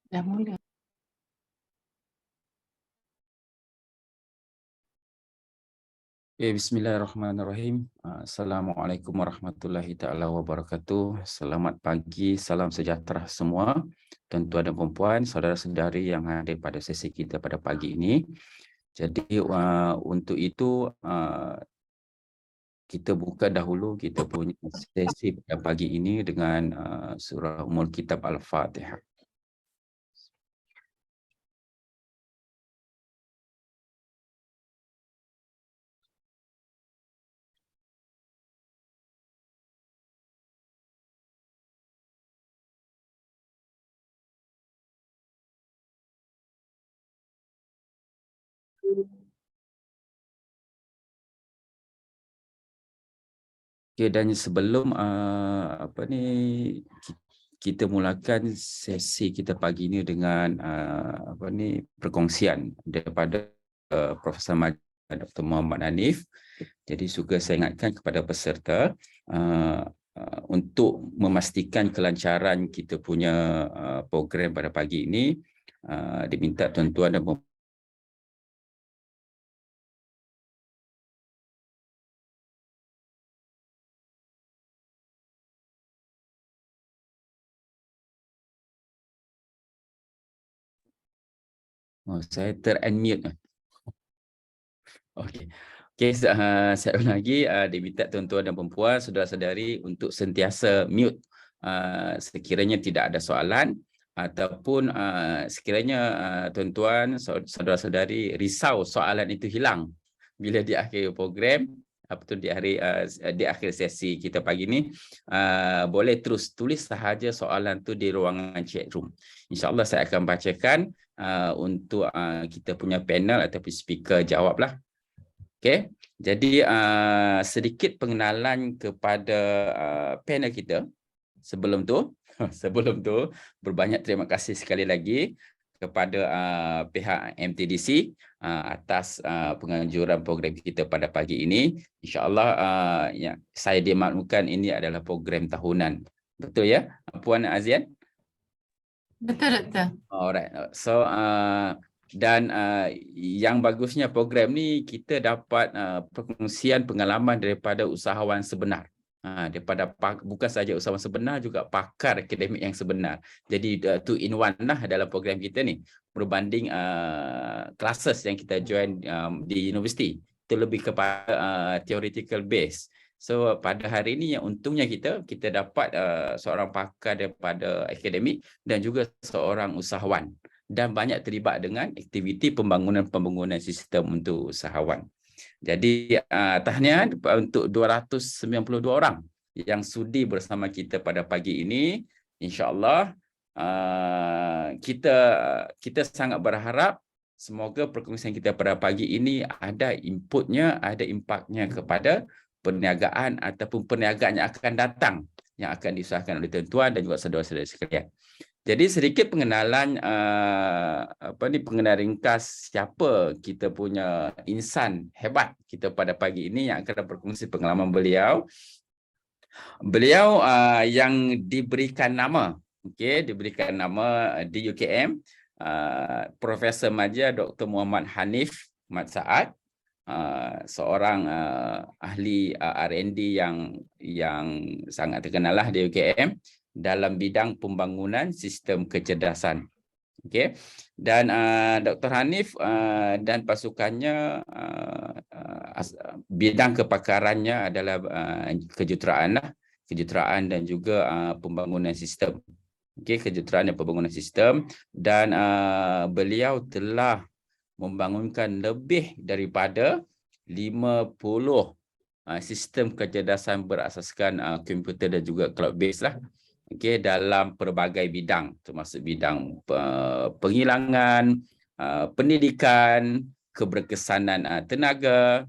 Dah mula. Bismillahirrahmanirrahim. Assalamualaikum warahmatullahi taala wabarakatuh. Selamat pagi, salam sejahtera semua, tuan-tuan dan puan-puan, saudara-saudari yang hadir pada sesi kita pada pagi ini. Jadi untuk itu kita buka dahulu kita punya sesi pada pagi ini dengan surah Ummul Kitab Al-Fatihah. Okay, dan sebelum kita mulakan sesi kita pagi ini dengan perkongsian daripada Profesor Dr. Muhammad Hanif. Jadi juga saya ingatkan kepada peserta untuk memastikan kelancaran kita punya program pada pagi ini, diminta tuan-tuan dan saya ter-unmute. Okey. Okey, saya ulang lagi, diminta tuan-tuan dan puan-puan, saudara-saudari untuk sentiasa mute sekiranya tidak ada soalan ataupun sekiranya tuan-tuan, saudara-saudari risau soalan itu hilang bila di akhir program atau di akhir sesi kita pagi ni, boleh terus tulis sahaja soalan tu di ruangan chat room. InsyaAllah saya akan bacakan untuk kita punya panel ataupun speaker jawablah. Okey, jadi sedikit pengenalan kepada panel kita. Sebelum tu berbanyak terima kasih sekali lagi kepada pihak MTDC atas penganjuran program kita pada pagi ini. InsyaAllah saya dimaklumkan ini adalah program tahunan. Betul ya, Puan Azian? Betul, Doktor. Alright. So dan yang bagusnya program ni kita dapat perkongsian pengalaman daripada usahawan sebenar. Daripada bukan saja usahawan sebenar, juga pakar akademik yang sebenar. Jadi two in one lah dalam program kita ni, berbanding classes yang kita join di universiti. Itu lebih kepada theoretical base. So pada hari ini yang untungnya kita dapat seorang pakar daripada akademik dan juga seorang usahawan, dan banyak terlibat dengan aktiviti pembangunan sistem untuk usahawan. Jadi tahniah untuk 292 orang yang sudi bersama kita pada pagi ini. InsyaAllah kita sangat berharap semoga perkongsian kita pada pagi ini ada inputnya, ada impaknya kepada perniagaan ataupun perniagaan yang akan datang, yang akan diusahakan oleh tuan-tuan dan juga saudara-saudara sekalian. Jadi sedikit pengenalan pengenalan ringkas siapa kita punya insan hebat kita pada pagi ini yang akan berkongsi pengalaman beliau. Beliau yang diberikan nama, diberikan nama di UKM, Profesor Maja Dr. Muhammad Hanif Mat Saad. seorang ahli R&D yang sangat terkenal lah di UKM dalam bidang pembangunan sistem kecerdasan. Okey. Dan Dr. Hanif dan pasukannya bidang kepakarannya adalah kejuruteraan dan juga pembangunan sistem. Okey, kejuruteraan dan pembangunan sistem, dan beliau telah membangunkan lebih daripada 50 sistem kecerdasan berasaskan komputer dan juga cloud based lah. Okey, dalam pelbagai bidang, termasuk bidang penghilangan, pendidikan, keberkesanan tenaga,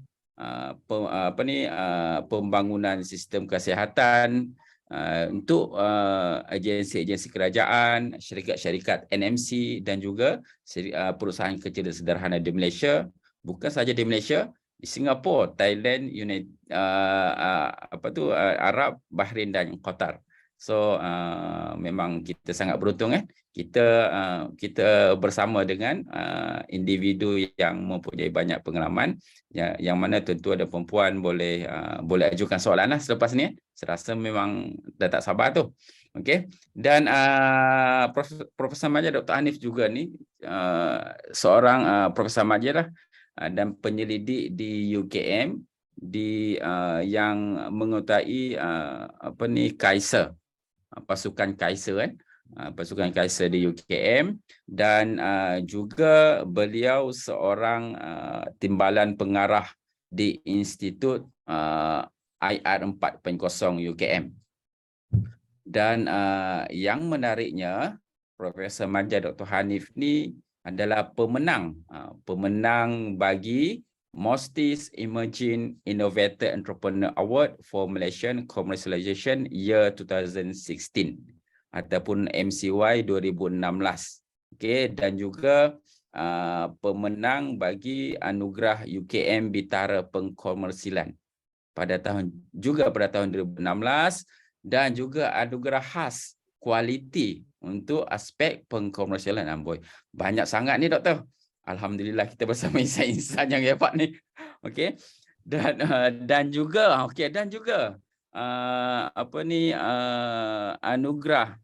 pembangunan sistem kesihatan, untuk agensi-agensi kerajaan, syarikat-syarikat NMC dan juga perusahaan kecil dan sederhana di Malaysia. Bukan sahaja di Malaysia, di Singapura, Thailand, Arab, Bahrain dan Qatar. So memang kita sangat beruntung kita bersama dengan individu yang mempunyai banyak pengalaman, yang mana tentu ada perempuan boleh ajukan soalan lah selepas ni. Saya rasa memang dah tak sabar tu. Okey. Dan Profesor Majid Dr. Hanif juga ni seorang Profesor Majid lah, dan penyelidik di UKM yang mengutai Kaiser, pasukan Kaiser pasukan Kaiser di UKM, dan juga beliau seorang timbalan pengarah di Institut IR 4.0 UKM. Dan yang menariknya, Profesor Majid Dr. Hanif ni adalah pemenang bagi Mostis Emerging Innovator Entrepreneur Award for Malaysian Commercialization Year 2016 ataupun MCY 2016. Okey, dan juga pemenang bagi anugerah UKM Bitara Pengkomersilan pada tahun 2016, dan juga anugerah khas kualiti untuk aspek pengkomersialan. Amboi, banyak sangat ni doktor. Alhamdulillah kita bersama insan-insan yang hebat ni. Okey. Dan juga anugerah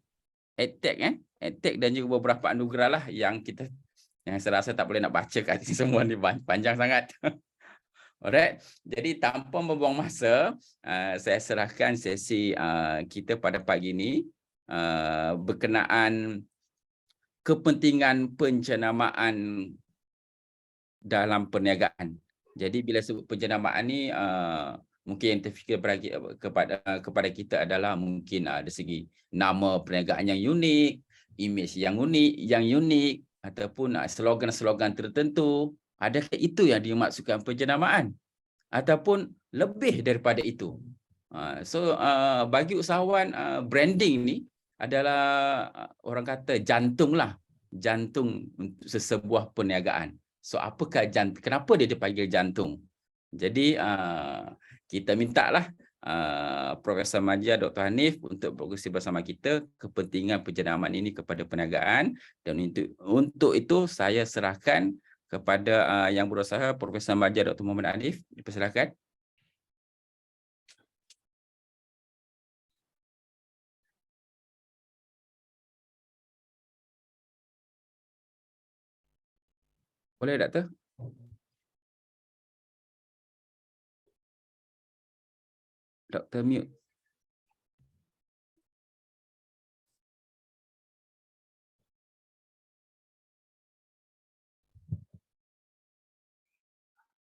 EdTech EdTech, dan juga beberapa anugerah lah yang saya rasa tak boleh nak baca kat sini semua ni, panjang sangat. Alright. Jadi tanpa membuang masa, saya serahkan sesi kita pada pagi ini berkenaan kepentingan penjenamaan dalam perniagaan. Jadi bila sebut penjenamaan ni, mungkin yang terfikir kepada kita adalah mungkin dari segi nama perniagaan yang unik, imej yang unik, ataupun slogan-slogan tertentu. Adakah itu yang dimaksudkan penjenamaan? Ataupun lebih daripada itu? So bagi usahawan, branding ni adalah orang kata jantung untuk sesebuah perniagaan. So apakah kenapa dia dipanggil jantung? Jadi kita mintalah Profesor Majid Dr. Hanif untuk berkongsi bersama kita kepentingan penjenamaan ini kepada perniagaan, dan untuk itu saya serahkan kepada yang berusaha, Profesor Majid Dr. Muhammad Hanif. Dipersilakan. Boleh, Doktor? Doktor mute.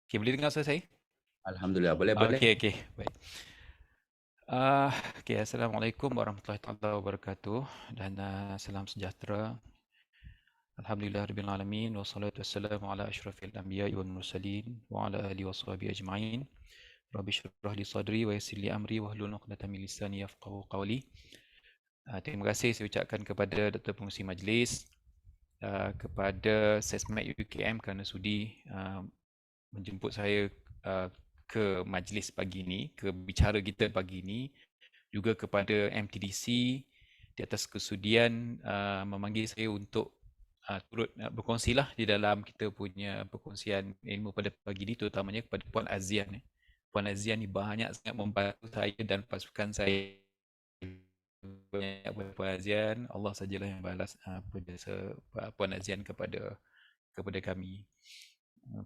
Okay, boleh dengar suara saya? Alhamdulillah, boleh. Okey, baik. Okay, Assalamualaikum warahmatullahi wabarakatuh, dan salam sejahtera. Alhamdulillah rabbil alamin, wassalatu wassalamu ala asyrafil anbiya'i wal mursalin wa ala alihi washabihi ajma'in. Rabbi shrah li sadri wa yassir li amri wahlul 'uqdatam min lisani yafqahu qawli. Terima kasih saya ucapkan kepada Dr. Pengerusi Majlis, kepada Sesmed UKM kerana sudi menjemput saya ke majlis pagi ini, ke bicara kita pagi ini, juga kepada MTDC di atas kesudian memanggil saya untuk turut berkongsilah di dalam kita punya perkongsian ilmu pada pagi ni, terutamanya kepada Puan Azian. Puan Azian ni banyak sangat membantu saya dan pasukan saya. Banyak kepada Puan Azian, Allah sajalah yang balas apa jasa Puan Azian kepada kami.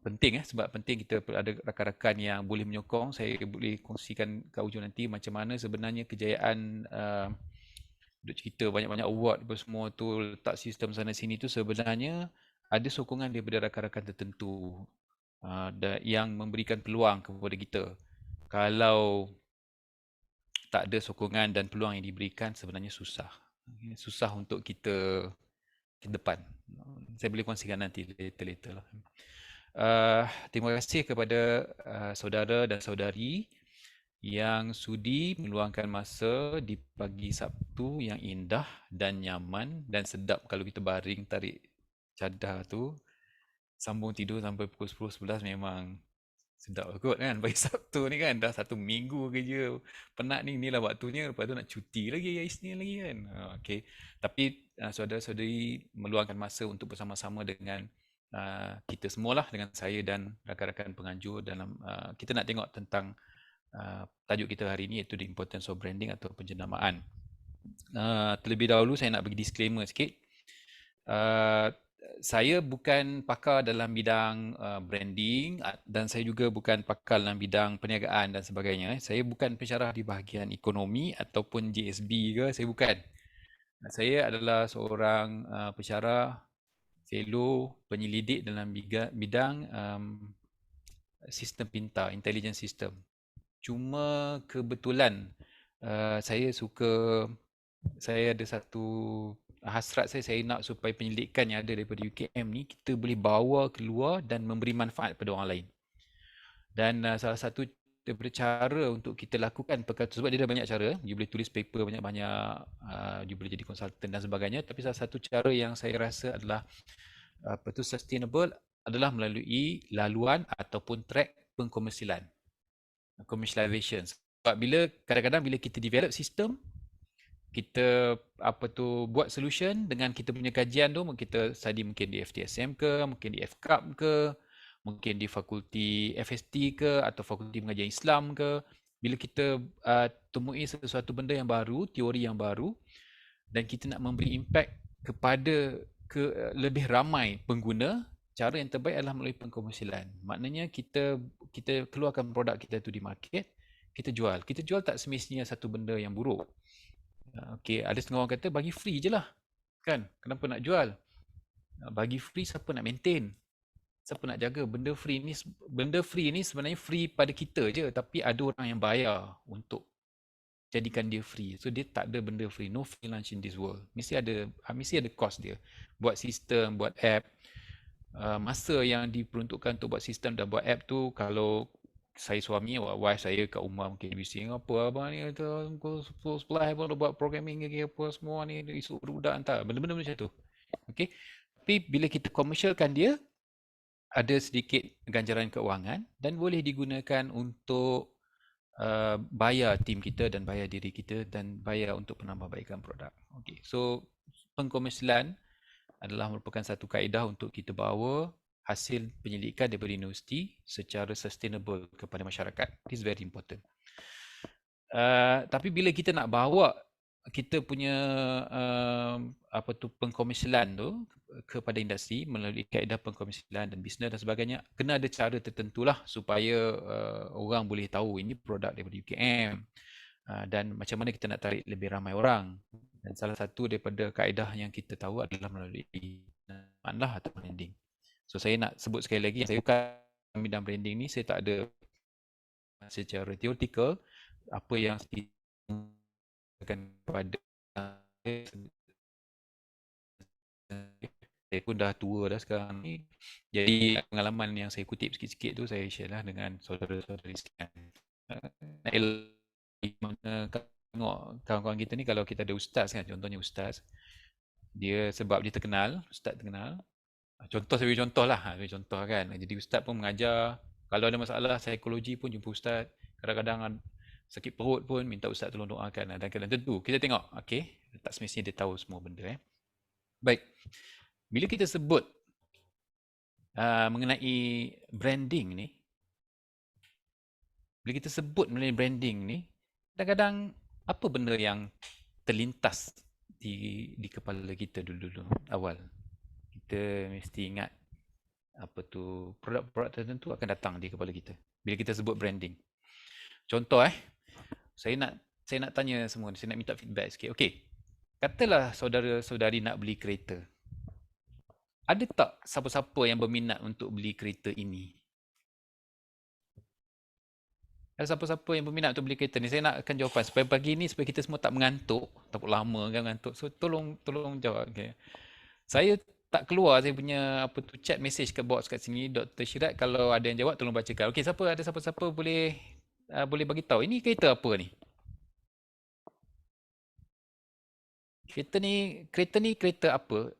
Penting sebab penting kita ada rakan-rakan yang boleh menyokong. Saya boleh kongsikan kat hujung nanti macam mana sebenarnya kejayaan duk cerita banyak-banyak award apa semua tu, letak sistem sana sini tu, sebenarnya ada sokongan daripada rakan-rakan tertentu yang memberikan peluang kepada kita. Kalau tak ada sokongan dan peluang yang diberikan, sebenarnya susah untuk kita ke depan. Saya boleh kongsikan nanti later lah. Terima kasih kepada saudara dan saudari yang sudi meluangkan masa di pagi Sabtu yang indah dan nyaman dan sedap. Kalau kita baring tarik cadar tu, sambung tidur sampai pukul 10-11 memang sedap kot kan. Pagi Sabtu ni kan dah satu minggu kerja penat ni, inilah waktunya. Lepas tu nak cuti lagi hari Isnin lagi kan. Okay. Tapi saudara-saudari meluangkan masa untuk bersama-sama dengan kita semualah, dengan saya dan rakan-rakan penganjur dalam kita nak tengok tentang tajuk kita hari ini, iaitu The Importance of Branding atau penjenamaan. Terlebih dahulu saya nak bagi disclaimer sikit. Saya bukan pakar dalam bidang branding dan saya juga bukan pakar dalam bidang perniagaan dan sebagainya. Saya bukan pensyarah di bahagian ekonomi ataupun JSB ke, saya bukan. Saya adalah seorang pensyarah, fellow, penyelidik dalam bidang sistem pintar, intelligence system. Cuma kebetulan saya ada satu hasrat saya nak supaya penyelidikan yang ada daripada UKM ni kita boleh bawa keluar dan memberi manfaat kepada orang lain. Dan salah satu daripada cara untuk kita lakukan perkara sebab dia ada banyak cara, you boleh tulis paper banyak-banyak, you boleh jadi konsultan dan sebagainya, tapi salah satu cara yang saya rasa adalah sustainable adalah melalui laluan ataupun track pengkomersialan. Commercialization. Sebab kadang-kadang bila kita develop sistem, kita buat solution dengan kita punya kajian tu, kita study mungkin di FTSM ke, mungkin di FCAP ke, mungkin di fakulti FST ke, atau fakulti pengajian Islam ke. Bila kita temui sesuatu benda yang baru, teori yang baru, dan kita nak memberi impact kepada lebih ramai pengguna, cara yang terbaik adalah melalui pengkomersialan. Maknanya kita keluarkan produk kita tu di market, kita jual. Kita jual tak semestinya satu benda yang buruk. Okay, ada setengah orang kata bagi free je lah. Kan? Kenapa nak jual? Bagi free, siapa nak maintain? Siapa nak jaga? Benda free ni sebenarnya free pada kita je, tapi ada orang yang bayar untuk jadikan dia free. So dia tak ada benda free. No free lunch in this world. Mesti ada cost dia. Buat sistem, buat app. Masa yang diperuntukkan untuk buat sistem dan buat app tu, kalau saya suami, wife saya kat rumah mungkin bising, apa abang ni kata sebelah pun buat programming lagi apa semua ni, isu budak hantar, benda-benda macam tu. Okay. Tapi bila kita komersialkan dia, ada sedikit ganjaran keuangan dan boleh digunakan untuk bayar tim kita dan bayar diri kita dan bayar untuk penambahbaikan produk. Okay. So pengkomersialan adalah merupakan satu kaedah untuk kita bawa hasil penyelidikan daripada universiti secara sustainable kepada masyarakat. This is very important. Tapi bila kita nak bawa kita punya pengkomersialan tu kepada industri melalui kaedah pengkomersialan dan bisnes dan sebagainya, kena ada cara tertentu lah supaya orang boleh tahu ini produk daripada UKM dan macam mana kita nak tarik lebih ramai orang. Dan salah satu daripada kaedah yang kita tahu adalah melalui lah atau branding. So saya nak sebut sekali lagi, saya bukan bidang branding ni, saya tak ada secara teoretikal apa yang akan pada saya pun dah tua dah sekarang ni. Jadi pengalaman yang saya kutip sikit-sikit tu saya share lah dengan saudara-saudari sekalian. Tengok kawan-kawan kita ni, kalau kita ada ustaz kan, contohnya ustaz, dia sebab dia terkenal, ustaz terkenal. Contoh lah, contoh kan. Jadi ustaz pun mengajar, kalau ada masalah psikologi pun jumpa ustaz. Kadang-kadang sakit perut pun minta ustaz tolong doakan. Dan kadang tentu kita tengok, okey, tak semestinya dia tahu semua benda. Baik. bila kita sebut mengenai branding ni, bila kita sebut mengenai branding ni, kadang-kadang apa benda yang terlintas di kepala kita dulu-dulu awal. Kita mesti ingat apa tu, produk-produk tertentu akan datang di kepala kita bila kita sebut branding. Contoh saya nak tanya semua, saya nak minta feedback sikit. Okey. Katalah saudara-saudari nak beli kereta. Ada tak siapa-siapa yang berminat untuk beli kereta ini? Ada siapa-siapa yang berminat untuk beli kereta ni? Saya nakkan jawapan supaya pagi ni supaya kita semua tak mengantuk, tak lama kan mengantuk. So tolong jawab. Okay. Saya tak keluar saya punya chat message kat box kat sini, Dr. Syirat, kalau ada yang jawab tolong bacakan. Okey, siapa boleh bagi tahu ini kereta apa ni? Kereta ni kereta apa?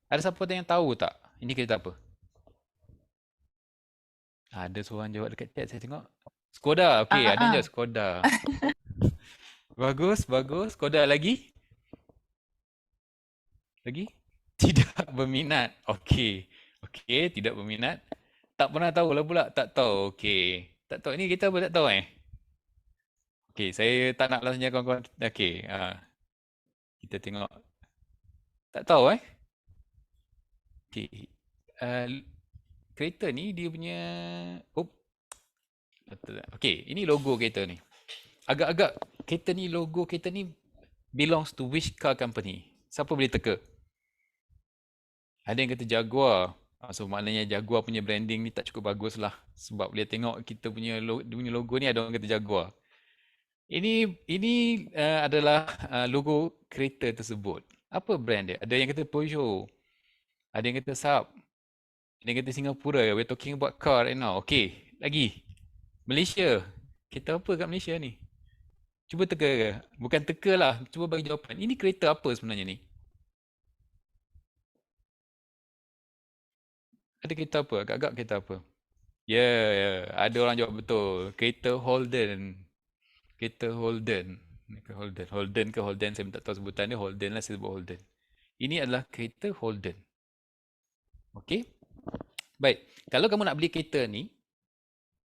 Ada siapa yang tahu tak? Ini kereta apa? Ada seorang jawab dekat chat saya tengok. Skoda. Okey, ada yang jawab Skoda. Bagus. Skoda lagi? Lagi? Tidak berminat. Okey, tidak berminat. Tak pernah tahu lah pula. Tak tahu. Okey. Tak tahu. Ini kereta apa tak tahu Okey, saya tak nak tanya kawan-kawan. Okey. Kita tengok. Tak tahu Okey. Kereta ni dia punya okey, ini logo kereta ni. Agak-agak logo kereta ni belongs to which car company? Siapa boleh teka? Ada yang kata Jaguar. So maknanya Jaguar punya branding ni tak cukup bagus lah. Sebab dia tengok kita punya logo ni ada orang kata Jaguar. Ini adalah logo kereta tersebut. Apa brand dia? Ada yang kata Peugeot. Ada yang kata Saab. Ada yang kata Singapura. We're talking about car right now. Okay, lagi. Malaysia. Kereta apa kat Malaysia ni? Cuba teka ke? Bukan teka lah. Cuba bagi jawapan. Ini kereta apa sebenarnya ni? Ada kereta apa? Agak-agak kereta apa? Ya. Ada orang jawab betul. Kereta Holden. Kereta Holden. Holden ke Holden, saya tak tahu sebutan dia. Holden lah, saya sebut Holden. Ini adalah kereta Holden. Okey. Baik. Kalau kamu nak beli kereta ni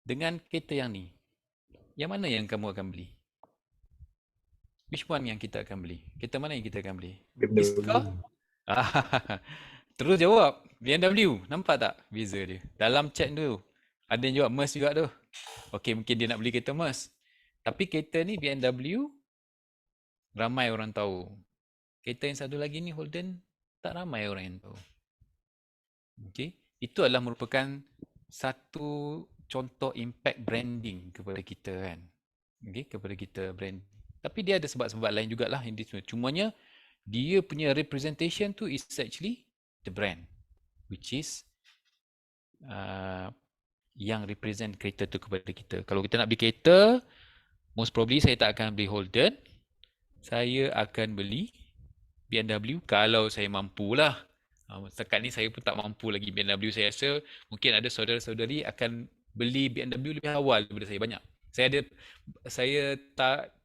dengan kereta yang ni, yang mana yang kamu akan beli? Which one yang kita akan beli? Kereta mana yang kita akan beli? This car? Terus jawab. BMW. Nampak tak beza dia? Dalam chat tu. Ada yang jawab Merc juga tu. Okey, mungkin dia nak beli kereta Merc. Tapi kereta ni BMW, ramai orang tahu. Kereta yang satu lagi ni Holden, tak ramai orang yang tahu. Okey. Itu adalah merupakan satu contoh impact branding kepada kita kan. Okey, kepada kita brand. Tapi dia ada sebab-sebab lain jugalah. Cumanya dia punya representation tu is actually the brand, which is yang represent kereta tu kepada kita. Kalau kita nak beli kereta, most probably saya tak akan beli Holden. Saya akan beli BMW kalau saya mampulah. Setakat ni saya pun tak mampu lagi BMW. Saya rasa mungkin ada saudara-saudari akan beli BMW lebih awal daripada saya banyak.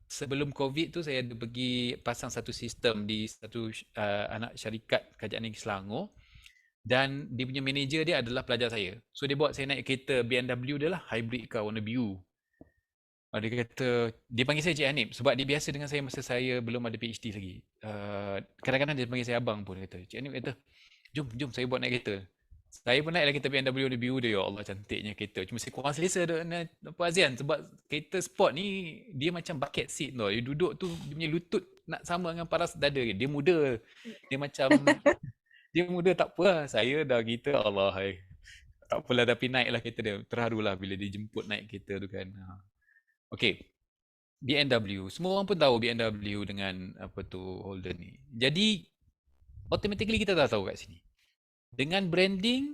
Sebelum COVID tu saya ada pergi pasang satu sistem di satu anak syarikat kerajaan negeri Selangor. Dan dia punya manager dia adalah pelajar saya. So dia bawa saya naik kereta BMW dia lah, hybrid car warna biru. Dia kata, dia panggil saya Cik Hanif sebab dia biasa dengan saya masa saya belum ada PhD lagi. Kadang-kadang dia panggil saya abang pun. Dia kata, Cik Hanif kata, jom saya buat naik kereta. Saya pun naik kereta BMW warna biru dia. Ya Allah, cantiknya kereta. Cuma saya kurang selesa dengan Puan Azian sebab kereta sport ni dia macam bucket seat tau. Dia duduk tu, dia punya lutut nak sama dengan paras dada. Dia muda. Dia macam... Dia muda tak apa lah. Saya dah kita Allah tak apalah, tapi naiklah kereta dia. Terharulah bila dia jemput naik kereta tu kan. Okay. BMW. Semua orang pun tahu BMW dengan Holden ni. Jadi automatically kita dah tahu kat sini. Dengan branding,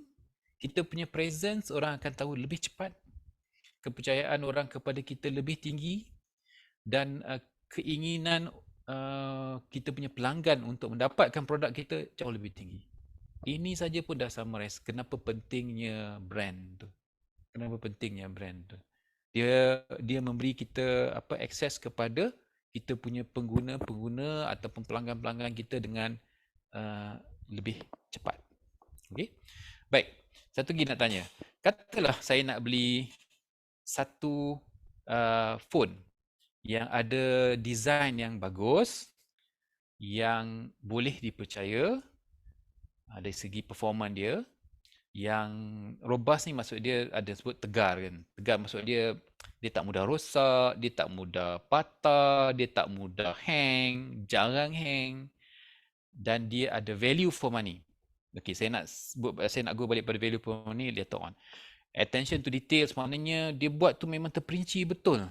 kita punya presence orang akan tahu lebih cepat. Kepercayaan orang kepada kita lebih tinggi. Dan keinginan kita punya pelanggan untuk mendapatkan produk kita jauh lebih tinggi. Ini saja pun dah summarize kenapa pentingnya brand tu. Kenapa pentingnya brand tu. Dia memberi kita akses kepada kita punya pengguna-pengguna ataupun pelanggan-pelanggan kita dengan lebih cepat. Okey. Baik. Satu lagi nak tanya. Katalah saya nak beli satu phone yang ada design yang bagus, yang boleh dipercaya dari segi performa dia, yang robust ni maksud dia ada sebut tegar kan. Tegar maksud dia tak mudah rosak, dia tak mudah patah, dia tak mudah hang, jarang hang, dan dia ada value for money. Okey, saya nak go balik pada value for money later on. Attention to details maknanya dia buat tu memang terperinci betul.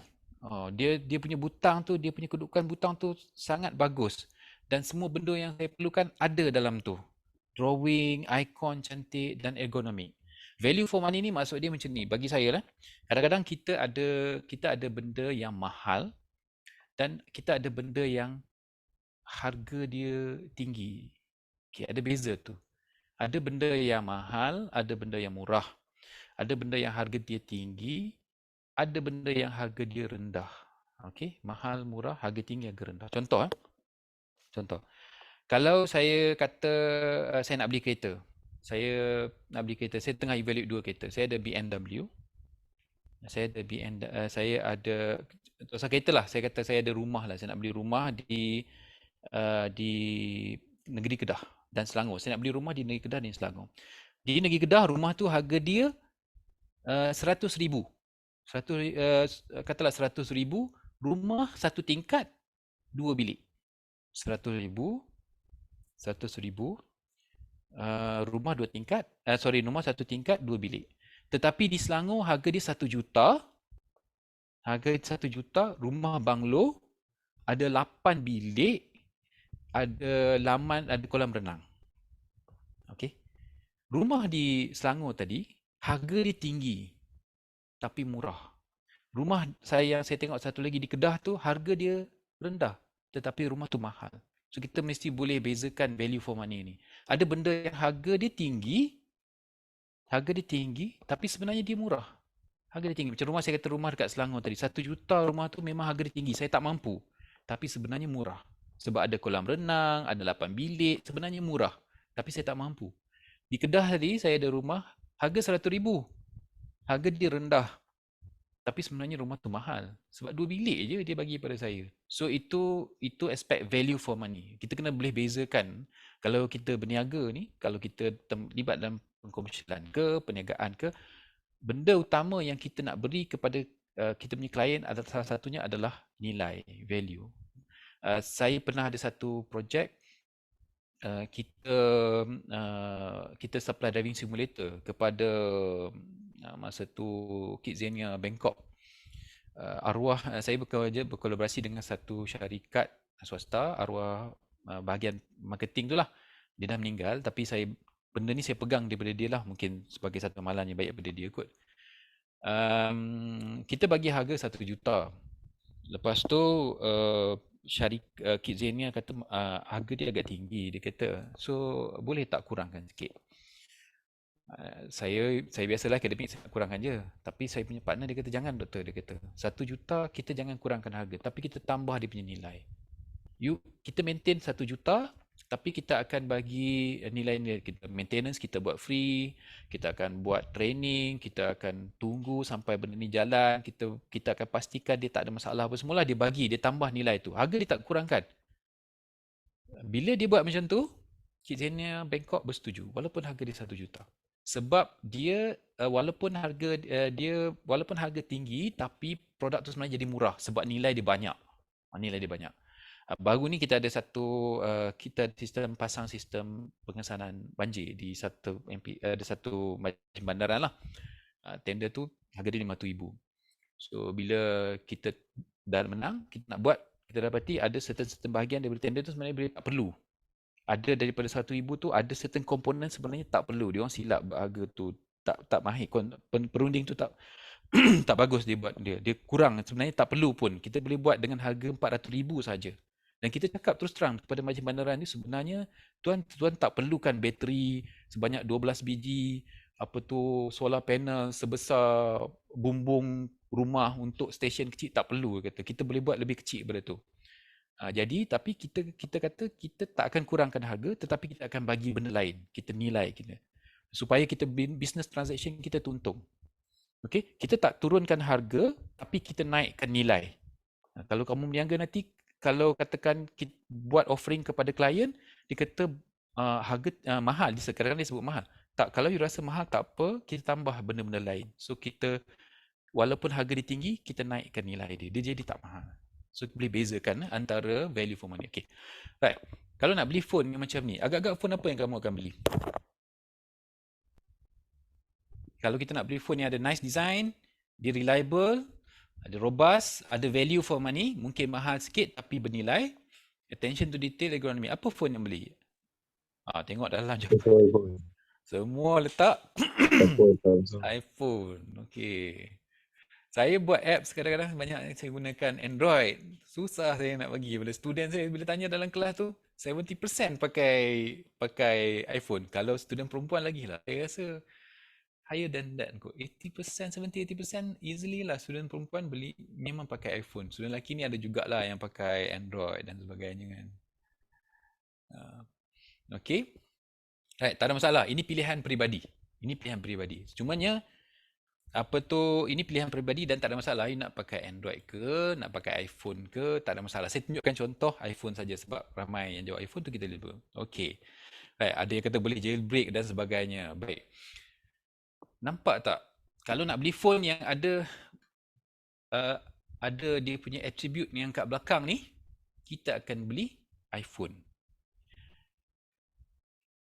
Dia punya butang tu, dia punya kedudukan butang tu sangat bagus. Dan semua benda yang saya perlukan ada dalam tu. Drawing, icon cantik dan ergonomik. Value for money ni maksud dia macam ni. Bagi saya lah, kadang-kadang kita ada benda yang mahal dan kita ada benda yang harga dia tinggi. Okay, ada beza tu. Ada benda yang mahal, ada benda yang murah. Ada benda yang harga dia tinggi, ada benda yang harga dia rendah. Okey, mahal, murah, harga tinggi, harga rendah. Contoh Contoh. Kalau saya kata saya nak beli kereta. Saya tengah evaluate dua kereta. Saya ada BMW. Saya ada pasal kereta lah. Saya kata saya ada rumah lah. Saya nak beli rumah di negeri Kedah dan Selangor. Saya nak beli rumah di negeri Kedah dan Selangor. Di negeri Kedah rumah tu harga dia 100,000. Katalah 100,000, rumah satu tingkat, 2 bilik. 100,000, 100,000, rumah dua tingkat, rumah satu tingkat, 2 bilik. Tetapi di Selangor harga dia 1 juta. Harga 1 juta, rumah banglo, ada 8 bilik, ada laman, ada kolam renang. Okey. Rumah di Selangor tadi, harga dia tinggi tapi murah. Rumah yang saya tengok satu lagi di Kedah tu, harga dia rendah tetapi rumah tu mahal. So kita mesti boleh bezakan value for money ni. Ada benda yang harga dia tinggi tapi sebenarnya dia murah. Harga dia tinggi. Macam rumah saya kata rumah dekat Selangor tadi, 1 juta rumah tu memang harga dia tinggi. Saya tak mampu. Tapi sebenarnya murah. Sebab ada kolam renang, ada 8 bilik, sebenarnya murah. Tapi saya tak mampu. Di Kedah tadi saya ada rumah harga 100,000. Harga dia rendah. Tapi sebenarnya rumah tu mahal. Sebab 2 bilik je dia bagi pada saya. So itu aspek value for money. Kita kena boleh bezakan. Kalau kita berniaga ni, kalau kita terlibat dalam pengkomersialan ke, perniagaan ke, benda utama yang kita nak beri kepada kita punya klien adalah salah satunya adalah nilai, value. Saya pernah ada satu projek, kita supply driving simulator kepada masa tu Kidzania Bangkok. Saya berkolaborasi dengan satu syarikat swasta, arwah bahagian marketing tu lah. Dia dah meninggal tapi benda ni saya pegang daripada dia lah, mungkin sebagai satu amalan yang baik daripada dia kot. Kita bagi harga 1 juta. Lepas tu Kidzania kata harga dia agak tinggi, dia kata. So boleh tak kurangkan sikit? Saya biasalah akademik, saya kurangkan je. Tapi saya punya partner dia kata jangan doktor, dia kata 1 juta kita jangan kurangkan harga, tapi kita tambah dia punya nilai. Kita maintain 1 juta tapi kita akan bagi nilai-nilai kita. Maintenance kita buat free, kita akan buat training, kita akan tunggu sampai benda ni jalan, kita akan pastikan dia tak ada masalah apa semualah, dia tambah nilai tu. Harga dia tak kurangkan. Bila dia buat macam tu, Kidzania Bangkok bersetuju walaupun harga dia 1 juta. Sebab dia walaupun harga tinggi tapi produk tu sebenarnya jadi murah sebab nilai dia banyak. Baru ni kita ada kita pasang sistem pengesanan banjir di ada satu macam bandaran lah. Tender tu harga dia RM500,000. So bila kita dah menang, kita nak buat, kita dapati ada certain bahagian daripada tender tu sebenarnya tak perlu. Ada daripada RM100,000 tu ada certain komponen sebenarnya tak perlu. Dia orang silap harga tu, tak mahir. Perunding tu tak tak bagus dia buat dia kurang, sebenarnya tak perlu pun. Kita boleh buat dengan harga RM400,000 saja. Dan kita cakap terus terang kepada majlis bandaran ni, sebenarnya tuan tak perlukan bateri sebanyak 12 biji, solar panel sebesar bumbung rumah untuk stesen kecil, tak perlu kata. Kita boleh buat lebih kecil daripada tu. Jadi tapi kita kata kita tak akan kurangkan harga, tetapi kita akan bagi benda lain. Kita nilai kita supaya kita business transaction kita untung. Okey, kita tak turunkan harga tapi kita naikkan nilai. Kalau kamu berniaga nanti, kalau katakan kita buat offering kepada klien, dia kata harga mahal, kadang-kadang dia sebut mahal. Tak, kalau you rasa mahal tak apa, kita tambah benda-benda lain. So kita walaupun harga dia tinggi, kita naikkan nilai dia. Dia jadi tak mahal. So boleh bezakan antara value for money. Okay. Right. Kalau nak beli phone yang macam ni, agak-agak phone apa yang kamu akan beli? Kalau kita nak beli phone yang ada nice design, dia reliable, ada robust, ada value for money, mungkin mahal sikit tapi bernilai, attention to detail, ergonomy. Apa phone yang beli? Tengok dalam je. Semua letak iPhone. Okay. Saya buat apps kadang-kadang banyak saya gunakan Android. Susah saya nak bagi. Bila student saya bila tanya dalam kelas tu, 70% pakai iPhone. Kalau student perempuan lagi lah. Saya rasa higher than that kot. 80%, 70-80% easily lah student perempuan beli memang pakai iPhone. Student lelaki ni ada jugalah yang pakai Android dan sebagainya kan. Okay. Right, tak ada masalah. Ini pilihan peribadi. Ini pilihan peribadi. Cumanya ini pilihan peribadi dan tak ada masalah. You nak pakai Android ke, nak pakai iPhone ke, tak ada masalah. Saya tunjukkan contoh iPhone saja sebab ramai yang jawab iPhone tu kita lupa. Okey. Right, ada yang kata boleh jailbreak dan sebagainya. Baik. Nampak tak? Kalau nak beli phone yang ada dia punya attribute yang kat belakang ni, kita akan beli iPhone.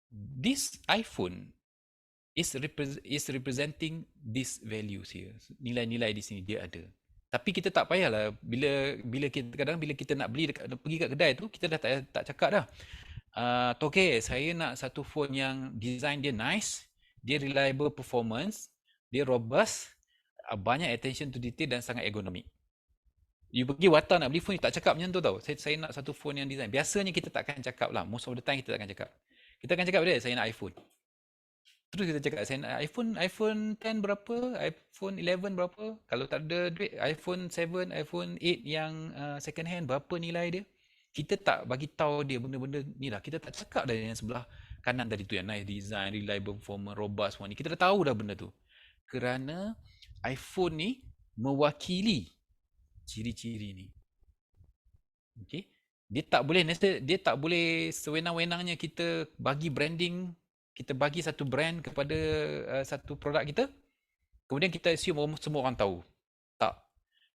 This iPhone is representing these values here. Nilai-nilai di sini dia ada. Tapi kita tak payahlah bila kita nak beli pergi kat kedai tu, kita dah tak cakap dah. Okay, saya nak satu phone yang design dia nice, dia reliable performance, dia robust, banyak attention to detail dan sangat ergonomik. You pergi Wata nak beli phone, you tak cakap macam tu tau. Saya nak satu phone yang design. Biasanya kita takkan cakap lah. Most of the time kita takkan cakap. Kita akan cakap dia, saya nak iPhone. Terus kita cakap, saya nak iPhone 10 berapa, iPhone 11 berapa. Kalau tak ada duit, iPhone 7, iPhone 8 yang second hand, berapa nilai dia. Kita tak bagi tahu dia benda-benda ni lah. Kita tak cakap dah yang sebelah kanan tadi tu, yang nice design, reliable performance, robust one ni. Kita dah tahu dah benda tu. Kerana iPhone ni mewakili ciri-ciri ni. Okay. Dia tak boleh sewenang-wenangnya kita bagi branding, kita bagi satu brand kepada satu produk kita, kemudian kita assume semua orang tahu. Tak.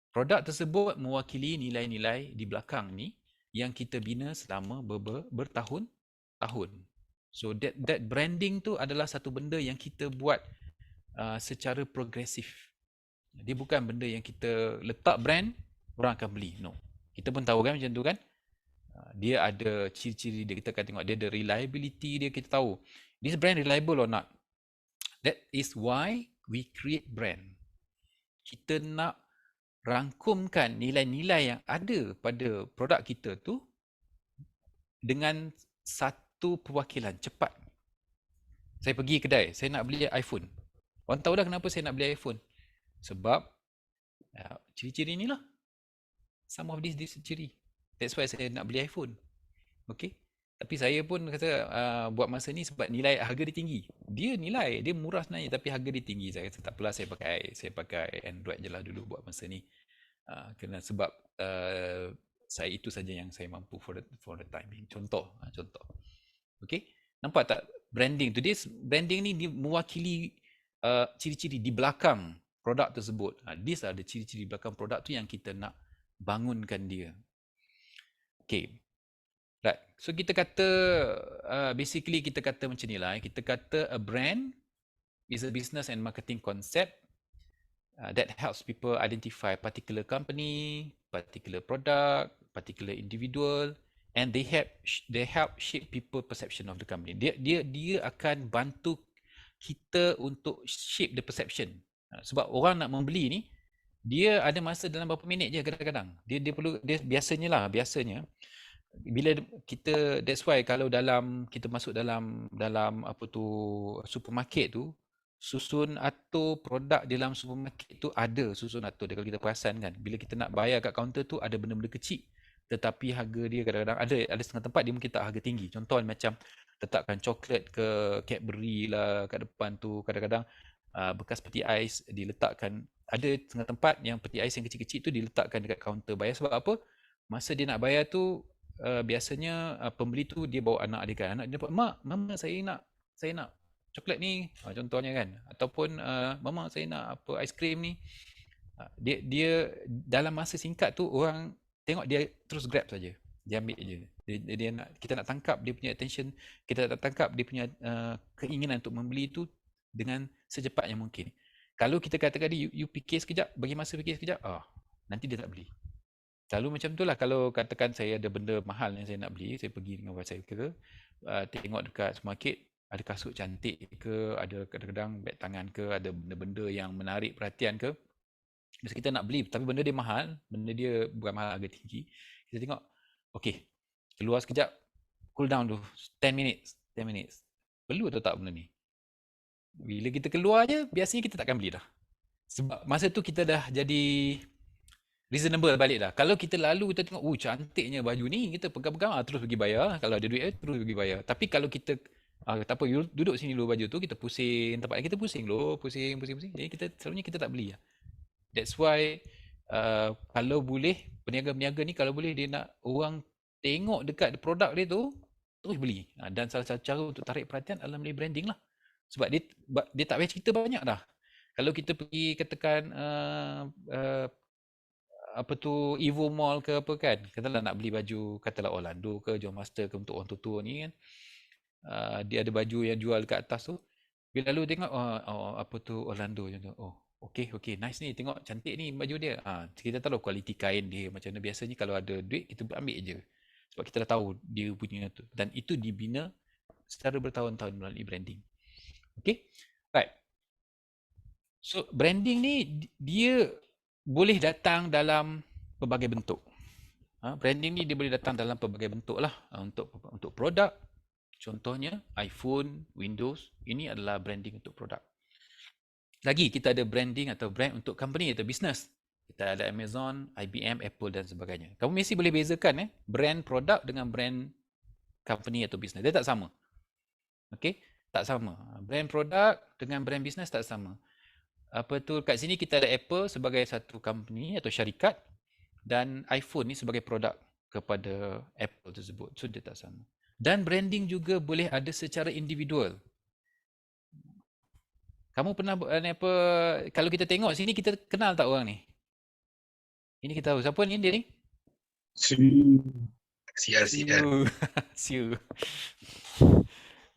Produk tersebut mewakili nilai-nilai di belakang ni yang kita bina selama bertahun-tahun. So that branding tu adalah satu benda yang kita buat secara progresif. Dia bukan benda yang kita letak brand, orang akan beli. No. Kita pun tahu kan macam tu kan. Dia ada ciri-ciri dia, kita akan tengok dia ada reliability dia, kita tahu this brand reliable or not. That is why we create brand. Kita nak rangkumkan nilai-nilai yang ada pada produk kita tu dengan satu perwakilan cepat. Saya pergi kedai, saya nak beli iPhone. Orang tahu dah kenapa saya nak beli iPhone. Sebab ciri-ciri inilah. Some of these ciri. That's why saya nak beli iPhone. Okay. Tapi saya pun kata buat masa ni sebab nilai harga dia tinggi. Dia murah sebenarnya tapi harga dia tinggi. Saya kata tak apalah, saya pakai Android je lah dulu buat masa ni. Kerana sebab saya itu saja yang saya mampu for the time being. Contoh. Okay. Nampak tak branding tu? Branding ni dia mewakili ciri-ciri di belakang produk tersebut. These are the ciri-ciri belakang produk tu yang kita nak bangunkan dia. Okay. Right. So kita kata basically kita kata macam ni lah. Kita kata a brand is a business and marketing concept that helps people identify particular company, particular product, particular individual, and they help shape people perception of the company. Dia akan bantu kita untuk shape the perception. Sebab orang nak membeli ni, dia ada masa dalam berapa minit je kadang-kadang. Dia biasanya bila kita, that's why kalau kita masuk dalam apa tu supermarket tu, susun atur produk dalam supermarket tu ada susun atur dia. Kalau kita perasan kan, bila kita nak bayar kat kaunter tu ada benda-benda kecil tetapi harga dia kadang-kadang ada setengah tempat dia mungkin tak harga tinggi. Contoh macam letakkan coklat ke Cadbury lah kat depan tu, kadang-kadang bekas peti ais diletakkan, ada setengah tempat yang peti ais yang kecil-kecil tu diletakkan dekat kaunter bayar. Sebab apa? Masa dia nak bayar tu biasanya pembeli tu dia bawa anak dia kan, anak dia dapat, mak, mama saya nak coklat ni, contohnya kan, ataupun mama saya nak apa aiskrim ni. Dia dalam masa singkat tu orang tengok dia terus grab saja, dia ambil je. Dia nak, kita nak tangkap dia punya attention, kita nak tangkap dia punya keinginan untuk membeli tu dengan secepat yang mungkin. Kalau kita katakan dia, you fikir sekejap, bagi masa fikir sekejap, nanti dia tak beli. Selalu macam tu lah. Kalau katakan saya ada benda mahal yang saya nak beli, saya pergi dengan wife saya ke, tengok dekat supermarket, ada kasut cantik ke, ada kadang-kadang beg tangan ke, ada benda-benda yang menarik perhatian ke, biasa kita nak beli tapi benda dia mahal, benda dia bukan mahal, harga tinggi, kita tengok, okay, keluar sekejap, cool down dulu, 10 minutes, perlu atau tak benda ni? Bila kita keluar je, biasanya kita takkan beli dah. Sebab masa tu kita dah jadi reasonable balik dah. Kalau kita lalu kita tengok, cantiknya baju ni, kita pegang-pegang, terus pergi bayar. Kalau ada duit, terus pergi bayar. Tapi kalau kita, tak apa, you duduk sini dulu baju tu, kita pusing, tempat kita pusing dulu, pusing. Jadi selalunya kita tak beli lah. That's why kalau boleh, peniaga-peniaga ni kalau boleh dia nak orang tengok dekat produk dia tu, terus beli. Dan salah satu cara untuk tarik perhatian adalah melalui branding lah. Sebab dia tak payah cerita banyak dah. Kalau kita pergi katakan apa tu, Evo Mall ke apa kan, katalah nak beli baju, katalah Orlando ke John Master ke untuk orang tua-tua ni kan, dia ada baju yang jual kat atas tu, bila lalu tengok apa tu Orlando contoh, okay, nice ni, tengok cantik ni baju dia, kita tahu kualiti kain dia macam mana. Biasanya kalau ada duit kita ambil je, sebab kita dah tahu dia punya tu, dan itu dibina secara bertahun-tahun melalui branding. Okay, right. So branding ni dia boleh datang dalam pelbagai bentuk. Branding ni dia boleh datang dalam pelbagai bentuk lah. Untuk produk, contohnya iPhone, Windows, ini adalah branding untuk produk. Lagi kita ada branding atau brand untuk company atau business. Kita ada Amazon, IBM, Apple dan sebagainya. Kamu mesti boleh bezakan brand produk dengan brand company atau business. Dia tak sama. Okay? Tak sama. Brand produk dengan brand business tak sama. Apa tu, kat sini kita ada Apple sebagai satu company atau syarikat dan iPhone ni sebagai produk kepada Apple tersebut. So dia tak sama. Dan branding juga boleh ada secara individual. Kamu pernah apa, kalau kita tengok sini, kita kenal tak orang ni? Ini kita tahu. Siapa ni dia ni? Siu.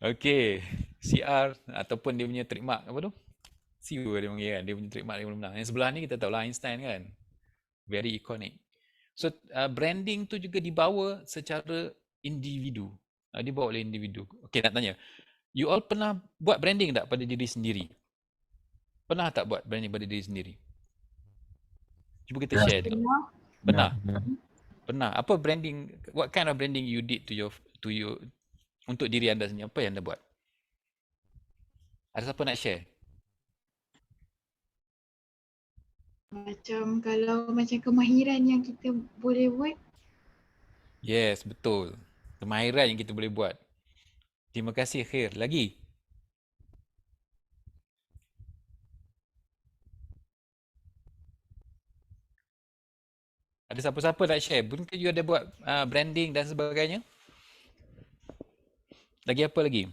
Okay. CR ataupun dia punya trademark apa tu? Siu dia panggil kan. Dia punya trademark dia menang. Yang sebelah ni kita tahu lah, Einstein kan. Very iconic. So branding tu juga dibawa secara individu. Dibawa oleh individu. Okay, nak tanya. You all pernah buat branding tak pada diri sendiri? Pernah tak buat branding pada diri sendiri? Cuba kita share tengok. Pernah? Pernah. Apa branding, what kind of branding you did to you untuk diri anda sendiri? Apa yang anda buat? Ada siapa nak share? Macam kalau macam kemahiran yang kita boleh buat. Yes, betul. Kemahiran yang kita boleh buat. Terima kasih, Khair. Lagi? Ada siapa-siapa nak share? Mungkin you ada buat branding dan sebagainya? Lagi apa lagi?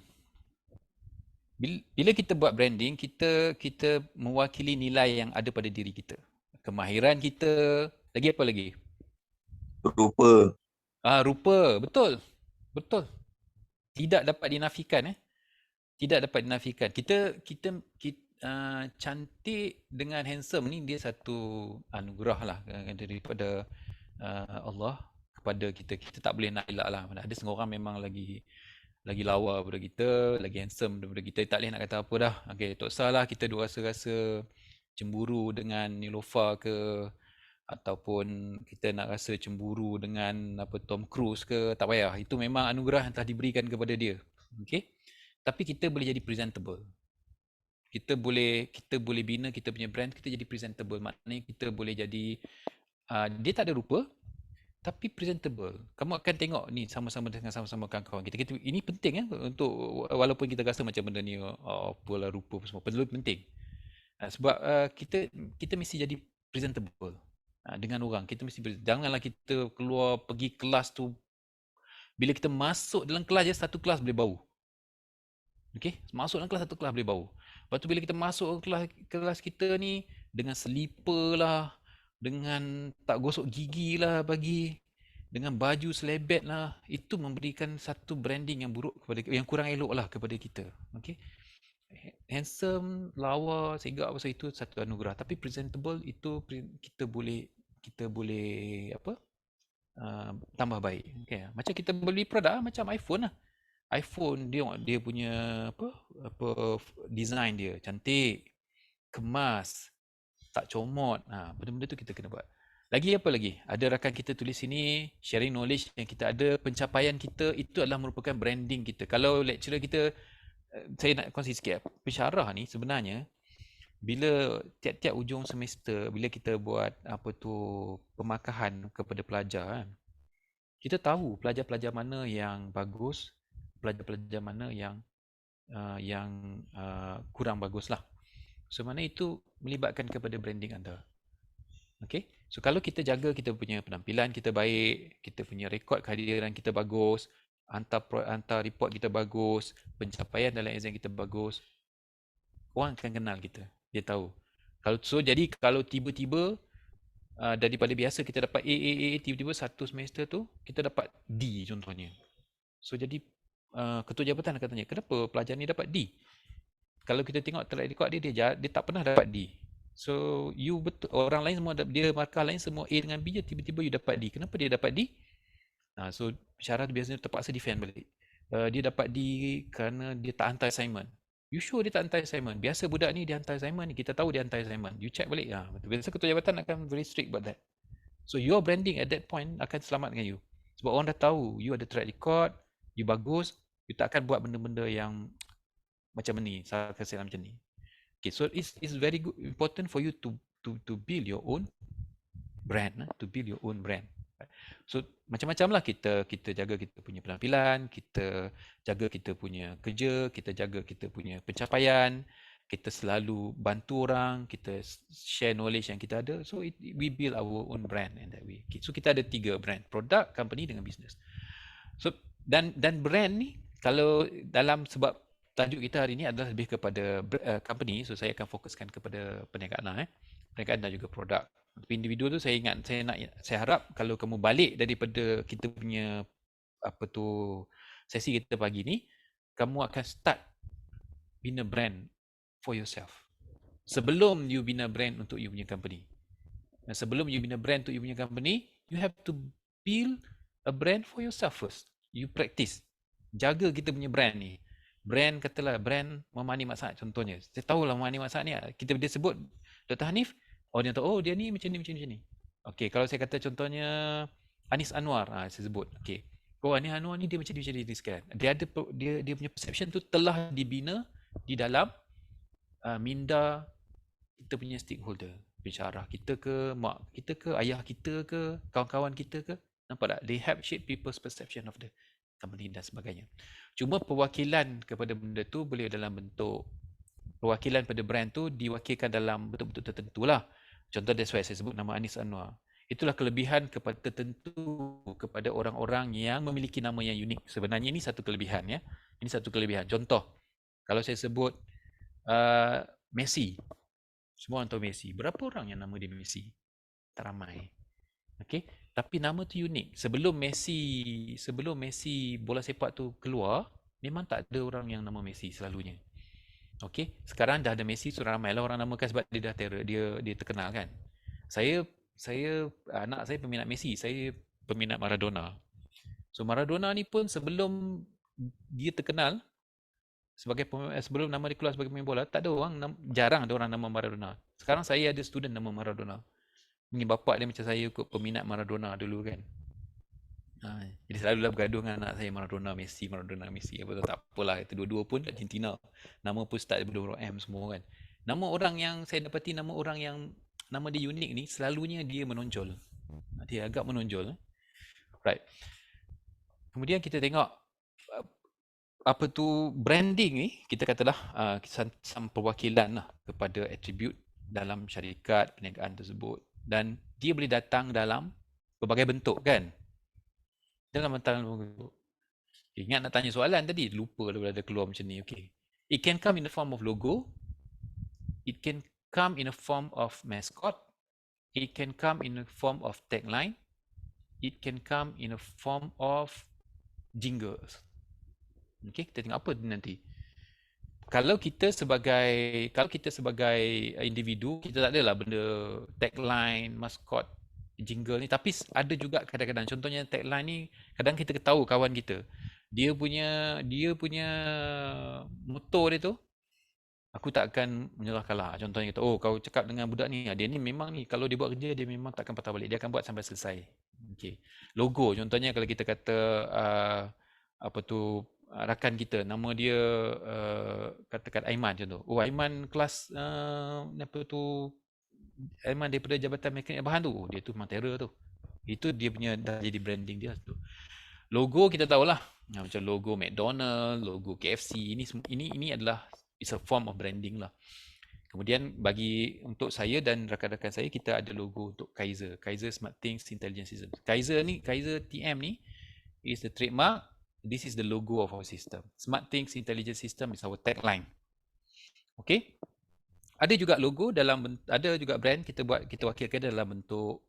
Bila kita buat branding, kita mewakili nilai yang ada pada diri kita. Kemahiran kita. Lagi apa lagi? Rupa. Rupa. Betul. Betul. Tidak dapat dinafikan. Tidak dapat dinafikan. Kita cantik dengan handsome ni dia satu anugerah lah daripada Allah kepada kita. Kita tak boleh nak elak lah. Ada setengah orang memang lagi lawa daripada kita, lagi handsome daripada kita. Tak boleh nak kata apa dah. Okay, tak salah kita dua rasa cemburu dengan Nilofa ke, ataupun kita nak rasa cemburu dengan Tom Cruise ke, tak payah. Itu memang anugerah yang telah diberikan kepada dia. Okay? Tapi kita boleh jadi presentable. Kita boleh bina kita punya brand, kita jadi presentable. Maknanya kita boleh jadi dia tak ada rupa, tapi presentable. Kamu akan tengok ni sama-sama dengan sama-sama kawan-kawan kita. Ini penting untuk walaupun kita rasa macam benda ni apalah rupa apa semua, perlu penting. Sebab kita mesti jadi presentable dengan orang. Kita mesti janganlah kita keluar pergi kelas tu, bila kita masuk dalam kelas je satu kelas boleh bau. Okey, masuk dalam kelas satu kelas boleh bau. Lepas tu bila kita masuk kelas kita ni dengan slipper lah, dengan tak gosok gigi lah dengan baju selebet lah, itu memberikan satu branding yang buruk yang kurang elok lah kepada kita. Okey. Handsome, lawa, segak apa itu satu anugerah, tapi presentable itu kita boleh tambah baik. Okay. Macam kita beli produk macam iPhone lah. iPhone dia punya apa design dia cantik, kemas, tak comot. Benda-benda tu kita kena buat. Lagi apa lagi? Ada rakan kita tulis sini, sharing knowledge yang kita ada, pencapaian kita itu adalah merupakan branding kita. Kalau lecturer kita, saya nak kongsi sikit. Pensyarah ni sebenarnya bila tiap-tiap ujung semester, bila kita buat pemakahan kepada pelajar kan, kita tahu pelajar-pelajar mana yang bagus, pelajar-pelajar mana yang kurang bagus lah. So mana itu melibatkan kepada branding anda. Okay. So kalau kita jaga kita punya penampilan kita baik, kita punya rekod kehadiran kita bagus, hantar report kita bagus, pencapaian dalam exam kita bagus, orang akan kenal kita. Dia tahu. Jadi kalau tiba-tiba daripada biasa kita dapat A, tiba-tiba satu semester tu kita dapat D contohnya. So jadi ketua jabatan akan tanya, kenapa pelajar ni dapat D? Kalau kita tengok track record dia tak pernah dapat D. So you betul, orang lain semua dia markah lain semua A dengan B je, tiba-tiba you dapat D. Kenapa dia dapat D? So syarat biasanya terpaksa defend balik. Dia dapat D kerana dia tak hantar assignment. You sure dia tak hantar assignment? Biasa budak ni dia hantar assignment, kita tahu dia hantar assignment. You check balik. Biasa ketua jabatan akan very strict about that. So your branding at that point akan selamat dengan you. Sebab orang dah tahu you ada track record, you bagus, you tak akan buat benda-benda yang macam ni, salah kesilapan macam ni. Okay, so it's very good, important for you to build your own brand, to build your own brand. So macam-macam lah kita jaga kita punya penampilan, kita jaga kita punya kerja, kita jaga kita punya pencapaian, kita selalu bantu orang, kita share knowledge yang kita ada. So we build our own brand in that way. Okay, so kita ada 3 brand, product, company dengan business. So dan brand ni kalau dalam, sebab tajuk kita hari ni adalah lebih kepada company, so saya akan fokuskan kepada perniagaan perniagaan dan juga produk. Tapi individu tu saya harap kalau kamu balik daripada kita punya sesi kita pagi ni, kamu akan start bina brand for yourself. Sebelum you bina brand untuk you punya company. Dan sebelum you bina brand untuk you punya company, you have to build a brand for yourself first. You practice. Jaga kita punya brand ni. Brand, katalah brand Memani Masak contohnya. Saya tahulah Memani Masak ni, dia sebut Dr. Hanif, dia tahu, dia ni macam ni. Okey, kalau saya kata contohnya Anis Anwar, saya sebut. Okey. Anis Anwar ni dia macam ni sekarang. Dia punya perception tu telah dibina di dalam minda kita punya stakeholder. Pensyarah kita ke, mak kita ke, ayah kita ke, kawan-kawan kita ke. Nampak tak? They have shaped people's perception of the company dan sebagainya. Cuma perwakilan kepada benda tu boleh dalam bentuk, perwakilan pada brand tu diwakilkan dalam bentuk-bentuk tertentu lah. Contoh that's why saya sebut nama Anis Anwar. Itulah kelebihan kepada tertentu kepada orang-orang yang memiliki nama yang unik. Sebenarnya ini satu kelebihan ya. Ini satu kelebihan. Contoh, kalau saya sebut Messi. Semua orang tahu Messi. Berapa orang yang nama dia Messi? Tak ramai. Okey, tapi nama tu unik. Sebelum Messi bola sepak tu keluar, memang tak ada orang yang nama Messi selalunya. Okey, sekarang dah ada Messi, so ramailah orang namakan sebab dia dah dia terkenal kan. Saya anak saya peminat Messi, saya peminat Maradona. So Maradona ni pun sebelum dia terkenal sebelum nama dia keluar sebagai pemain bola, tak ada orang, jarang ada orang nama Maradona. Sekarang saya ada student nama Maradona. Ini bapak dia macam saya kot peminat Maradona dulu kan. Jadi selalulah bergaduh dengan anak saya, Maradona Messi. Apa tak apalah, itu dua-dua pun Argentina. Nama pun start daripada huruf M semua kan. Nama orang yang saya dapati, nama orang yang nama dia unik ni, selalunya dia menonjol. Dia agak menonjol. Right. Kemudian kita tengok apa tu branding ni, kita katalah some perwakilan lah kepada attribute dalam syarikat perniagaan tersebut, dan dia boleh datang dalam berbagai bentuk kan. Dalam bentuk. Ingat nak tanya soalan tadi, lupa dah keluar macam ni. Okay. It can come in the form of logo. It can come in a form of mascot. It can come in a form of tagline. It can come in a form of jingles. Okay, kita tengok apa nanti. Kalau kita sebagai individu, kita tak adalah benda tagline, mascot, jingle ni, tapi ada juga kadang-kadang, contohnya tagline ni, kadang kita tahu kawan kita, dia punya motor dia tu, aku tak akan menyerah kalah. Contohnya kata, oh kau cakap dengan budak ni, dia ni memang ni, kalau dia buat kerja, dia memang tak akan patah balik, dia akan buat sampai selesai. Okay. Logo, contohnya kalau kita kata rakan kita, nama dia katakan Aiman contoh. Oh Aiman kelas Aiman daripada Jabatan Mekanik Bahan tu. Oh, dia tu memang terror tu. Itu dia punya dah jadi branding dia tu. Logo kita tahulah. Macam logo McDonald, logo KFC, ini adalah it's a form of branding lah. Kemudian untuk saya dan rakan-rakan saya, kita ada logo untuk Kaiser SmartThings Intelligence System. Kaiser TM ni is the trademark. This is the logo of our system. SmartThings Intelligence System is our tagline. Okay. Ada juga logo ada juga brand kita wakilkan dalam bentuk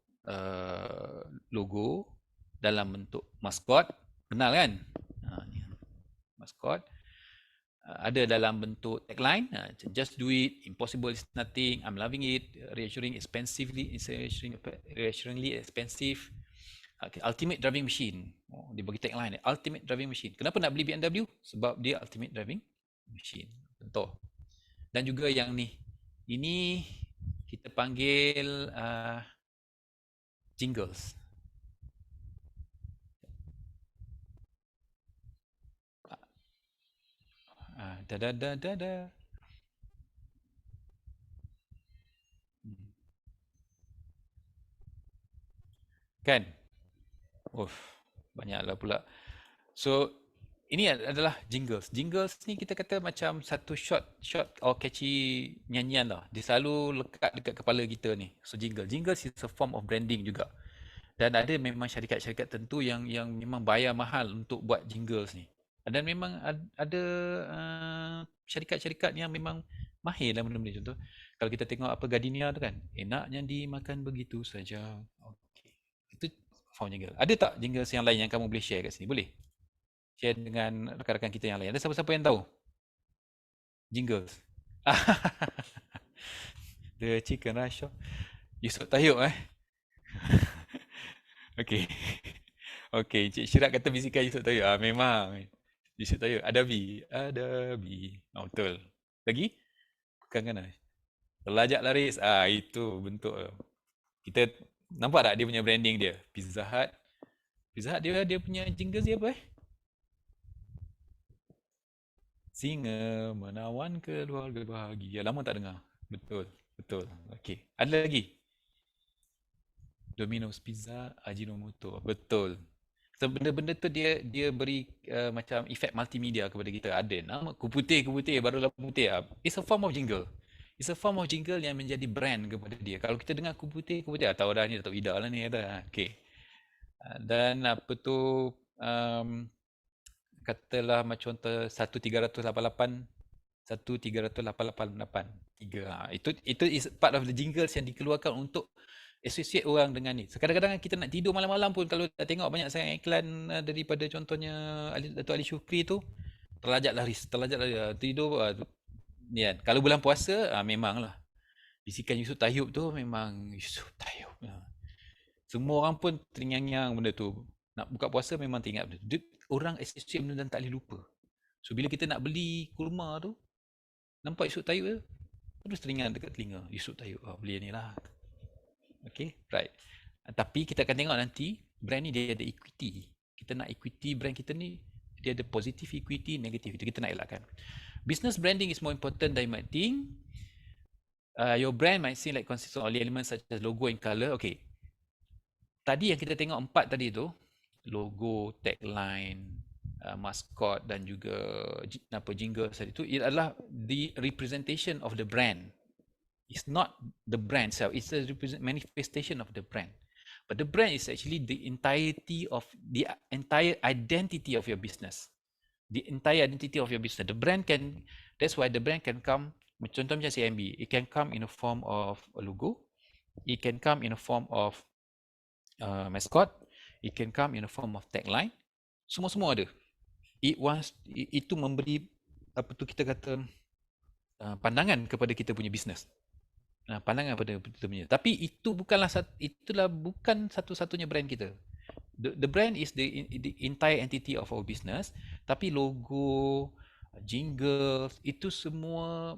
logo, dalam bentuk maskot. Kenal kan? Maskot. Ada dalam bentuk tagline. Just do it. Impossible is nothing. I'm loving it. Reassuringly expensive. Okay, ultimate driving machine. Dia bagi tagline, ultimate driving machine. Kenapa nak beli BMW? Sebab dia ultimate driving machine. Contoh. Dan juga yang ni. Ini kita panggil jingles. Kan? Banyaklah pula. So, ini adalah jingles. Jingles ni kita kata macam satu short or catchy nyanyian lah. Dia selalu lekat dekat kepala kita ni. So, Jingles is a form of branding juga. Dan ada memang syarikat-syarikat tentu yang memang bayar mahal untuk buat jingles ni. Dan memang ada syarikat-syarikat yang memang mahir dalam benda-benda. Contoh, kalau kita tengok apa Gardenia tu kan, enaknya dimakan begitu saja. Okay. Itu form jingle. Ada tak jingles yang lain yang kamu boleh share kat sini? Boleh? Share dengan rakan-rakan kita yang lain. Ada siapa-siapa yang tahu? Jingles. The chicken rice shop. Yusuf Tahyuk Okay. Okay, Cik Syirak kata bisikan Yusuf Tahyuk. Memang. Yusuf Tahyuk. Adabi. Betul. Lagi? Bukan kan? Terlajak laris. Itu bentuk. Kita nampak tak dia punya branding dia? Pizza Hut. Dia punya jingle dia apa Singa menawan keluarga bahagia. Lama tak dengar. Betul. Okey. Ada lagi? Domino's Pizza, Ajinomoto. Betul. So, benda-benda tu dia beri macam efek multimedia kepada kita. Ada nama Kuputih barulah putih. It's a form of jingle. It's a form of jingle yang menjadi brand kepada dia. Kalau kita dengar Kuputih, tahu dah ni Datuk Ida lah ni kata. Okey. Dan apa tu katalah macam contoh 1388 itu is part of the jingles yang dikeluarkan untuk associate orang dengan ni. Kadang-kadang kita nak tidur malam-malam pun kalau tak tengok banyak sangat iklan daripada contohnya Datuk Ali Syukri tu, terlajak laris tidur ni kan. Kalau bulan puasa memanglah bisikan Yusuf Tahyub tu memang Yusuf Tahyub. Semua orang pun terngiang-ngiang benda tu. Nak buka puasa memang teringat benda tu. Orang associate benda dan tak boleh lupa. So bila kita nak beli kurma tu, nampak Yusuf Tayyub tu, terus teringat dekat telinga. Yusuf Tayyub, beli ni lah. Okay, right. Tapi kita akan tengok nanti, brand ni dia ada equity. Kita nak equity brand kita ni, dia ada positive equity, negative equity. Kita nak elakkan. Business branding is more important than you might think. Your brand might seem like consists of all elements such as logo and color. Okay. Tadi yang kita tengok 4 tadi tu, logo, tagline, maskot dan juga jingle tadi itu, it adalah the representation of the brand. It's not the brand itself, it's a manifestation of the brand. But the brand is actually the entirety of the entire identity of your business. The entire identity of your business. The brand can, that's why the brand can come, contoh macam CIMB, it can come in a form of a logo, it can come in a form of mascot, it can come in a form of tagline, semua ada. Itu memberi apa tu kita kata pandangan kepada kita punya business. Pandangan pada kita punya. Tapi itulah bukan satu-satunya brand kita. The brand is the entire entity of our business, tapi logo, jingles, itu semua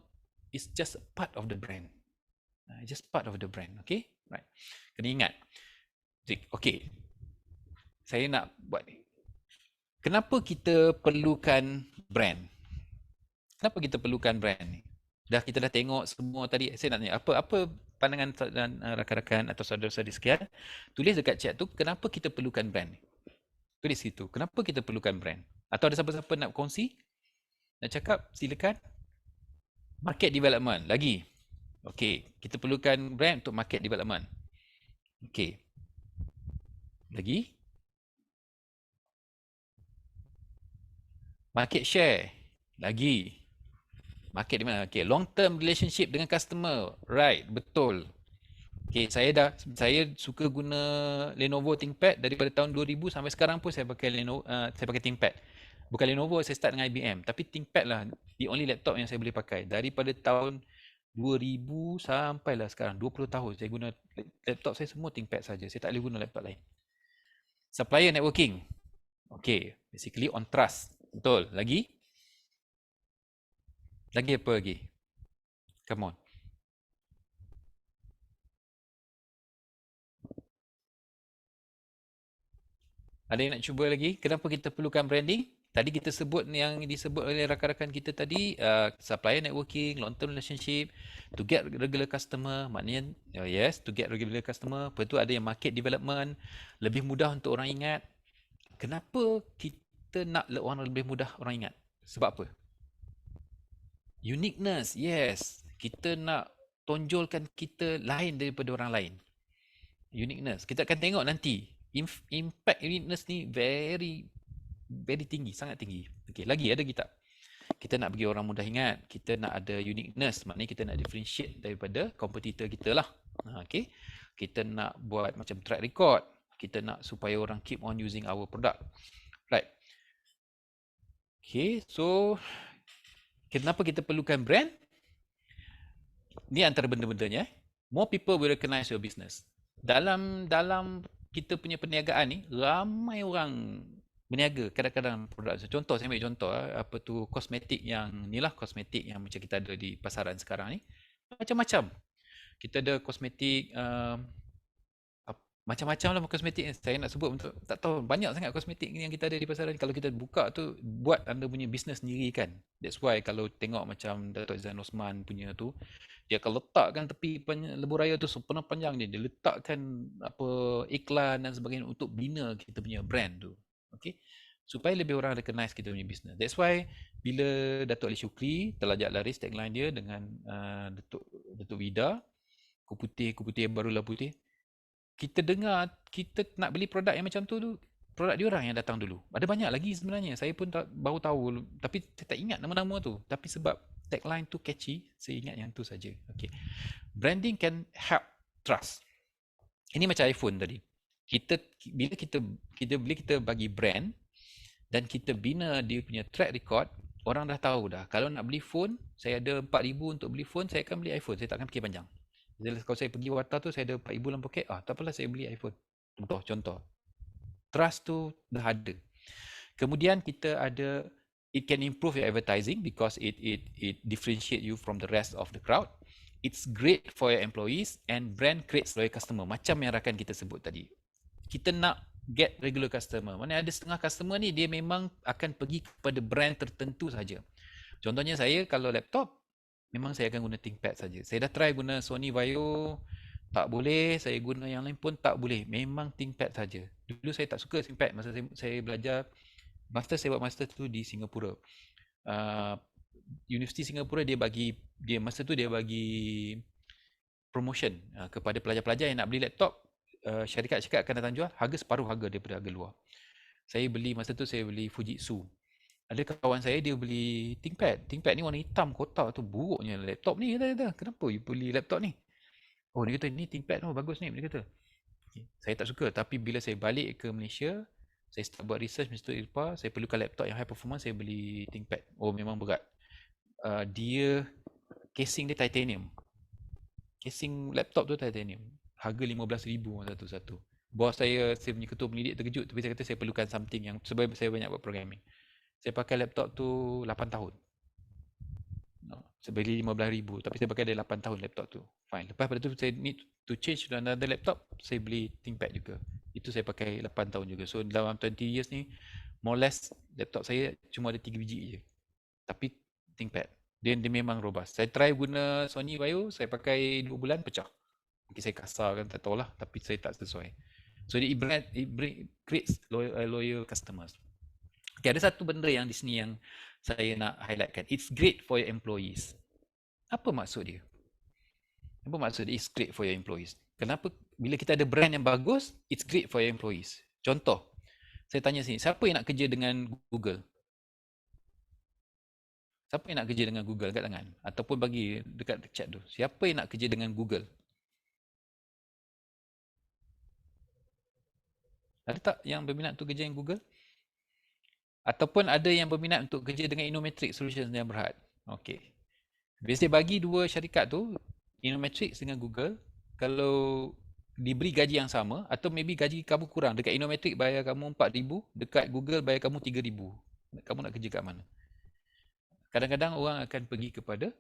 is just a part of the brand. Just part of the brand, okay? Right. Kena ingat. Okay. Saya nak buat ni. Kenapa kita perlukan brand? Kenapa kita perlukan brand ni? Kita dah tengok semua tadi. Saya nak tanya, apa pandangan rakan-rakan atau saudara-saudari sekalian, tulis dekat chat tu, kenapa kita perlukan brand ni? Tulis situ, kenapa kita perlukan brand? Atau ada siapa-siapa nak kongsi? Nak cakap, silakan. Market development, lagi. Okay, kita perlukan brand untuk market development. Okay. Lagi. Market share, lagi. Market di mana? Okay, long term relationship dengan customer. Right, betul. Okay, saya suka guna Lenovo ThinkPad daripada tahun 2000 sampai sekarang pun saya pakai saya pakai ThinkPad. Bukan Lenovo, saya start dengan IBM, tapi ThinkPad lah the only laptop yang saya boleh pakai daripada tahun 2000 sampailah sekarang 20 tahun saya guna laptop saya semua ThinkPad saja. Saya tak boleh guna laptop lain. Supplier networking. Okay, basically on trust. Betul. Lagi? Lagi apa lagi? Come on. Ada yang nak cuba lagi? Kenapa kita perlukan branding? Tadi kita sebut yang disebut oleh rakan-rakan kita tadi, supplier networking, long term relationship, to get regular customer, maknanya yes, to get regular customer. Lepas tu ada yang market development, lebih mudah untuk orang ingat. Kenapa kita nak orang lebih mudah orang ingat? Sebab apa? Uniqueness, yes. Kita nak tonjolkan kita lain daripada orang lain. Uniqueness. Kita akan tengok nanti. Impact uniqueness ni very tinggi, sangat tinggi. Okay, lagi ada kita. Kita nak bagi orang mudah ingat. Kita nak ada uniqueness. Maknanya kita nak differentiate daripada kompetitor kita lah. Okay. Kita nak buat macam track record. Kita nak supaya orang keep on using our product. Right. Okay, so kenapa kita perlukan brand? Ni antara benda-bendanya. More people will recognize your business. Dalam kita punya perniagaan ni, ramai orang berniaga kadang-kadang produk. Contoh, saya ambil contoh apa tu kosmetik yang ni lah, kosmetik yang macam kita ada di pasaran sekarang ni. Macam-macam. Kita ada kosmetik macam-macam lah kosmetik. Saya nak sebut untuk tak tahu, banyak sangat kosmetik yang kita ada di pasaran. Kalau kita buka tu, buat anda punya bisnes sendiri kan. That's why kalau tengok macam Datuk Zain Osman punya tu, dia akan letakkan tepi lebuh raya tu sepenuh panjang dia letakkan apa iklan dan sebagainya untuk bina kita punya brand tu. Okay, supaya lebih orang recognize kita punya bisnes. That's why bila Datuk Ali Shukri terlajak laris tagline dia dengan Datuk Vida, kupu putih barulah putih. Kita dengar, kita nak beli produk yang macam tu, produk diorang yang datang dulu. Ada banyak lagi sebenarnya. Saya pun baru tahu, tapi saya tak ingat nama-nama tu. Tapi sebab tagline tu catchy, saya ingat yang tu saja. Okay. Branding can help trust. Ini macam iPhone tadi. Bila kita bagi brand dan kita bina dia punya track record, orang dah tahu dah. Kalau nak beli phone, saya ada 4,000 untuk beli phone, saya akan beli iPhone. Saya tak akan fikir panjang. Kalau saya pergi Warta tu, saya ada 4,000 dalam poket, tak apalah saya beli iPhone. Contoh. Trust tu dah ada. Kemudian kita ada, it can improve your advertising because it differentiate you from the rest of the crowd. It's great for your employees and brand creates loyal customer. Macam yang rakan kita sebut tadi. Kita nak get regular customer. Mana ada setengah customer ni, dia memang akan pergi kepada brand tertentu saja. Contohnya saya, kalau laptop, memang saya akan guna ThinkPad saja. Saya dah try guna Sony Vaio, Tak boleh, saya guna yang lain pun tak boleh. Memang ThinkPad saja. Dulu saya tak suka ThinkPad masa saya belajar master, saya buat master tu di Singapura. Universiti Singapura dia masa tu dia bagi promotion kepada pelajar-pelajar yang nak beli laptop. Syarikat cakap akan datang jual harga separuh harga daripada harga luar. Masa tu saya beli Fujitsu. Ada kawan saya dia beli ThinkPad. ThinkPad ni warna hitam kotak tu, buruknya laptop ni, kata. Kenapa you beli laptop ni? Oh, dia kata ni ThinkPad tu bagus ni, dia kata. Okay. Saya tak suka, tapi bila saya balik ke Malaysia, saya start buat research Mr. Irpa, saya perlukan laptop yang high performance, saya beli ThinkPad. Oh, memang berat. Dia casing dia titanium. Casing laptop tu titanium. Harga RM15,000 satu-satu. Bos saya punya ketua pendidik terkejut, tapi saya kata saya perlukan something yang sebab saya banyak buat programming. Saya pakai laptop tu 8 tahun. Saya beli RM15,000 tapi saya pakai dia 8 tahun laptop tu. Fine. Lepas pada tu saya need to change to another laptop, saya beli ThinkPad juga. Itu saya pakai 8 tahun juga. So dalam 20 years ni, more or less laptop saya cuma ada 3 biji je. Tapi ThinkPad. Dia memang robust. Saya try guna Sony Vaio, saya pakai 2 bulan pecah. Mungkin saya kasar kan, tak tahulah, tapi saya tak sesuai. So it creates loyal customers. Okay, ada satu benda yang di sini yang saya nak highlightkan. It's great for your employees. Apa maksud dia? Apa maksud dia it's great for your employees? Kenapa bila kita ada brand yang bagus, it's great for your employees? Contoh, saya tanya sini, siapa yang nak kerja dengan Google? Siapa yang nak kerja dengan Google kat tangan? Ataupun bagi dekat chat tu. Siapa yang nak kerja dengan Google? Ada tak yang berminat untuk kerja dengan Google? Ataupun ada yang berminat untuk kerja dengan Innometrics Solutions yang Berhad? Okey. Biasanya bagi dua syarikat tu, Innometrics dengan Google, kalau diberi gaji yang sama, atau maybe gaji kamu kurang, dekat Innometrics bayar kamu 4,000, dekat Google bayar kamu 3,000. Kamu nak kerja kat mana? Kadang-kadang orang akan pergi kepada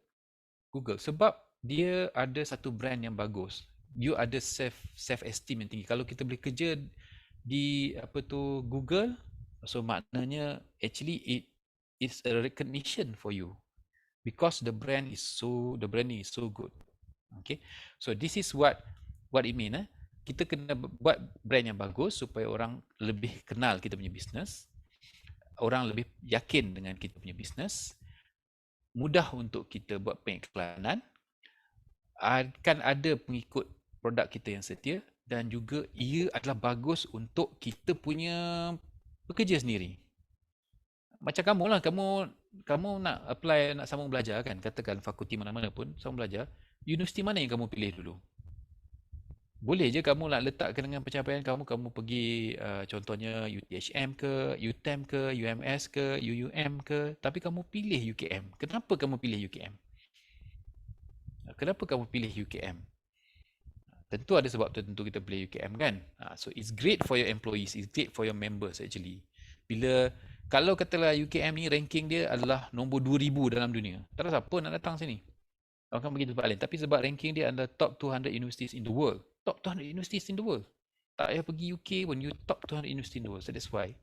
Google sebab dia ada satu brand yang bagus. You ada self-esteem yang tinggi. Kalau kita boleh kerja di Google, so maknanya actually it is a recognition for you because the branding is so good. Okay, so this is what it mean. Kita kena buat brand yang bagus supaya orang lebih kenal kita punya business, orang lebih yakin dengan kita punya business, mudah untuk kita buat pengiklanan, akan ada pengikut produk kita yang setia, dan juga ia adalah bagus untuk kita punya bekerja sendiri. Macam kamu lah, kamu nak apply, nak sambung belajar kan, katakan fakulti mana-mana pun, sambung belajar, universiti mana yang kamu pilih dulu? Boleh je kamu nak letakkan dengan pencapaian kamu pergi contohnya UTHM ke, UTM ke, UMS ke, UUM ke, tapi kamu pilih UKM. Kenapa kamu pilih UKM? Kenapa kamu pilih UKM? Tentu ada sebab tertentu kita pilih UKM kan. So it's great for your employees, it's great for your members actually. Kalau katalah UKM ni ranking dia adalah nombor 2,000 dalam dunia, tak ada siapa nak datang sini. Orang akan pergi tempat lain. Tapi sebab ranking dia adalah top 200 universities in the world. Top 200 universities in the world. Tak payah pergi UK pun, you top 200 universities in the world. So that's why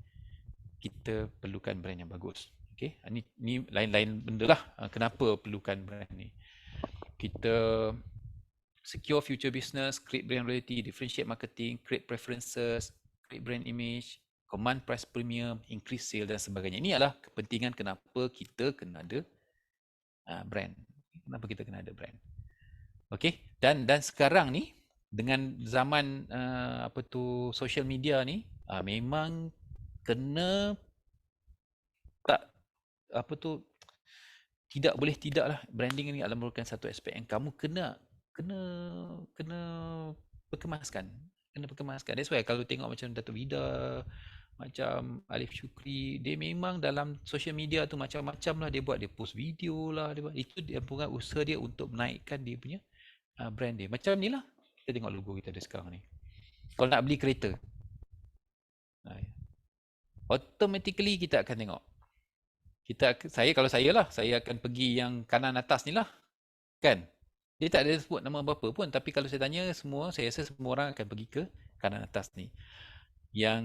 kita perlukan brand yang bagus. Okay, ni lain-lain benda lah. Kenapa perlukan brand ni? Kita secure future business, create brand loyalty, differentiate marketing, create preferences, create brand image, command price premium, increase sale dan sebagainya. Ini adalah kepentingan kenapa kita kena ada brand. Kenapa kita kena ada brand? Okay, dan sekarang ni dengan zaman social media ni, memang kena tidak boleh tidak lah, branding ni adalah merupakan satu aspek yang kamu kena perkemaskan. That's why kalau tengok macam Dato' Vida, macam Alif Shukri, dia memang dalam social media tu macam-macam lah dia buat. Dia post video lah, itu dia punya usaha dia untuk menaikkan dia punya brand dia. Macam ni lah, kita tengok logo kita ada sekarang ni. Kalau nak beli kereta, automatically kita akan tengok. Kalau saya akan pergi yang kanan atas ni lah, kan? Dia tak ada sebut nama apa pun, tapi kalau saya tanya saya rasa semua orang akan pergi ke kanan atas ni. Yang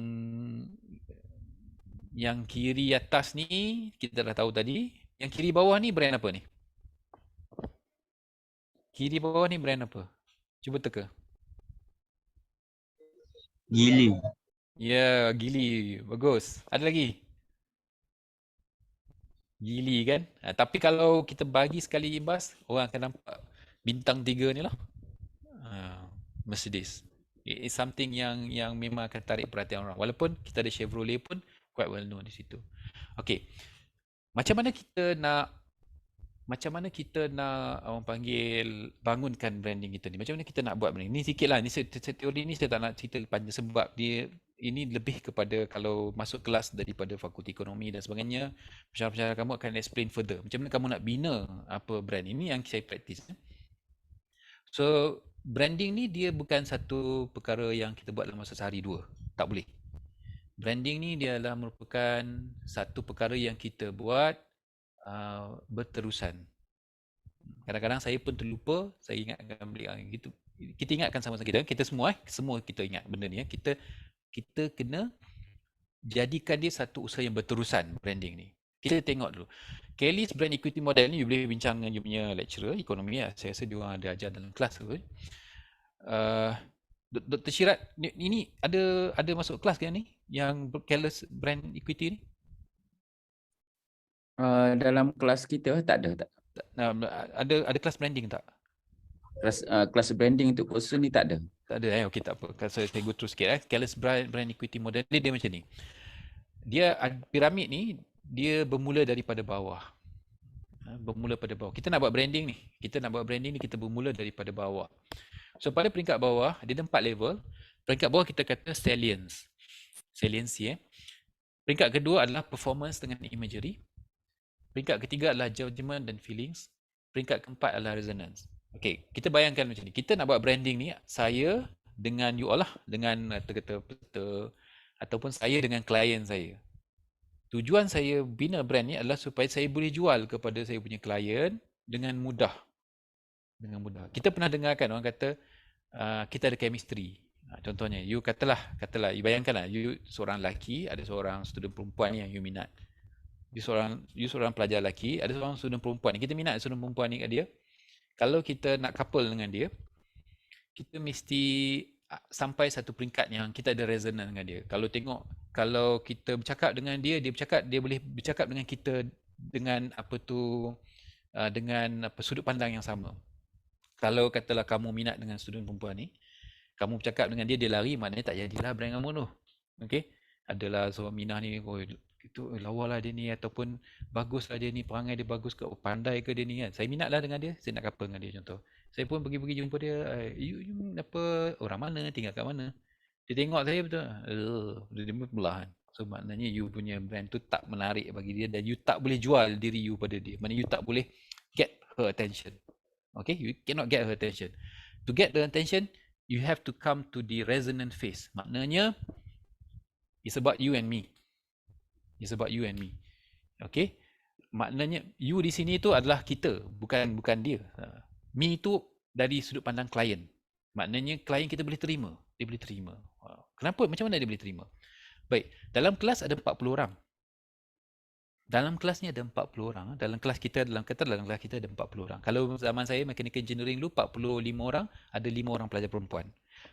kiri atas ni kita dah tahu tadi. Yang kiri bawah ni brand apa ni? Kiri bawah ni brand apa? Cuba teka. Gili. Ya, Gili. Bagus. Ada lagi? Gili kan? Tapi kalau kita bagi sekali imbas, orang akan nampak bintang 3 ni lah. Mercedes. It is something yang memang akan tarik perhatian orang. Walaupun kita ada Chevrolet pun quite well known di situ. Okay. Macam mana kita nak orang panggil bangunkan branding kita ni? Macam mana kita nak buat branding? Ni sikit lah. Ni teori ni saya tak nak cerita panjang sebab dia ini lebih kepada kalau masuk kelas daripada fakulti ekonomi dan sebagainya. Pensyarah-pensyarah kamu akan explain further. Macam mana kamu nak bina apa brand. Ini yang saya praktis. So, branding ni dia bukan satu perkara yang kita buat dalam masa sehari dua. Tak boleh. Branding ni dia adalah merupakan satu perkara yang kita buat berterusan. Kadang-kadang saya pun terlupa, saya ingatkan balik gitu. Kita ingatkan sama-sama kita semua kita ingat benda ni kita kena jadikan dia satu usaha yang berterusan branding ni. Kita tengok dulu. Kelly's brand equity model ni you boleh bincang dengan you punya lecturer ekonomi lah. Saya rasa dia orang ada ajar dalam kelas tu. Dr. Syirat ini ada masuk kelas ke ni yang Kelly's brand equity ni? Dalam kelas kita tak ada. Ada kelas branding tak? Kelas branding untuk kursus ni tak ada. Tak ada okey tak apa. Kalau saya go through sikit Kelly's brand equity model dia macam ni. Dia piramid ni dia bermula daripada bawah. Bermula pada bawah. Kita nak buat branding ni. Kita bermula daripada bawah. So pada peringkat bawah dia ada 4 level. Peringkat bawah kita kata saliency. Peringkat kedua adalah performance dengan imagery. Peringkat ketiga adalah judgement dan feelings. Peringkat keempat adalah resonance. Okey, kita bayangkan macam ni. Kita nak buat branding ni, saya dengan you all lah, dengan kata peserta ataupun saya dengan klien saya. Tujuan saya bina brand ni adalah supaya saya boleh jual kepada saya punya klien dengan mudah. Kita pernah dengarkan orang kata kita ada chemistry. Contohnya, you katalah, you bayangkanlah, you seorang lelaki, ada seorang student perempuan yang you minat. You seorang pelajar lelaki, ada seorang student perempuan ni. Kita minat student perempuan ni kat dia. Kalau kita nak couple dengan dia, kita mesti sampai satu peringkat yang kita ada resonance dengan dia. Kalau kita bercakap dengan dia boleh bercakap dengan kita dengan dengan sudut pandang yang sama. Kalau katalah kamu minat dengan student perempuan ni, kamu bercakap dengan dia lari, maknanya tak jadilah brand kamu tu. Okey? Adalah seorang Minah ni, itu lawalah dia ni, ataupun baguslah dia ni, perangai dia bagus ke, pandai ke dia ni kan. Saya minatlah dengan dia, saya nak couple dengan dia contoh. Saya pun pergi jumpa dia, you orang mana, tinggal kat mana. Dia tengok saya betul, dia belah kan. So maknanya you punya brand tu tak menarik bagi dia dan you tak boleh jual diri you pada dia. Maknanya you tak boleh get her attention. Okay, you cannot get her attention. To get the attention, you have to come to the resonant phase. Maknanya, it's about you and me. Okay? Maknanya you di sini tu adalah kita, bukan dia. Me tu dari sudut pandang klien. Maknanya klien kita boleh terima. Dia boleh terima. Kenapa? Macam mana dia boleh terima? Baik, dalam kelas ada 40 orang. Dalam kelas ni ada 40 orang. Dalam kelas kita ada 40 orang. Kalau zaman saya mechanical engineering dulu 45 orang, ada 5 orang pelajar perempuan.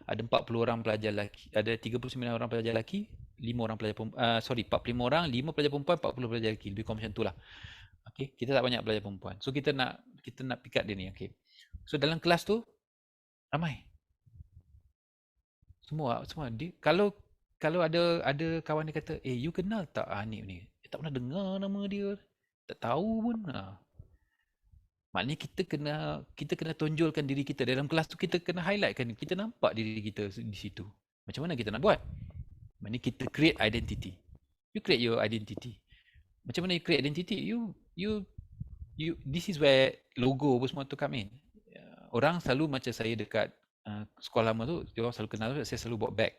Ada 40 orang pelajar lelaki, ada 39 orang pelajar lelaki, 5 orang pelajar perempuan, 45 orang, 5 pelajar perempuan, 40 pelajar lelaki. Lebih kurang macam itulah. Okey, kita tak banyak pelajar perempuan. So kita nak pick up dia ni, okey. So dalam kelas tu ramai. Semua dia, kalau ada kawan dia kata, "You kenal tak Hanif ni?" Dia tak pernah dengar nama dia. Tak tahu pun. Maknanya kita kena tonjolkan diri kita dalam kelas tu, kita kena highlightkan, kita nampak diri kita di situ. Macam mana kita nak buat? Maknanya kita create identity. You create your identity. Macam mana you create identity? You this is where logo pun semua tu come in. Orang selalu macam saya dekat sekolah lama tu, dia orang selalu kenal saya selalu bawa bag.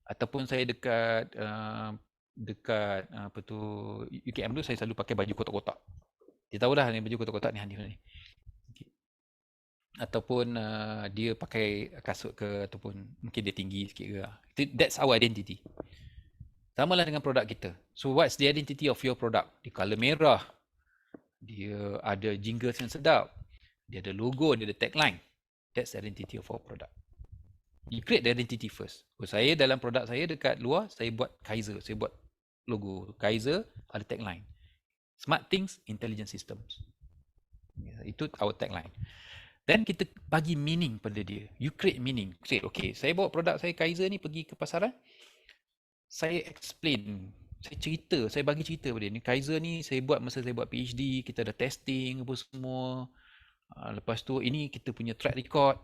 Ataupun saya dekat UKM tu saya selalu pakai baju kotak-kotak. Dia tahu dah ni baju kotak-kotak ni Hanif ni. Okay. Ataupun dia pakai kasut ke, ataupun mungkin dia tinggi sikit ke. That's our identity. Sama lah dengan produk kita. So what's the identity of your product? Dia colour merah. Dia ada jingles yang sedap. Dia ada logo, dia ada tagline. That's the identity of our product. You create the identity first. Saya dalam produk saya dekat luar, saya buat Kaiser, saya buat logo. Kaiser ada tagline. Smart things, intelligent systems. Itu our tagline. Then kita bagi meaning pada dia. You create meaning. Say, okay, saya bawa produk saya Kaiser ni pergi ke pasaran. Saya explain, saya cerita, saya bagi cerita pada dia. Ni Kaiser ni saya buat masa saya buat PhD, kita ada testing apa semua. Lepas tu ini kita punya track record.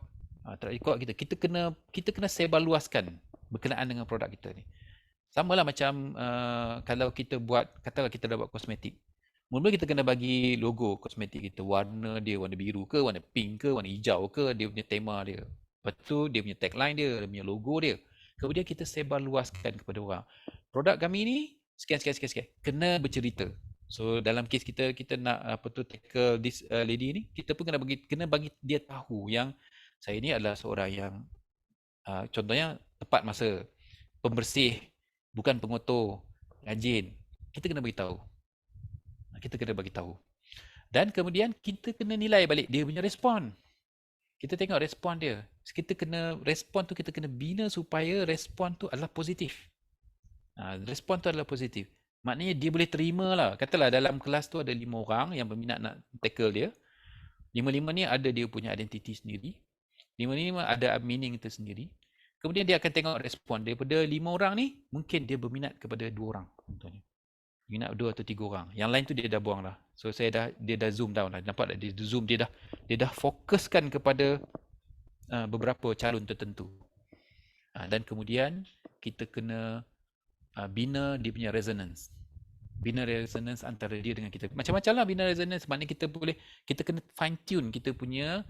Track record kita kena sebarluaskan berkenaan dengan produk kita ni. Samalah macam kalau kita buat, katalah kita dah buat kosmetik. Mula-mula kita kena bagi logo kosmetik kita, warna dia warna biru ke, warna pink ke, warna hijau ke, dia punya tema dia. Lepas tu dia punya tagline dia punya logo dia. Kemudian kita sebarluaskan kepada orang. Produk kami ni sekian. Kena bercerita. So dalam kes kita nak tackle this lady ni, kita pun kena bagi dia tahu yang saya ni adalah seorang yang contohnya tepat masa, pembersih, bukan pengotor, rajin. Kita kena bagi tahu. Dan kemudian kita kena nilai balik dia punya respon. Kita tengok respon dia. Kita kena bina supaya respon tu adalah positif. Maknanya dia boleh terima lah. Katalah dalam kelas tu ada 5 orang yang berminat nak tackle dia. 5 ni ada dia punya identiti sendiri. 5 ada meaning itu sendiri. Kemudian dia akan tengok respon. Daripada 5 orang ni, mungkin dia berminat kepada 2 orang. Contohnya. Minat 2 atau 3 orang. Yang lain tu dia dah buang dah. So dia dah zoom down lah. Nampak tak dia zoom, dia dah fokuskan kepada beberapa calon tertentu. Dan kemudian kita kena bina dia punya resonance. Bina resonance antara dia dengan kita. Macam-macam lah bina resonance. Maknanya kita kena fine tune kita punya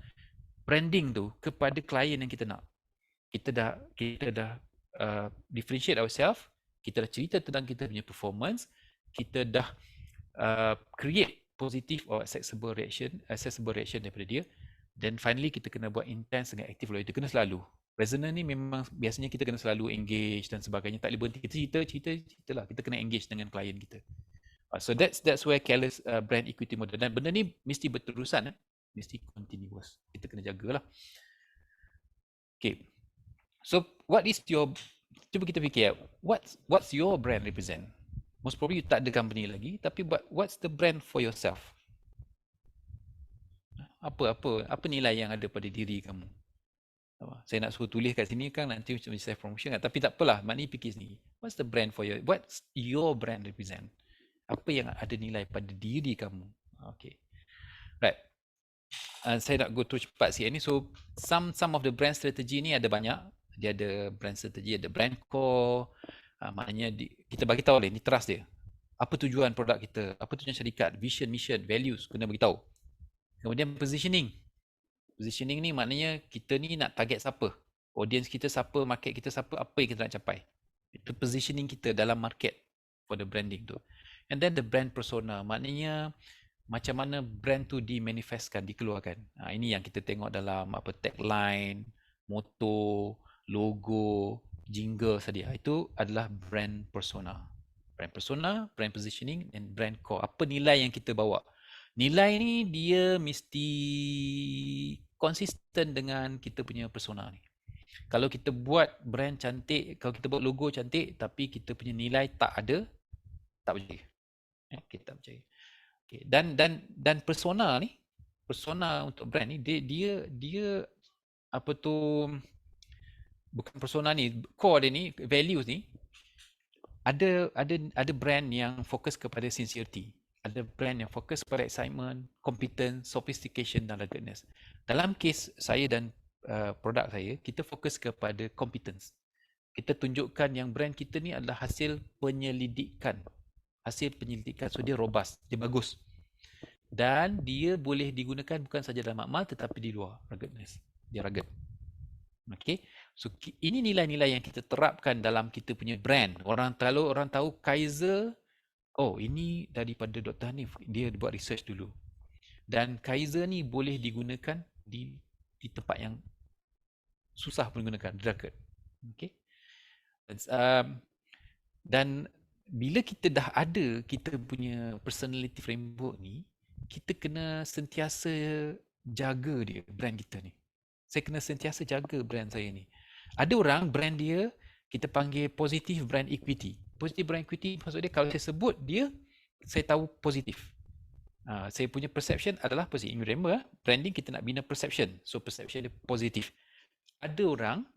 branding tu kepada klien yang kita nak. Kita dah differentiate ourselves. Kita dah cerita tentang kita punya performance. Kita dah create positive or accessible reaction daripada dia. Then finally kita kena buat intense dengan active loyalty. Kena selalu. Resonance ni memang biasanya kita kena selalu engage dan sebagainya. Tak boleh berhenti. Kita cerita lah. Kita kena engage dengan klien kita. So that's where careless brand equity model. Dan benda ni mesti berterusan. Mesti continuous. Kita kena jagalah. Okay. So what is your, cuba kita fikir, what's your brand represent? Most probably you tak ada company lagi, tapi what's the brand for yourself? Apa nilai yang ada pada diri kamu? Saya nak suruh tulis kat sini kan nanti macam self promotion kan, tapi tak apalah, maknanya fikir sendiri. What's the brand for you? What's your brand represent? Apa yang ada nilai pada diri kamu? Okay. Right. Saya nak go through cepat sikit ni. So some of the brand strategy ni ada banyak. Dia ada brand strategy, ada brand core. Maknanya kita bagi tahu ni trust dia. Apa tujuan produk kita? Apa tujuan syarikat? Vision, mission, values kena bagi tahu. Kemudian positioning. Positioning ni maknanya kita ni nak target siapa? Audience kita siapa? Market kita siapa? Apa yang kita nak capai? Itu positioning kita dalam market for the branding tu. And then the brand persona. Maknanya macam mana brand tu dimanifestkan, dikeluarkan. Ini yang kita tengok dalam tagline, motto, logo, jingle saja. Itu adalah brand persona. Brand persona, brand positioning and brand core. Apa nilai yang kita bawa? Nilai ni dia mesti konsisten dengan kita punya persona ni. Kalau kita buat brand cantik, kalau kita buat logo cantik tapi kita punya nilai tak ada, tak percaya. Kita tak percaya. Okay. Dan persona ni, persona untuk brand ni dia bukan persona ni, core dia ni, values ni ada brand yang fokus kepada sincerity. Ada brand yang fokus pada excitement, competence, sophistication dan ruggedness. Dalam kes saya dan produk saya, kita fokus kepada competence. Kita tunjukkan yang brand kita ni adalah hasil penyelidikan. So dia robust, dia bagus. Dan dia boleh digunakan bukan saja dalam amal tetapi di luar, ruggedness. Dia rugged. Okay. So ini nilai-nilai yang kita terapkan dalam kita punya brand. Kalau orang tahu Kaiser, oh ini daripada Dr. Hanif, dia buat research dulu. Dan Kaiser ni boleh digunakan di tempat yang susah pun digunakan, rugged. Okay. Dan bila kita dah ada kita punya personality framework ni, kita kena sentiasa jaga dia, brand kita ni. Saya kena sentiasa jaga brand saya ni. Ada orang brand dia kita panggil positive brand equity. Positive brand equity maksud dia kalau saya sebut dia, saya tahu positif. Saya punya perception adalah positif. Remember, branding kita nak bina perception. So perception dia positif. Ada orang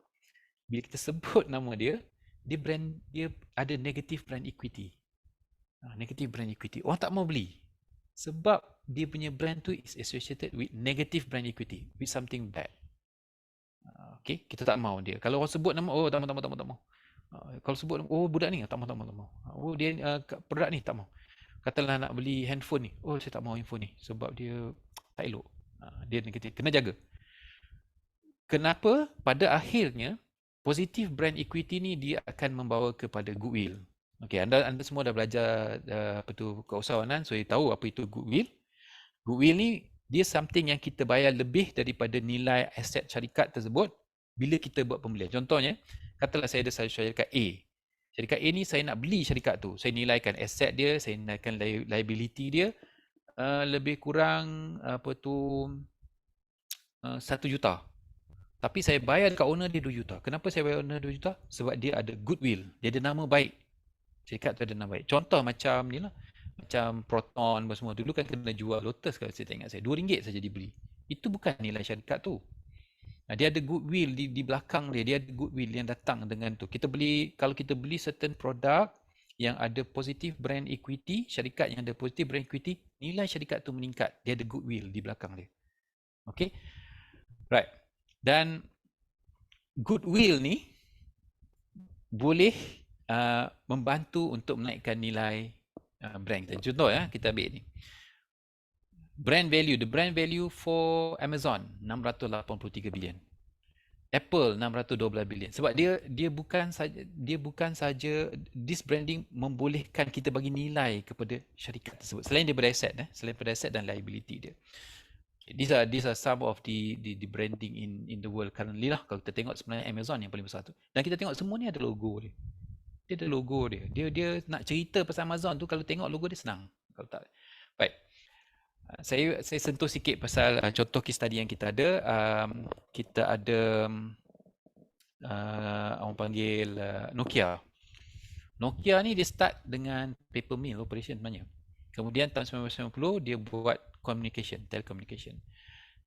bila kita sebut nama dia, dia ada negative brand equity. Negative brand equity. Orang tak mau beli. Sebab dia punya brand tu is associated with negative brand equity, with something bad. Okay, kita tak mau dia. Kalau orang sebut nama, oh tak mau. Kalau sebut, oh budak ni, tak mau. Oh dia produk ni, tak mau. Katalah nak beli handphone ni, oh saya tak mau handphone ni sebab dia tak elok. Dia negatif, kena jaga. Kenapa? Pada akhirnya, positive brand equity ni dia akan membawa kepada goodwill. Okay, anda semua dah belajar keusahawanan, so you tahu apa itu goodwill. Goodwill ni dia something yang kita bayar lebih daripada nilai aset syarikat tersebut bila kita buat pembelian. Contohnya, katalah saya ada syarikat A. Syarikat A ni saya nak beli syarikat tu. Saya nilaikan aset dia, saya nilaikan liability dia lebih kurang 1 juta. Tapi saya bayar dekat owner dia 2 juta. Kenapa saya bayar owner 2 juta? Sebab dia ada goodwill. Dia ada nama baik. Syarikat tu ada nama baik. Contoh macam ni lah. Macam Proton apa semua. Dulu kan kena jual Lotus kalau saya tak ingat saya. RM2 saja dibeli. Itu bukan nilai syarikat tu. Dia ada goodwill di belakang dia. Dia ada goodwill yang datang dengan tu. Kalau kita beli certain produk yang ada positive brand equity, syarikat yang ada positive brand equity, nilai syarikat tu meningkat. Dia ada goodwill di belakang dia. Okay? Right. Dan goodwill ni boleh membantu untuk menaikkan nilai brand kita. Contoh kita ambil ni. Brand value, the brand value for Amazon 683 bilion. Apple 612 bilion. Sebab dia bukan saja this branding membolehkan kita bagi nilai kepada syarikat tersebut. Selain daripada aset, selain daripada aset dan liability dia. These are some of the branding in the world currently lah. Kalau kita tengok sebenarnya Amazon yang paling besar tu. Dan kita tengok semua ni ada logo dia. Dia ada logo dia. Dia nak cerita pasal Amazon tu, kalau tengok logo dia senang. Kalau tak. Baik. Saya sentuh sikit pasal contoh case study yang kita ada. Kita ada orang panggil Nokia. Nokia ni dia start dengan paper mill operation sebenarnya. Kemudian tahun 1990 dia buat telecommunication.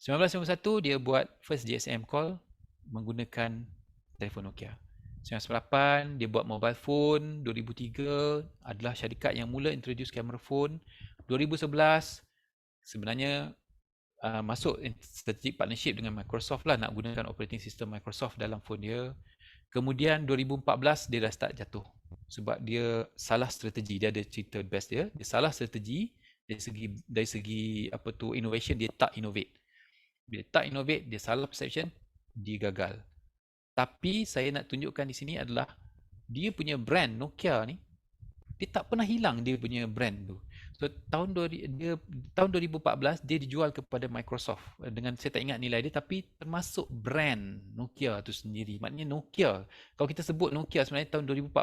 1991 dia buat first GSM call menggunakan telefon Nokia. 1998 dia buat mobile phone. 2003 adalah syarikat yang mula introduce camera phone. 2011 sebenarnya masuk strategic partnership dengan Microsoft lah, nak gunakan operating system Microsoft dalam phone dia. Kemudian 2014 dia dah start jatuh sebab dia salah strategi. Dia ada cerita best dia salah strategi dari segi innovation. Dia tak innovate. Bila tak innovate, dia salah perception, dia gagal. Tapi saya nak tunjukkan di sini adalah dia punya brand Nokia ni, dia tak pernah hilang dia punya brand tu. So tahun 2014 dia dijual kepada Microsoft dengan, saya tak ingat nilai dia, tapi termasuk brand Nokia tu sendiri. Maknanya Nokia, kalau kita sebut Nokia sebenarnya tahun 2014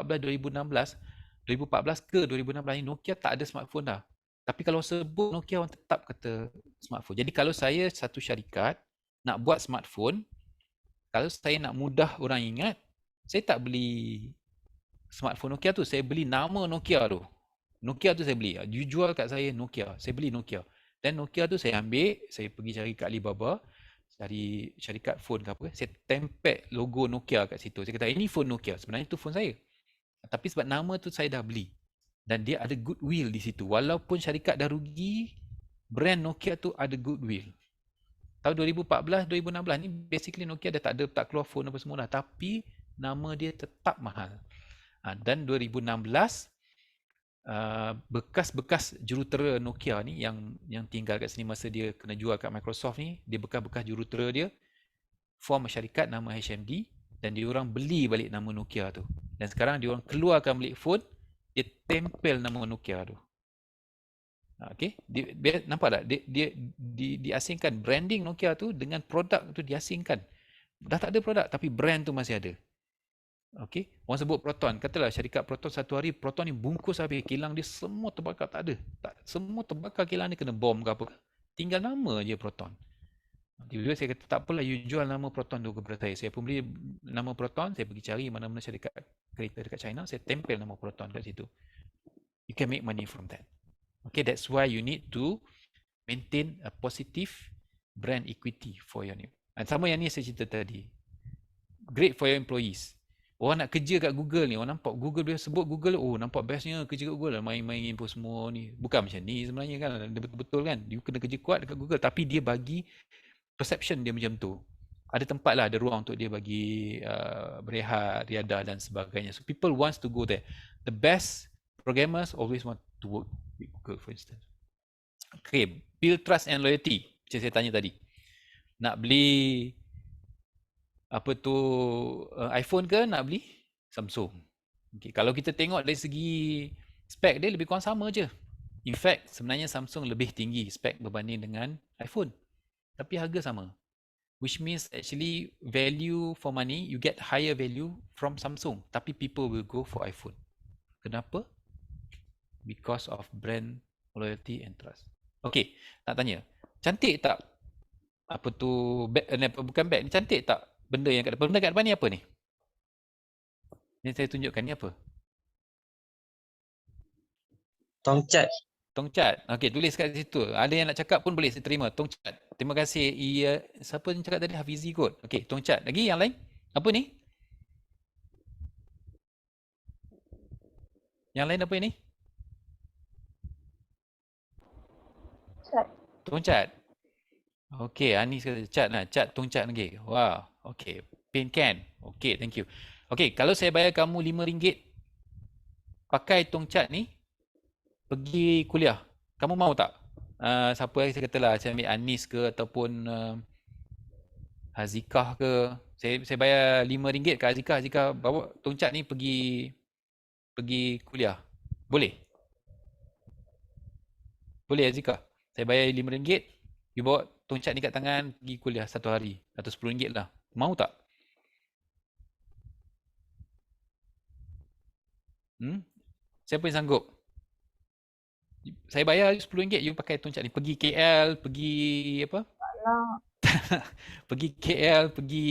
ke 2016 ni Nokia tak ada smartphone dah. Tapi kalau sebut Nokia, orang tetap kata smartphone. Jadi kalau saya satu syarikat nak buat smartphone, kalau saya nak mudah orang ingat, saya tak beli smartphone Nokia tu, saya beli nama Nokia tu. Nokia tu saya beli. You jual kat saya Nokia, saya beli Nokia. Dan Nokia tu saya ambil, saya pergi cari kat Alibaba, cari syarikat phone ke apa, saya tempel logo Nokia kat situ. Saya kata ini phone Nokia, sebenarnya tu phone saya. Tapi sebab nama tu saya dah beli. Dan dia ada goodwill di situ. Walaupun syarikat dah rugi, brand Nokia tu ada goodwill. Tahun 2014, 2016 ni basically Nokia dah tak keluar phone apa semua dah. Tapi nama dia tetap mahal. Dan 2016, bekas-bekas jurutera Nokia ni yang tinggal kat sini masa dia kena jual kat Microsoft ni, dia bekas-bekas jurutera dia form syarikat nama HMD dan dia orang beli balik nama Nokia tu. Dan sekarang dia orang keluarkan balik phone, dia tempel nama Nokia tu. Okay, nampak tak? Dia diasingkan branding Nokia tu dengan produk tu diasingkan. Dah tak ada produk tapi brand tu masih ada. Okay, orang sebut Proton. Katalah syarikat Proton satu hari Proton ni bungkus habis, kilang dia semua terbakar, tak ada. Semua terbakar, kilang ni kena bom ke apa. Tinggal nama je Proton. Tiba-tiba saya kata, tak apalah, you jual nama Proton tu kepada saya. Saya pun beli nama Proton, saya pergi cari mana-mana syarikat kereta dekat China, saya tempel nama Proton kat situ. You can make money from that. Okay, that's why you need to maintain a positive brand equity for your name. Dan sama yang ni saya cerita tadi. Great for your employees. Orang nak kerja kat Google ni, orang nampak Google, dia sebut Google, oh nampak bestnya kerja kat Google, main-main info semua ni. Bukan macam ni sebenarnya kan, betul-betul kan. You kena kerja kuat dekat Google, tapi dia bagi perception dia macam tu. Ada tempat lah, ada ruang untuk dia bagi berehat, riadah dan sebagainya. So people wants to go there. The best programmers always want to work with Google, for instance. Okay, build trust and loyalty. Macam saya tanya tadi. Nak beli apa tu iPhone ke nak beli Samsung? Okay, kalau kita tengok dari segi spek dia lebih kurang sama je. In fact, sebenarnya Samsung lebih tinggi spek berbanding dengan iPhone. Tapi harga sama. Which means actually value for money, you get higher value from Samsung. Tapi people will go for iPhone. Kenapa? Because of brand loyalty and trust. Okay, nak tanya. Cantik tak? Apa tu, bag, bukan bag ni, cantik tak? Benda yang kat depan. Benda kat depan ni apa ni? Ni saya tunjukkan ni apa? Tongcat. Tongcat. Okey, tulis kat situ. Ada yang nak cakap pun boleh saya terima. Tongcat. Terima kasih. Siapa yang cakap tadi? Hafizi kot. Okey, tongcat. Lagi yang lain? Apa ni? Yang lain apa ini? Cat. Tongcat. Okey, Anis kata cat lah. Cat tongcat lagi. Wow. Okey. Paint can. Okey, thank you. Okey, kalau saya bayar kamu RM5 pakai tongcat ni pergi kuliah, kamu mau tak? Siapa lagi saya katalah, saya ambil Anis ke ataupun Hazikah ke. Saya bayar RM5 ke Hazikah. Hazikah bawa tongcat ni pergi kuliah. Boleh? Boleh Hazikah? Saya bayar RM5, you bawa tongcat ni kat tangan pergi kuliah 1 hari atau RM10 lah. Mau tak? Siapa yang sanggup? Saya bayar RM10, you pakai tongcat ni pergi KL, pergi apa? Pergi KL, pergi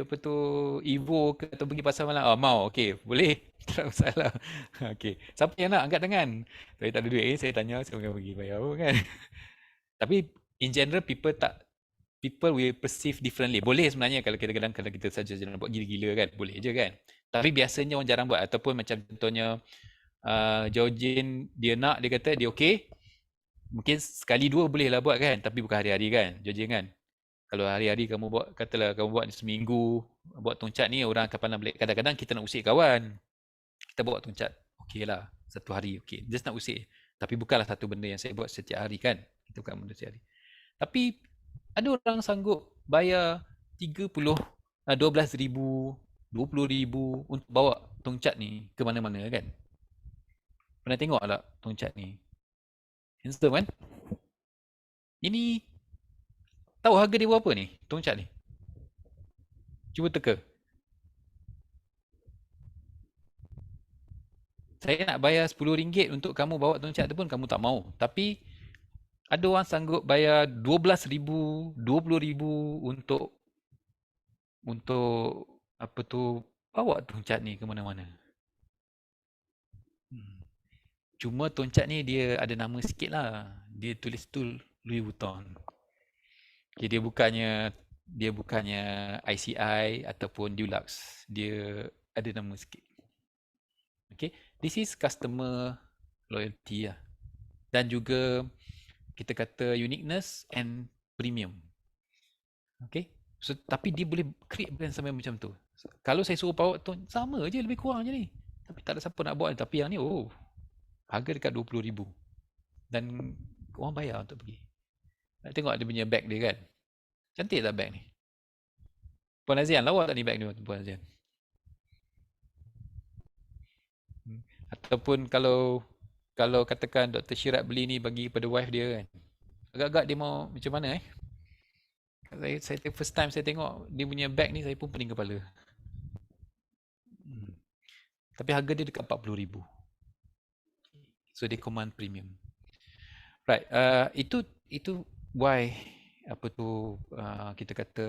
apa tu Evo ke atau pergi Pasar Malam. Mau. Okey, boleh. Tak masalah. Okey. Siapa yang nak angkat tangan? Saya tak ada duit, saya tanya saya akan pergi bayar kan. Tapi in general people will perceive differently. Boleh sebenarnya kalau kadang-kadang kalau kita saja nak buat gila-gila kan, boleh je kan. Tapi biasanya orang jarang buat, ataupun macam contohnya Georgine dia nak, dia kata dia okey. Mungkin sekali dua boleh lah buat kan, tapi bukan hari-hari kan, Georgine kan. Kalau hari-hari kamu buat, katalah kamu buat seminggu, buat tongcat ni orang akan pandang balik. Kadang-kadang kita nak usik kawan, kita buat tongcat, okey lah, 1 hari okey, just nak usik. Tapi bukanlah satu benda yang saya buat setiap hari kan, kita bukan benda setiap hari. Tapi ada orang sanggup bayar 12,000, 20,000 untuk bawa tongcat ni ke mana-mana kan. Pernah tengok tak tongcat ni? Handsome kan? Ini tahu harga dia berapa ni? Tongcat ni. Cuba teka. Saya nak bayar RM10 untuk kamu bawa tongcat tu pun kamu tak mau. Tapi ada orang sanggup bayar 12,000, 20,000 untuk apa tu bawa tongcat ni ke mana-mana. Cuma tongcat ni dia ada nama sikit lah. Dia tulis tu Louis Vuitton. Okay, dia bukannya ICI ataupun Dulux. Dia ada nama sikit. Okay, this is customer loyalty lah. Dan juga kita kata uniqueness and premium. Okay, so tapi dia boleh create brand sampai macam tu. Kalau saya suruh bawa tu sama je, lebih kurang je ni. Tapi tak ada siapa nak buat. Tapi yang ni harga dekat 20,000. Dan orang bayar untuk pergi. Nak tengok dia punya bag dia kan. Cantik tak bag ni? Puan Azian, lawa tak ni bag ni Puan Azian? Ataupun kalau katakan Dr. Syirat beli ni bagi pada wife dia kan. Agak-agak dia mau macam mana Saya first time saya tengok dia punya bag ni, saya pun pening kepala. Tapi harga dia dekat 40,000. So dia command premium. Right, itu why kita kata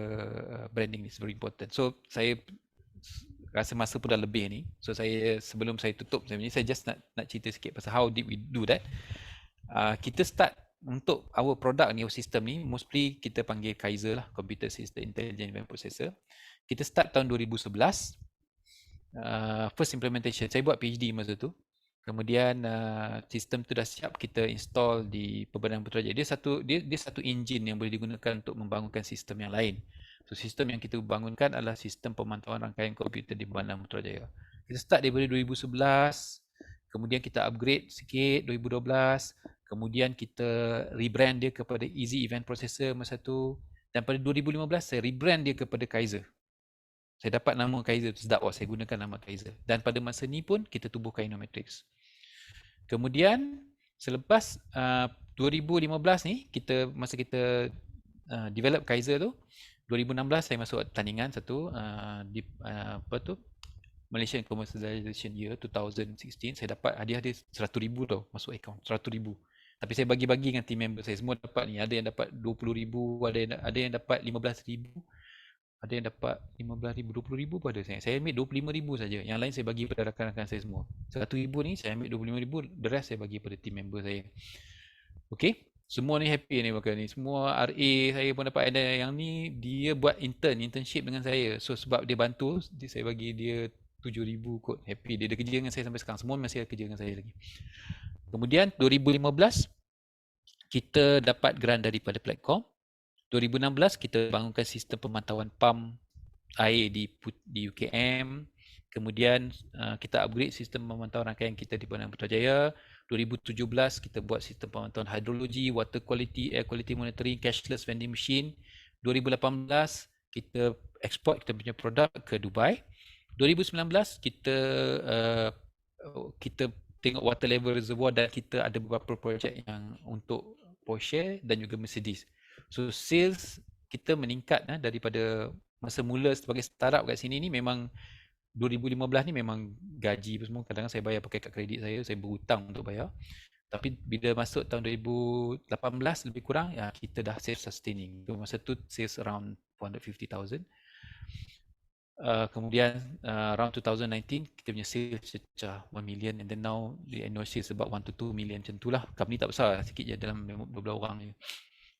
branding is very important. So saya rasa masa pun dah lebih ni. So sebelum saya tutup sebenarnya saya just nak cerita sikit pasal how did we do that. Kita start untuk our product ni, our system ni, mostly kita panggil Kaiser lah, Computer System Intelligent Event Processor. Kita start tahun 2011. First implementation, saya buat PhD masa tu. Kemudian sistem tu dah siap, kita install di Pembangunan Putrajaya. Dia satu engine yang boleh digunakan untuk membangunkan sistem yang lain. So sistem yang kita bangunkan adalah sistem pemantauan rangkaian komputer di Pembangunan Putrajaya. Kita start daripada 2011, kemudian kita upgrade sikit 2012, kemudian kita rebrand dia kepada Easy Event Processor masa tu, dan pada 2015 saya rebrand dia kepada Kaiser. Saya dapat nama Kaiser, sedap saya gunakan nama Kaiser. Dan pada masa ni pun kita tubuhkan Innomatrix. Kemudian selepas 2015 ni, masa kita develop Kaiser tu, 2016 saya masuk tandingan satu di Malaysian Commercialization Year 2016. Saya dapat hadiah dia 100,000 tau, masuk akaun 100,000. Tapi saya bagi-bagi dengan team member saya, semua dapat ni. Ada yang dapat 20,000, ada yang dapat 15,000. Ada yang dapat 15,000, 20,000 pun ada. Saya ambil 25,000 saja. Yang lain saya bagi pada rakan-rakan saya semua. 100,000 ni saya ambil 25,000, the rest saya bagi pada team member saya. Okay, semua ni happy ni bakal ni. Semua RA saya pun dapat. Ada yang ni dia buat internship dengan saya. So sebab dia bantu, saya bagi dia 7,000 kot. Happy, dia kerja dengan saya sampai sekarang. Semua masih ada kerja dengan saya lagi. Kemudian 2015 kita dapat grant daripada Platform. 2016 kita bangunkan sistem pemantauan pam air di UKM. Kemudian kita upgrade sistem pemantauan rangkaian kita di Pembangunan Putrajaya. 2017 kita buat sistem pemantauan hidrologi, water quality, air quality monitoring, cashless vending machine. 2018 kita export kita punya produk ke Dubai. 2019 kita tengok water level reservoir, dan kita ada beberapa projek yang untuk Porsche dan juga Mercedes. So sales kita meningkat daripada masa mula sebagai startup kat sini ni. Memang 2015 ni memang gaji semua kadang-kadang saya bayar pakai kad kredit saya berhutang untuk bayar. Tapi bila masuk tahun 2018 lebih kurang kita dah self sustaining. Masa tu sales around 450,000. Kemudian around 2019 kita punya sales cecah 1 million, and then now the annual sales about 1 to 2 million macam tu lah. Company tak besar, sikit je, dalam 12 orang je.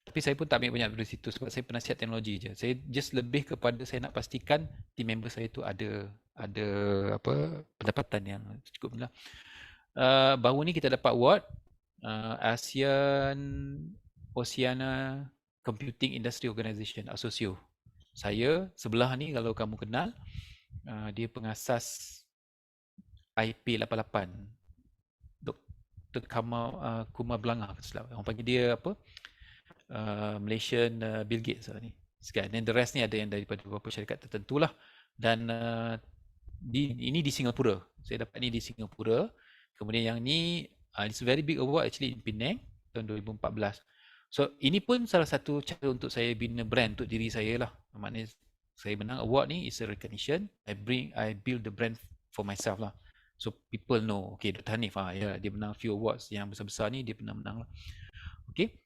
Tapi saya pun tak ambil banyak dari situ sebab saya penasihat teknologi je. Saya just lebih kepada saya nak pastikan team member saya tu ada pendapatan yang cukup lah. Baru ni kita dapat award ASEAN Oceania Computing Industry Organization, ASOCIO. Saya sebelah ni kalau kamu kenal, dia pengasas IP88, Dr. Kumar Belanga. Orang panggil dia Malaysian Bill Gates ni. Dan the rest ni ada yang daripada beberapa syarikat tertentu lah. Dan ini di Singapura. Saya dapat ni di Singapura. Kemudian yang ni it's a very big award actually in Penang tahun 2014. So ini pun salah satu cara untuk saya bina brand untuk diri saya lah. Maknanya saya menang award ni is a recognition. I build the brand for myself lah. So people know, okay, Dr. Hanif dia menang few awards yang besar-besar ni, dia pernah menang lah. Okay.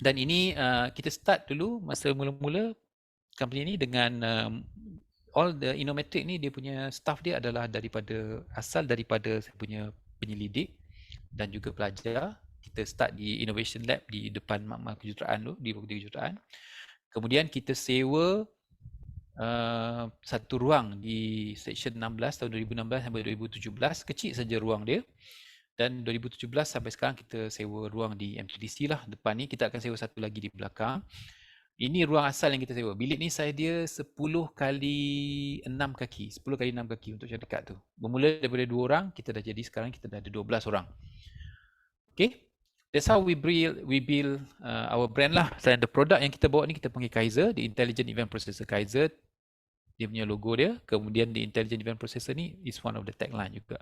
Dan ini kita start dulu masa mula-mula company ni dengan all the Innomatrix ni, dia punya staff dia adalah asal daripada saya punya penyelidik dan juga pelajar. Kita start di Innovation Lab di depan Makmal Kejuruteraan dulu, di Fakulti Kejuruteraan. Kemudian kita sewa satu ruang di Section 16 tahun 2016 sampai 2017. Kecil saja ruang dia. Dan 2017 sampai sekarang kita sewa ruang di MTDC lah. Depan ni kita akan sewa satu lagi di belakang. Ini ruang asal yang kita sewa. Bilik ni saya dia 10 kali 6 kaki. 10 kali 6 kaki untuk syarikat tu. Bermula daripada 2 orang, kita dah jadi sekarang kita dah ada 12 orang. Okay. That's how we build our brand lah. Selain the product yang kita bawa ni kita panggil Kaiser, the Intelligent Event Processor Kaiser. Dia punya logo dia. Kemudian the Intelligent Event Processor ni is one of the tagline juga.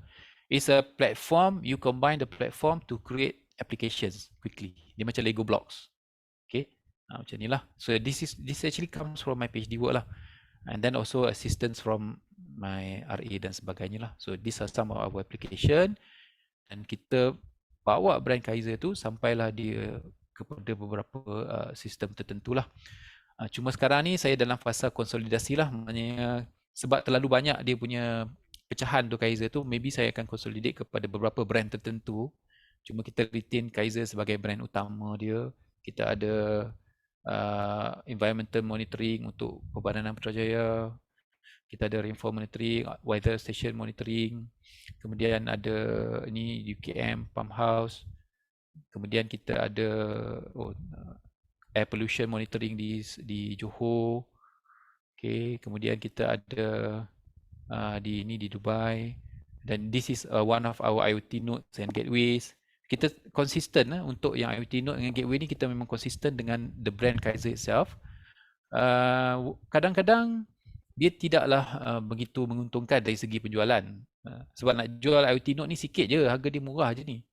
It's a platform, you combine the platform to create applications quickly. Dia macam Lego blocks. Okay. Macam ni lah. So this actually comes from my PhD work lah. And then also assistance from my RA dan sebagainya lah. So these are some of our application. Dan kita bawa brand Kaiser tu sampailah dia kepada beberapa sistem tertentu lah. Cuma sekarang ni saya dalam fasa konsolidasi lah, maknanya sebab terlalu banyak dia punya pecahan tu Kaiser tu, maybe saya akan consolidate kepada beberapa brand tertentu. Cuma kita retain Kaiser sebagai brand utama dia. Kita ada environmental monitoring untuk Perbadanan Putrajaya. Kita ada rainfall monitoring, weather station monitoring. Kemudian ada ni UKM pump house. Kemudian kita ada air pollution monitoring di Johor. Okay, kemudian kita ada di Dubai, dan this is one of our IoT nodes and gateways. Kita konsisten untuk yang IoT node dengan gateway ni, kita memang konsisten dengan the brand Kaiser itself. Kadang-kadang dia tidaklah begitu menguntungkan dari segi penjualan. Sebab nak jual IoT node ni sikit je, harga dia murah je ni.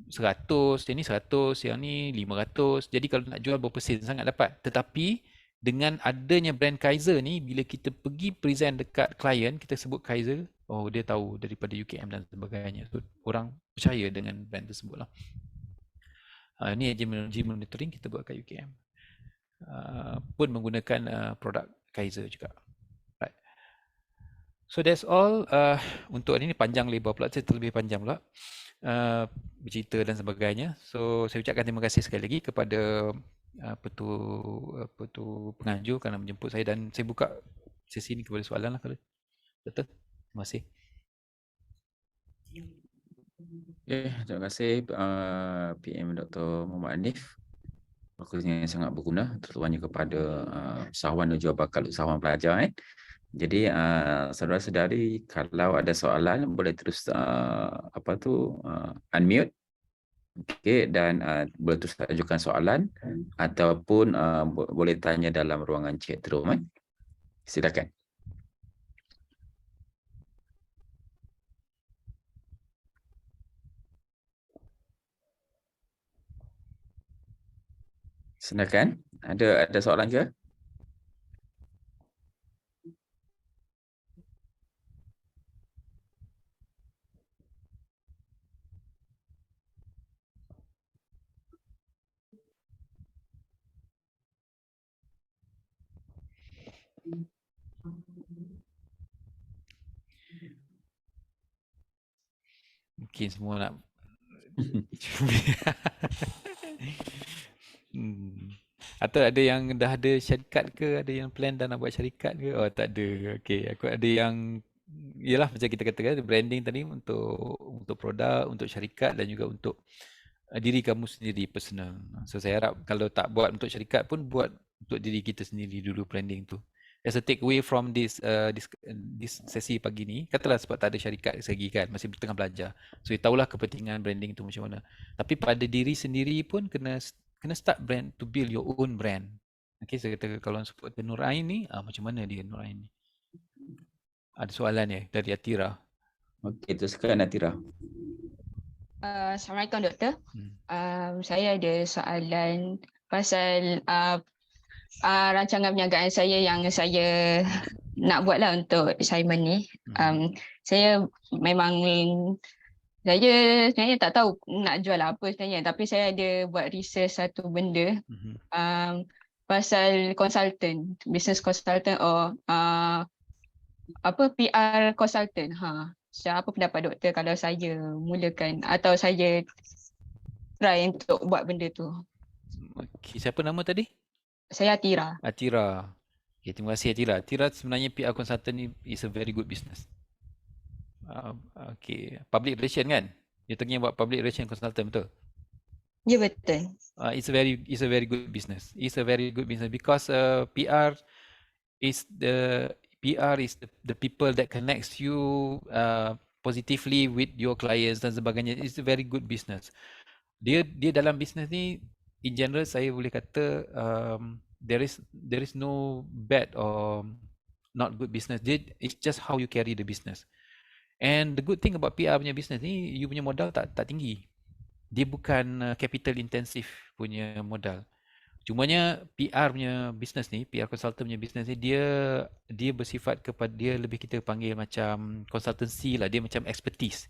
100, yang ni 100, yang ni 500. Jadi kalau nak jual berapa sen sangat dapat. Tetapi dengan adanya brand Kaiser ni, bila kita pergi present dekat klien, kita sebut Kaiser, oh dia tahu daripada UKM dan sebagainya. So orang percaya dengan brand tersebut lah. Ni energy monitoring kita buat kat UKM. Pun menggunakan produk Kaiser juga. Right. So that's all. Untuk ini panjang lebar pula, saya terlebih panjang pula bercerita dan sebagainya. So saya ucapkan terima kasih sekali lagi kepada penganjur kerana menjemput saya, dan saya buka sesi ini kepada soalan lah kalau betul. Terima kasih. Terima kasih PM Dr. Muhammad Hanif. Fokusnya sangat berguna, terutamanya kepada usahawan dan jual bakal usahawan pelajar. Jadi saudara-saudari, kalau ada soalan boleh terus unmute. Okey, dan boleh terus ajukan soalan ataupun boleh tanya dalam ruangan chat room. Silakan. Silakan. Ada soalan ke? Mungkin semua nak Atau ada yang dah ada syarikat ke, ada yang plan dah nak buat syarikat ke? Oh tak ada. Okey, aku ada yang yalah macam kita katakan branding tadi untuk produk, untuk syarikat dan juga untuk diri kamu sendiri personal. So saya harap kalau tak buat untuk syarikat pun buat untuk diri kita sendiri dulu branding tu. As a take away from this sesi pagi ni, katalah sebab tak ada syarikat segi kan, masih tengah belajar. So tahulah kepentingan branding tu macam mana. Tapi pada diri sendiri pun kena start brand, to build your own brand. Okay, saya kata kalau sebut Nur Ain ni, macam mana dia Nur Ain ni? Ada soalan ya dari Atira. Okey, teruskan Atira. Assalamualaikum Doktor. Saya ada soalan pasal rancangan perniagaan saya yang saya nak buatlah untuk assignment ni. Saya sebenarnya tak tahu nak jual apa sebenarnya, tapi saya ada buat research satu benda pasal consultant, business consultant PR consultant. So, apa pendapat doktor kalau saya mulakan atau saya try untuk buat benda tu? Okay, siapa nama tadi? Saya Atira. Atira. Okay, terima kasih Atira. Atira sebenarnya PR consultant ni is a very good business. Okay, public relation kan? You're talking about public relation consultant, betul? Ya, betul. It's a very good business. It's a very good business because PR is the people that connects you positively with your clients dan sebagainya. It's a very good business. Dia dalam business ni, in general saya boleh kata there is no bad or not good business. It's just how you carry the business. And the good thing about PR punya business ni, you punya modal tak tinggi. Dia bukan capital intensive punya modal. Cumanya PR punya business ni, PR consultant punya business ni, dia bersifat kepada, dia lebih kita panggil macam consultancy lah, dia macam expertise.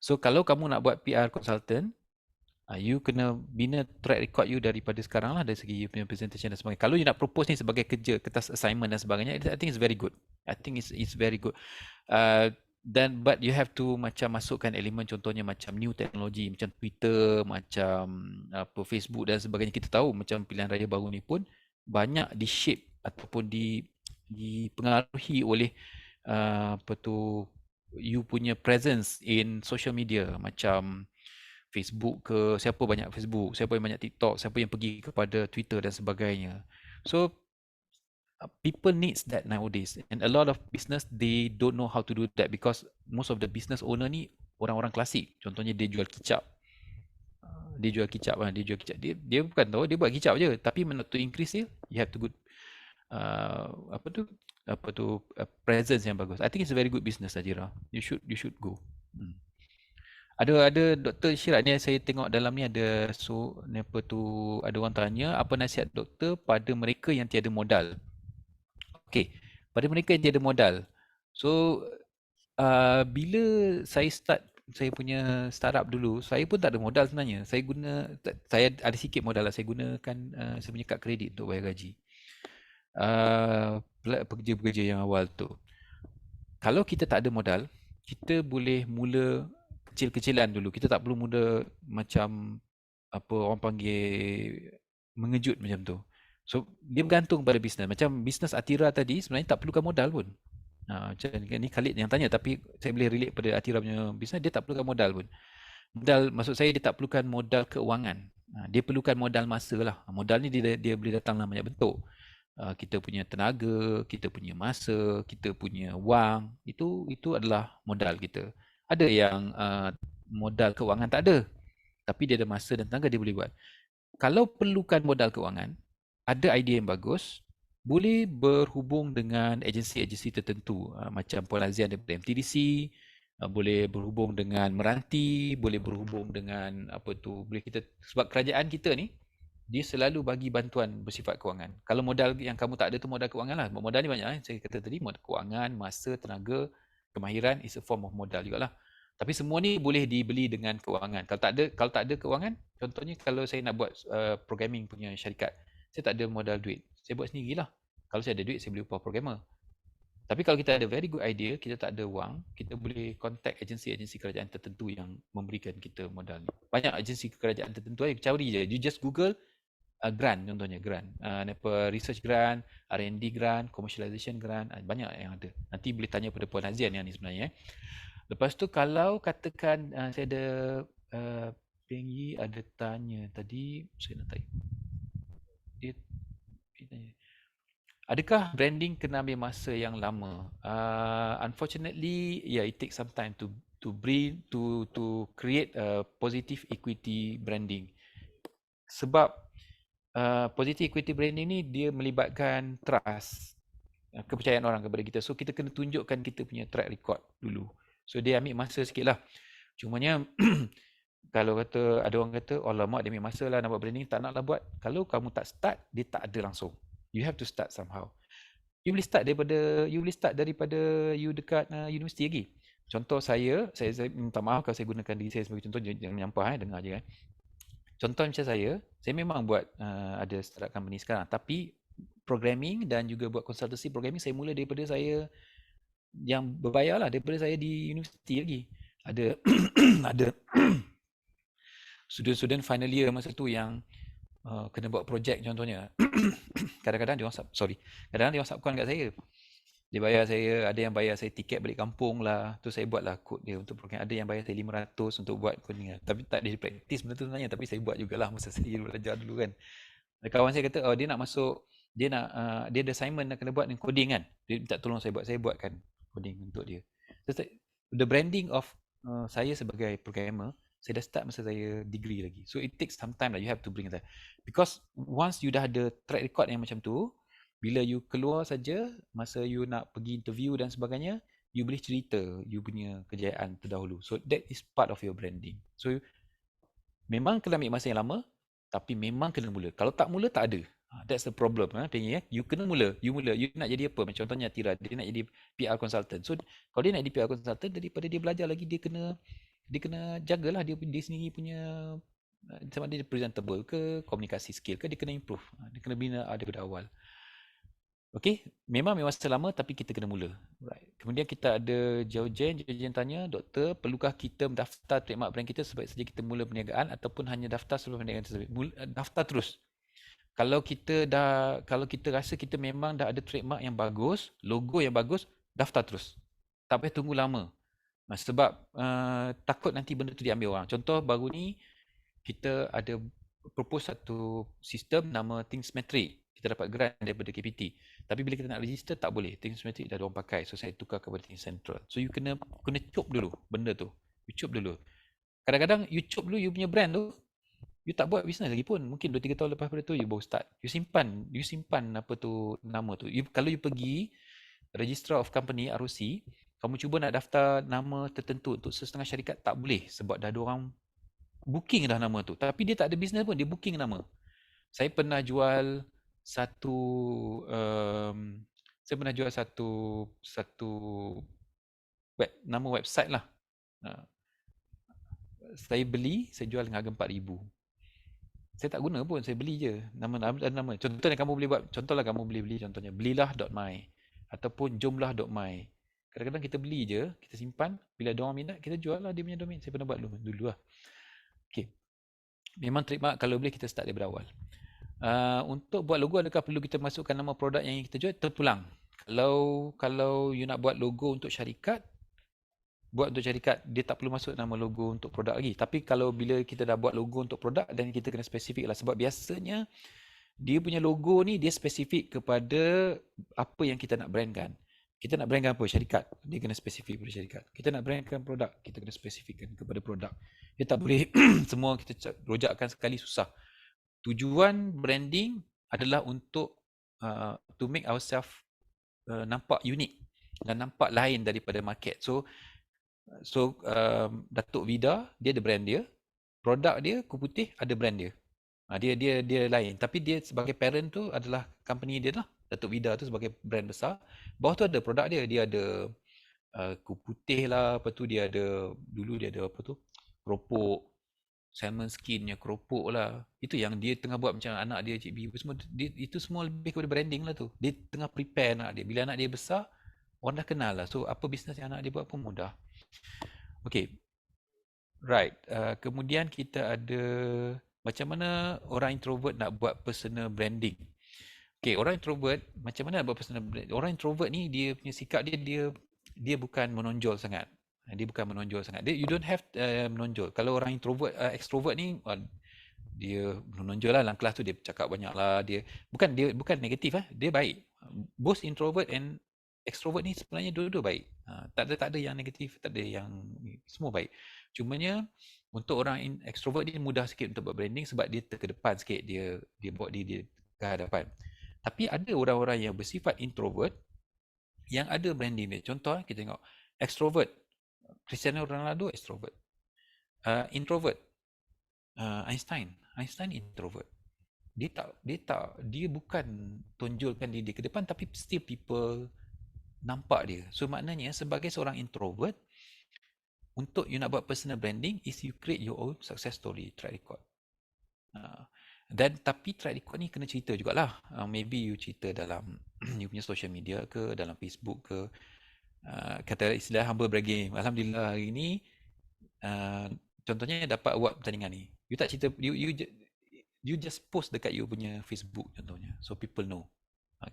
So kalau kamu nak buat PR consultant, You kena bina track record you daripada sekarang lah dari segi you punya presentation dan sebagainya. Kalau you nak propose ni sebagai kerja, kertas assignment dan sebagainya, I think it's very good. I think it's very good. But you have to macam masukkan elemen contohnya macam new technology, macam Twitter, macam Facebook dan sebagainya. Kita tahu macam pilihan raya baru ni pun banyak di shape ataupun dipengaruhi oleh you punya presence in social media, macam Facebook ke, siapa banyak Facebook, siapa yang banyak TikTok, siapa yang pergi kepada Twitter dan sebagainya. So people needs that nowadays, and a lot of business they don't know how to do that because most of the business owner ni orang-orang klasik. Contohnya dia jual kicap. Dia bukan tahu dia buat kicap je, tapi to increase sale you have to good presence yang bagus. I think it's a very good business, Ajira. You should go. Ada Dr. Syirak ni, saya tengok dalam ni ada ada orang tanya apa nasihat doktor pada mereka yang tiada modal. Okey, pada mereka yang tiada modal. So bila saya start saya punya startup dulu, saya pun tak ada modal sebenarnya. Saya ada sikit modal lah, saya gunakan saya punya kad kredit untuk bayar gaji. Pekerja-pekerja yang awal tu. Kalau kita tak ada modal, kita boleh mula kecil-kecilan dulu. Kita tak perlu mula macam apa orang panggil mengejut macam tu. So dia bergantung pada bisnes. Macam bisnes Atira tadi sebenarnya tak perlukan modal pun. Macam ni Khalid yang tanya, tapi saya boleh relate pada Atira punya bisnes, dia tak perlukan modal pun. Modal maksud saya dia tak perlukan modal keuangan. Dia perlukan modal masa lah. Modal ni dia boleh datang dalam banyak bentuk. Kita punya tenaga, kita punya masa, kita punya wang, itu adalah modal kita. Ada yang modal keuangan tak ada, tapi dia ada masa dan tenaga, dia boleh buat. Kalau perlukan modal keuangan, ada idea yang bagus, boleh berhubung dengan agensi-agensi tertentu, macam Puan Azian daripada MTDC, boleh berhubung dengan Meranti, boleh berhubung dengan boleh kita, sebab kerajaan kita ni dia selalu bagi bantuan bersifat kewangan. Kalau modal yang kamu tak ada tu modal kewangan lah. Modal ni banyak saya kata tadi, modal kewangan, masa, tenaga, kemahiran is a form of modal jugalah. Tapi semua ni boleh dibeli dengan kewangan. Kalau tak ada kewangan, contohnya kalau saya nak buat programming punya syarikat, saya tak ada modal duit, saya buat sendirilah. Kalau saya ada duit, saya boleh upah programmer. Tapi kalau kita ada very good idea, kita tak ada wang, kita boleh contact agensi-agensi kerajaan tertentu yang memberikan kita modal ni. Banyak agensi kerajaan tertentu, cari je. You just Google grant, contohnya grant, research grant, R&D grant, commercialization grant, banyak yang ada. Nanti boleh tanya pada Puan Azian yang ni sebenarnya. Lepas tu kalau katakan saya ada Pengyi ada tanya tadi, saya nak tanya. Dia tanya, adakah branding kena ambil masa yang lama? Unfortunately, it takes some time to create a positive equity branding. Sebab positive equity branding ni dia melibatkan trust, kepercayaan orang kepada kita. So kita kena tunjukkan kita punya track record dulu. So dia ambil masa sikit lah. Cumanya kalau kata ada orang kata, alamak dia ambil masa lah nak buat branding, tak nak lah buat. Kalau kamu tak start, dia tak ada langsung. You have to start somehow. You boleh start daripada you dekat universiti lagi. Contoh saya minta maaf kalau saya gunakan diri saya sebagai contoh, jangan menyampah dengar je kan. Contoh macam saya memang buat ada startup company sekarang, tapi programming dan juga buat konsultasi programming saya mula daripada saya yang berbayar lah, daripada saya di universiti lagi. Ada student final year masa tu yang kena buat projek contohnya. Kadang-kadang dia WhatsApp kawan kat saya. Dia bayar saya, ada yang bayar saya tiket balik kampung lah. Tu saya buatlah kod dia untuk program. Ada yang bayar saya 500 untuk buat coding lah. Tapi tak ada praktis benda tu sebenarnya, tapi saya buat jugalah masa saya belajar dulu kan. Kawan saya kata, dia nak masuk, dia ada assignment nak kena buat dengan coding kan. Dia minta tolong saya buatkan coding untuk dia. So, the branding of saya sebagai programmer, saya dah start masa saya degree lagi. So it takes some time lah, you have to bring that. Because once you dah ada track record yang macam tu, bila you keluar saja, masa you nak pergi interview dan sebagainya, you boleh cerita you punya kejayaan terdahulu. So that is part of your branding. So memang kena ambil masa yang lama, tapi memang kena mula. Kalau tak mula, tak ada. That's the problem. You kena mula. You nak jadi apa? Macam contohnya Atira, dia nak jadi PR consultant. So kalau dia nak jadi PR consultant, daripada dia belajar lagi, dia kena jagalah dia sendiri punya Sama ada dia presentable ke, komunikasi skill ke, dia kena improve. Dia kena bina daripada awal. Okey, memang masa lama tapi kita kena mula. Right. Kemudian kita ada Jojen tanya, doktor, perlukah kita mendaftar trademark brand kita sebab saja kita mula perniagaan ataupun hanya daftar sebelum perniagaan tersebut? Daftar terus. Kalau kita rasa kita memang dah ada trademark yang bagus, logo yang bagus, daftar terus. Tak payah tunggu lama. Sebab takut nanti benda tu diambil orang. Contoh baru ni kita ada propose satu sistem nama Thingsmetric. Kita dapat grant daripada KPT. Tapi bila kita nak register tak boleh. Thingsmetric dah ada orang pakai. So saya tukar kepada Think Central. So you kena cop dulu benda tu. You cop dulu. Kadang-kadang you cop dulu you punya brand tu, you tak buat bisnes lagi pun. Mungkin 2-3 tahun lepas pada tu you baru start. You simpan apa tu nama tu. Kalau you pergi Registrar of Company ROC, kamu cuba nak daftar nama tertentu untuk sesetengah syarikat, tak boleh sebab dah ada orang booking dah nama tu. Tapi dia tak ada bisnes pun, dia booking nama. Saya pernah jual satu nama website lah. Saya jual dengan harga 4,000. Saya tak guna pun, saya beli je nama. Contohnya kamu boleh buat, contohlah kamu boleh beli contohnya belilah.my ataupun jomlah.my. Kadang-kadang kita beli je, kita simpan, bila ada orang minat kita jual lah dia punya domain. Saya pernah buat dulu lah. Okay. Memang trademark kalau boleh kita start daripada awal. Untuk buat logo, adakah perlu kita masukkan nama produk yang kita jual? Terpulang. Kalau you nak buat logo untuk syarikat, dia tak perlu masuk nama logo untuk produk lagi. Tapi kalau bila kita dah buat logo untuk produk, dan kita kena spesifik lah. Sebab biasanya dia punya logo ni dia spesifik kepada apa yang kita nak brandkan. Kita nak brandkan apa? Syarikat. Dia kena spesifik kepada syarikat. Kita nak brandkan produk, kita kena spesifikkan kepada produk. Dia tak boleh semua kita rojakkan sekali, susah. Tujuan branding adalah untuk to make ourselves nampak unik dan nampak lain daripada market. So Datuk Vida dia ada brand dia, produk dia Kupu Putih ada brand dia. Dia lain, tapi dia sebagai parent tu adalah company dia lah. Datuk Vida tu sebagai brand besar. Bawah tu ada produk dia ada Kupu Putih lah, apa tu dia ada apa tu? Keropok, salmon skinnya keropok lah. Itu yang dia tengah buat macam anak dia Cik B semua, itu semua lebih kepada branding lah tu. Dia tengah prepare anak dia. Bila anak dia besar, orang dah kenal lah. So apa bisnes yang anak dia buat pun mudah. Okay. Right. Kemudian kita ada macam mana orang introvert nak buat personal branding. Okay, orang introvert macam mana nak buat personal branding? Orang introvert ni dia punya sikap dia bukan menonjol sangat. Dia bukan menonjol sangat. You don't have menonjol. Kalau orang introvert, extrovert ni dia menonjol lah dalam kelas tu, dia cakap banyak lah. Dia bukan negatif dia baik. Both introvert and extrovert ni sebenarnya dua-dua baik. Tak ada yang negatif, tak ada yang semua baik. Cumanya untuk orang extrovert dia mudah sikit untuk buat branding sebab dia ke depan sikit, dia bawa dia ke hadapan. Tapi ada orang-orang yang bersifat introvert yang ada branding dia. Contoh kita tengok extrovert Cristiano Ronaldo extrovert. Introvert Einstein introvert. Dia bukan tonjolkan diri dia ke depan, tapi still people nampak dia. So maknanya sebagai seorang introvert, untuk you nak buat personal branding is you create your own success story, track record. Dan tapi track record ni kena cerita jugalah. Maybe you cerita dalam you punya social media ke, dalam Facebook ke. Kata istilah humble bragging. Alhamdulillah hari ni contohnya dapat award pertandingan ni. You tak cerita, you just post dekat you punya Facebook contohnya. So people know.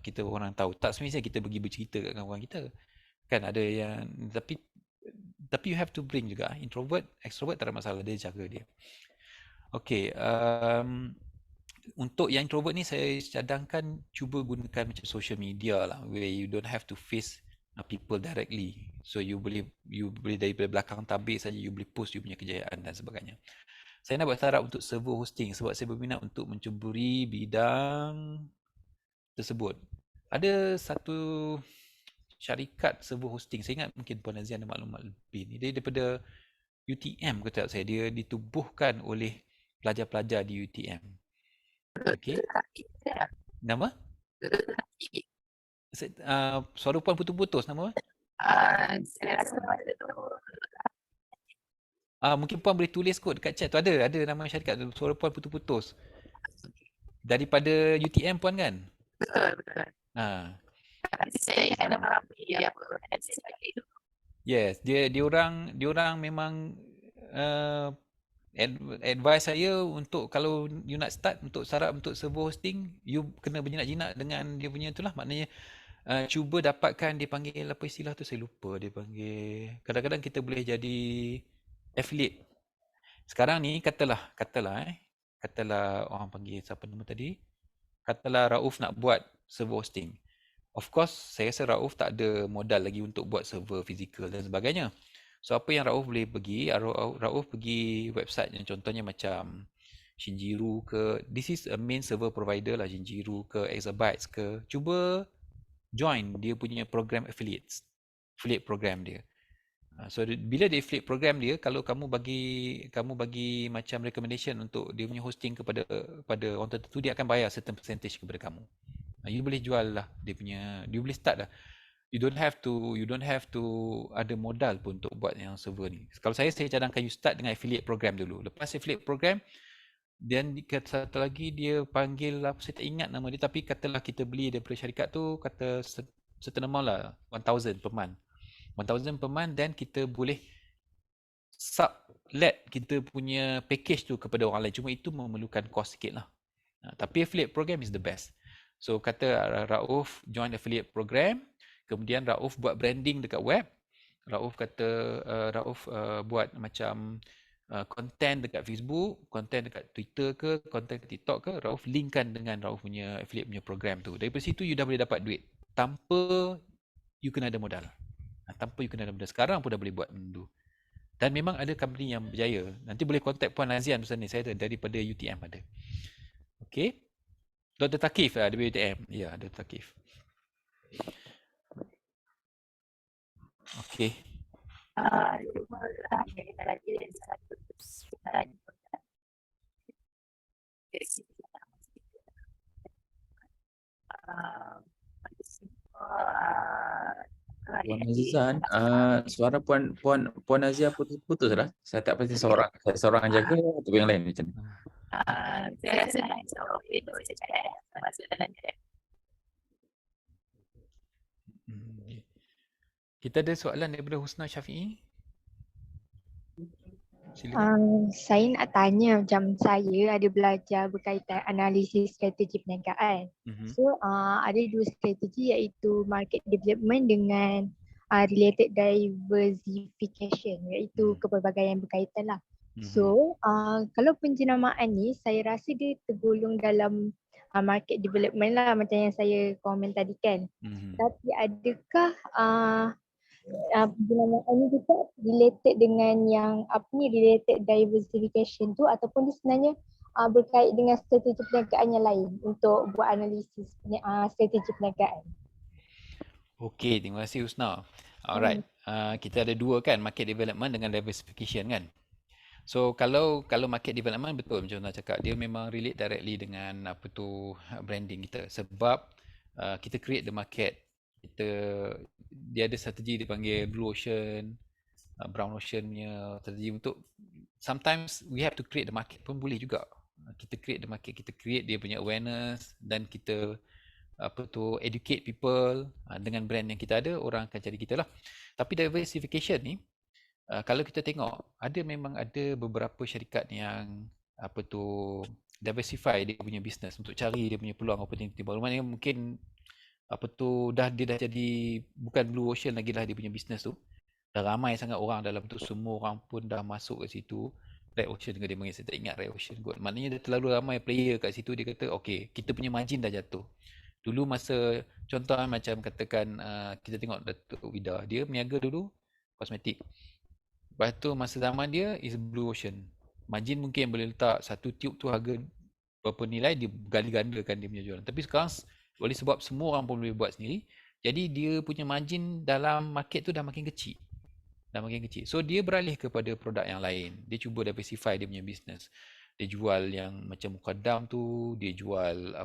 Kita orang tahu. Tak semestinya kita pergi bercerita kat kawan kita. Kan ada yang tapi you have to bring juga. Introvert, extrovert tak ada masalah, dia jaga dia. Okay, untuk yang introvert ni saya cadangkan cuba gunakan macam social media lah, where you don't have to face people directly. So you boleh dari belakang tabir saja, you boleh post you punya kejayaan dan sebagainya. Saya nak buat startup untuk server hosting sebab saya berminat untuk mencuburi bidang tersebut. Ada satu syarikat server hosting, saya ingat mungkin Puan Nazia ada maklumat lebih ni. Dia daripada UTM kata saya, dia ditubuhkan oleh pelajar-pelajar di UTM. Okey. Nama? Suara Puan putus-putus, nama apa? Saya rasa pada tu Mungkin Puan boleh tulis kot dekat chat tu, ada nama syarikat tu. Suara Puan putus-putus. Daripada UTM Puan kan? Betul. Ha. Nanti saya akan mengambil apa dan saya bagi itu. Yes, dia orang memang advice saya untuk kalau you nak start untuk startup untuk server hosting, you kena berjinak-jinak dengan dia punya itulah, maknanya cuba dapatkan, dia panggil apa istilah tu saya lupa, dia panggil, kadang-kadang kita boleh jadi affiliate. Sekarang ni katalah orang panggil siapa nama tadi, katalah Rauf nak buat server hosting. Of course, saya rasa Rauf tak ada modal lagi untuk buat server fizikal dan sebagainya. So, apa yang Rauf boleh pergi, Rauf pergi website yang contohnya macam Shinjiro ke, this is a main server provider lah, Shinjiro ke, Exabytes ke, cuba join dia punya program affiliate program dia. So bila dia affiliate program dia, kalau kamu bagi macam recommendation untuk dia punya hosting kepada orang tertentu, dia akan bayar certain percentage kepada kamu. You boleh jual lah dia boleh start lah. You don't have to ada modal pun untuk buat yang server ni. Kalau saya cadangkan you start dengan affiliate program dulu. Lepas affiliate program, dan satu lagi dia panggil apa, saya tak ingat nama dia, tapi katalah kita beli daripada syarikat tu, kata certain amount lah, 1,000 per month. 1,000 per month, dan kita boleh sublet kita punya package tu kepada orang lain. Cuma itu memerlukan cost sikit lah. Tapi affiliate program is the best. So kata Rauf join affiliate program, kemudian Rauf buat branding dekat web. Rauf kata Rauf buat macam content dekat Facebook, content dekat Twitter ke, content dekat TikTok ke, Rauf linkkan dengan Rauf punya affiliate punya program tu. Daripada situ you dah boleh dapat duit tanpa you kena ada modal. Sekarang pun dah boleh buat dulu. Dan memang ada company yang berjaya. Nanti boleh contact Puan Azian pasal ni, saya ada daripada UTM ada. Okay. Dr. Takif lah, dari UTM. Ya, Dr. Takif. Okay. Puan Azizan, suara Puan Azia putus lah. Saya tak pasti seorang jaga atau yang lain macam ni. Saya rasa itu saya cakap. Kita ada soalan daripada Husna Syafi'i. Silakan. Saya nak tanya, macam saya ada belajar berkaitan analisis strategi perniagaan. So ada dua strategi, iaitu market development dengan related diversification, iaitu kepelbagaian berkaitan lah. So kalau penjenamaan ni saya rasa dia tergolong dalam market development lah, macam yang saya komen tadi kan. Tapi adakah penjenamaan ni juga related dengan yang related diversification tu, ataupun dia sebenarnya berkait dengan strategi perniagaan yang lain untuk buat analisis strategi perniagaan? Okey, terima kasih Husna. Alright, kita ada dua kan, market development dengan diversification kan. So kalau market development, betul macam Husna cakap, dia memang relate directly dengan branding kita, sebab kita create the market. Dia ada strategi dipanggil blue ocean, brown ocean punya strategi untuk, sometimes we have to create the market pun boleh juga. Kita create the market, kita create dia punya awareness, dan kita educate people dengan brand yang kita ada, orang akan cari kita lah. Tapi diversification ni, kalau kita tengok, memang ada beberapa syarikat yang diversify dia punya business untuk cari dia punya peluang opportunity baru. Maknanya mungkin dia dah jadi bukan blue ocean lagi lah dia punya business tu. Dah ramai sangat orang dalam tu, semua orang pun dah masuk ke situ. Red ocean ke dia panggil, saya tak ingat red ocean kot. Maknanya dia terlalu ramai player kat situ, dia kata okay, kita punya margin dah jatuh. Dulu masa contoh macam katakan kita tengok Datuk Vida, dia berniaga dulu kosmetik. Lepas tu masa zaman dia is blue ocean. Margin mungkin boleh letak satu tube tu harga berapa nilai, dia gali-gandakan dia punya jualan. Tapi sekarang oleh sebab semua orang pun boleh buat sendiri, jadi dia punya margin dalam market tu dah makin kecil. So dia beralih kepada produk yang lain. Dia cuba diversify dia punya business. Dia jual yang macam mukadam tu, dia jual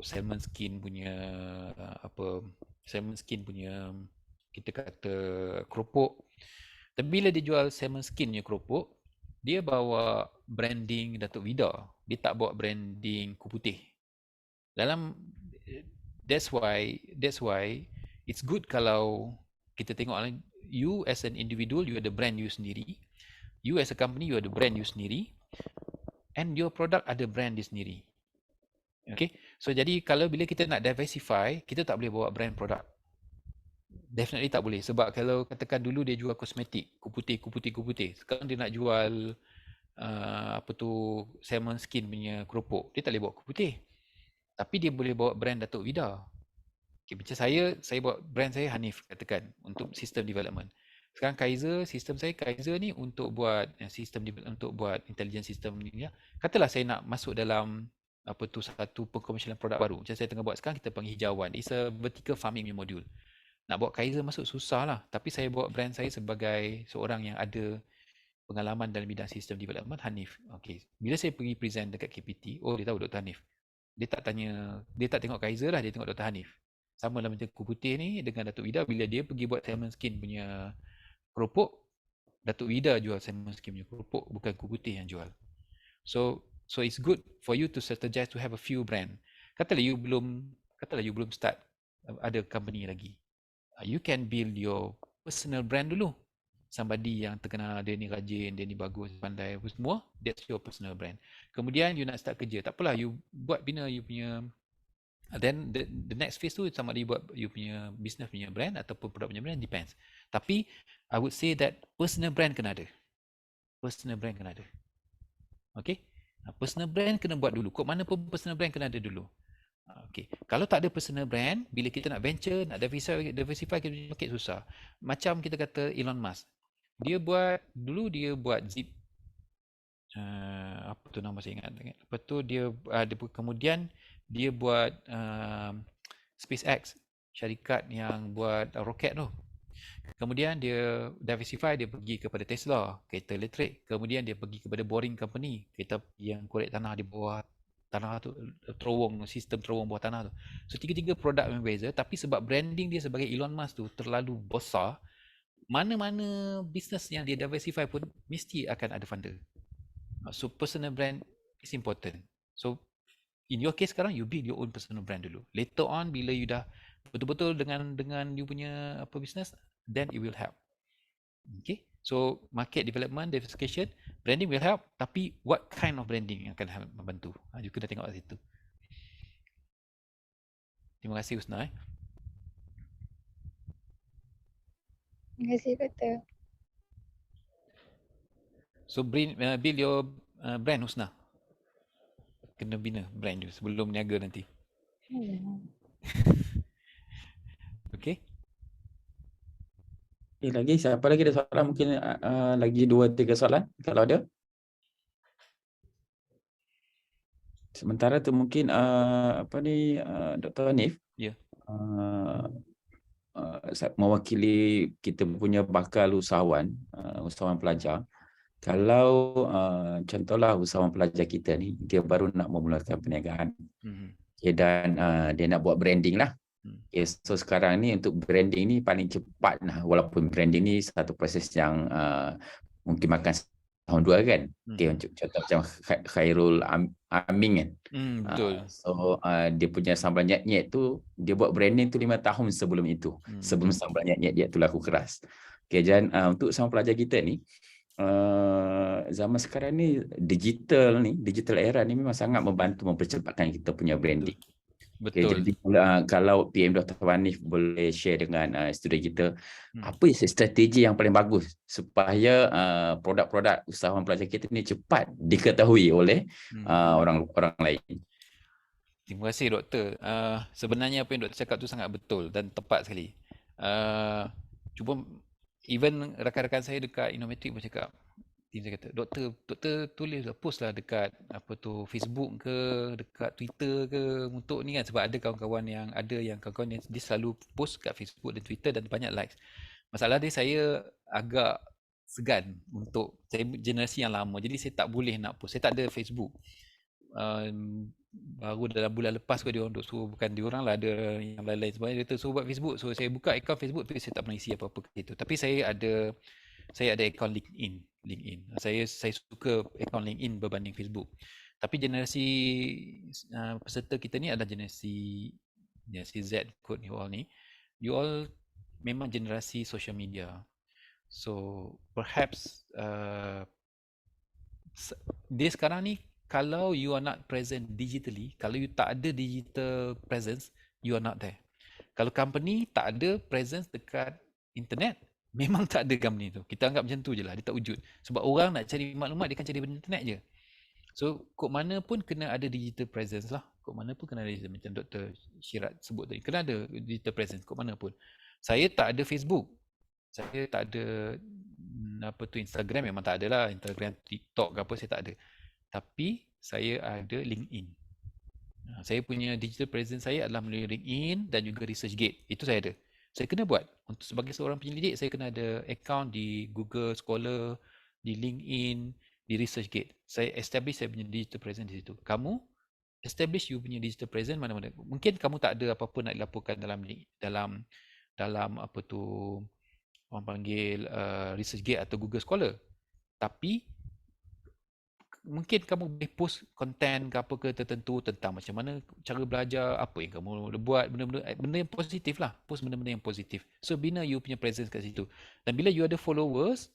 salmon skin punya kita kata keropok. Tapi bila dia jual salmon skin punya keropok, dia bawa branding Datuk Vida. Dia tak bawa branding Kuku Putih. That's why it's good kalau kita tengok you as an individual, you ada brand you sendiri. You as a company, you ada brand you sendiri. And your product ada brand dia sendiri. Okay, so jadi kalau bila kita nak diversify, kita tak boleh bawa brand produk. Definitely tak boleh. Sebab kalau katakan dulu dia jual kosmetik, kupu putih. Sekarang dia nak jual salmon skin punya keropok. Dia tak boleh bawa kupu putih. Tapi dia boleh bawa brand Datuk Vida. Okay, macam saya bawa brand saya Hanif katakan untuk sistem development. Sekarang sistem saya Kaiser ni untuk buat untuk buat intelligent system ni ya. Katalah saya nak masuk dalam satu pengkomersialan produk baru. Macam saya tengah buat sekarang, kita panggil hijauan. It's a vertical farming punya modul. Nak bawa Kaiser masuk susah lah. Tapi saya bawa brand saya sebagai seorang yang ada pengalaman dalam bidang sistem development, Hanif. Okay. Bila saya pergi present dekat KPT, dia tahu Dr. Hanif. Dia tak tengok Kaiser lah, dia tengok Dr. Hanif. Sama lah macam Kuku Putih ni dengan Datuk Vida, bila dia pergi buat salmon skin punya keropok, Datuk Vida jual salmon skin punya keropok, bukan Kuku Putih yang jual. So it's good for you to strategize to have a few brand. Katalah you belum start ada company lagi. You can build your personal brand dulu. Somebody yang terkenal, dia ni rajin, dia ni bagus, pandai apa semua, that's your personal brand. Kemudian you nak start kerja, tak apalah, you bina you punya. Then the next phase tu sama ada you buat you punya business punya brand ataupun produk punya brand, depends. Tapi I would say that personal brand kena ada. Okay? Personal brand kena buat dulu. Kok mana pun personal brand kena ada dulu. Okay. Kalau tak ada personal brand, bila kita nak venture, nak diversify kita market susah. Macam kita kata Elon Musk. Dia buat Zip. Apa tu nama saya ingat. Lepas tu kemudian dia buat SpaceX, syarikat yang buat roket tu. Kemudian dia diversify, dia pergi kepada Tesla, kereta elektrik. Kemudian dia pergi kepada Boring Company, kereta yang korek tanah di bawah tanah tu, sistem terowong bawah tanah tu. So tiga-tiga produk yang berbeza, tapi sebab branding dia sebagai Elon Musk tu terlalu besar, mana-mana bisnes yang dia diversify pun mesti akan ada funder. So personal brand is important. So in your case sekarang, you build your own personal brand dulu. Later on, bila you dah betul-betul dengan you punya business, then it will help. Okay, so market development, diversification, branding will help. Tapi what kind of branding yang akan help membantu? You kena tengok kat situ. Terima kasih Husna. Terima kasih Doktor. So build your brand Husna. Kena bina brand you sebelum niaga nanti. Okay. Lagi siapa lagi ada soalan? Mungkin lagi 2-3 soalan kalau ada. Sementara tu mungkin Dr. Hanif. Ya. Mewakili kita punya bakal usahawan pelajar. Kalau contohlah usahawan pelajar kita ni, dia baru nak memulakan perniagaan. Dan dia nak buat branding lah. Okay, so sekarang ni untuk branding ni paling cepat lah, walaupun branding ni satu proses yang mungkin makan tahun 2 kan. Okay, contoh macam Khairul Amin kan. Betul. So dia punya sambal nyet-nyet tu, dia buat branding tu 5 tahun sebelum itu. Sebelum sambal nyet-nyet dia tu laku keras. Okay, dan untuk sama pelajar kita ni, zaman sekarang ni digital era ni memang sangat membantu mempercepatkan kita punya branding. Betul. Okay, jadi kalau PM Dr. Hanif boleh share dengan student kita, apa strategi yang paling bagus supaya produk-produk usahawan pelajar kita ni cepat diketahui oleh orang lain. Terima kasih Doktor. Sebenarnya apa yang Doktor cakap tu sangat betul dan tepat sekali. Cuba even rakan-rakan saya dekat Innomatic pun cakap, dia kata, doktor tulislah, postlah dekat Facebook ke, dekat Twitter ke untuk ni kan, sebab ada kawan-kawan yang dia selalu post kat Facebook dan Twitter dan banyak likes. Masalah dia, saya agak segan untuk, saya generasi yang lama, jadi saya tak boleh nak post, saya tak ada Facebook. baru dalam bulan lepas dia orang duk suruh, bukan dia orang lah, ada yang lain-lain sebagainya, dia suruh buat Facebook. So saya buka akaun Facebook tapi saya tak pernah isi apa-apa kat situ. Tapi saya ada akaun LinkedIn. Saya suka akaun LinkedIn berbanding Facebook. Tapi generasi peserta kita ni adalah generasi Z kot you all ni. You all memang generasi social media. So perhaps dia sekarang ni, kalau you are not present digitally, kalau you tak ada digital presence, you are not there. Kalau company tak ada presence dekat internet, memang tak ada company tu. Kita anggap macam tu je lah, dia tak wujud. Sebab orang nak cari maklumat, dia kan cari benda internet je. So kod mana pun kena ada digital presence lah. Kod mana pun kena ada, macam Dr. Syirat sebut tadi, kena ada digital presence kod mana pun. Saya tak ada Facebook, saya tak ada Instagram, memang tak ada lah. Instagram, TikTok ke apa, saya tak ada. Tapi saya ada LinkedIn. Saya punya digital presence saya adalah melalui LinkedIn dan juga ResearchGate. Itu saya ada. Saya kena buat. Untuk sebagai seorang penyelidik, saya kena ada account di Google Scholar, di LinkedIn, di ResearchGate. Saya establish saya punya digital presence di situ. Kamu establish you punya digital presence mana-mana. Mungkin kamu tak ada apa-apa nak dilaporkan dalam apa tu orang panggil ResearchGate atau Google Scholar. Tapi mungkin kamu boleh post konten ke apa ke tertentu tentang macam mana cara belajar, apa yang kamu buat, benda yang positif lah. Post benda-benda yang positif. So bina you punya presence kat situ. Dan bila you ada followers,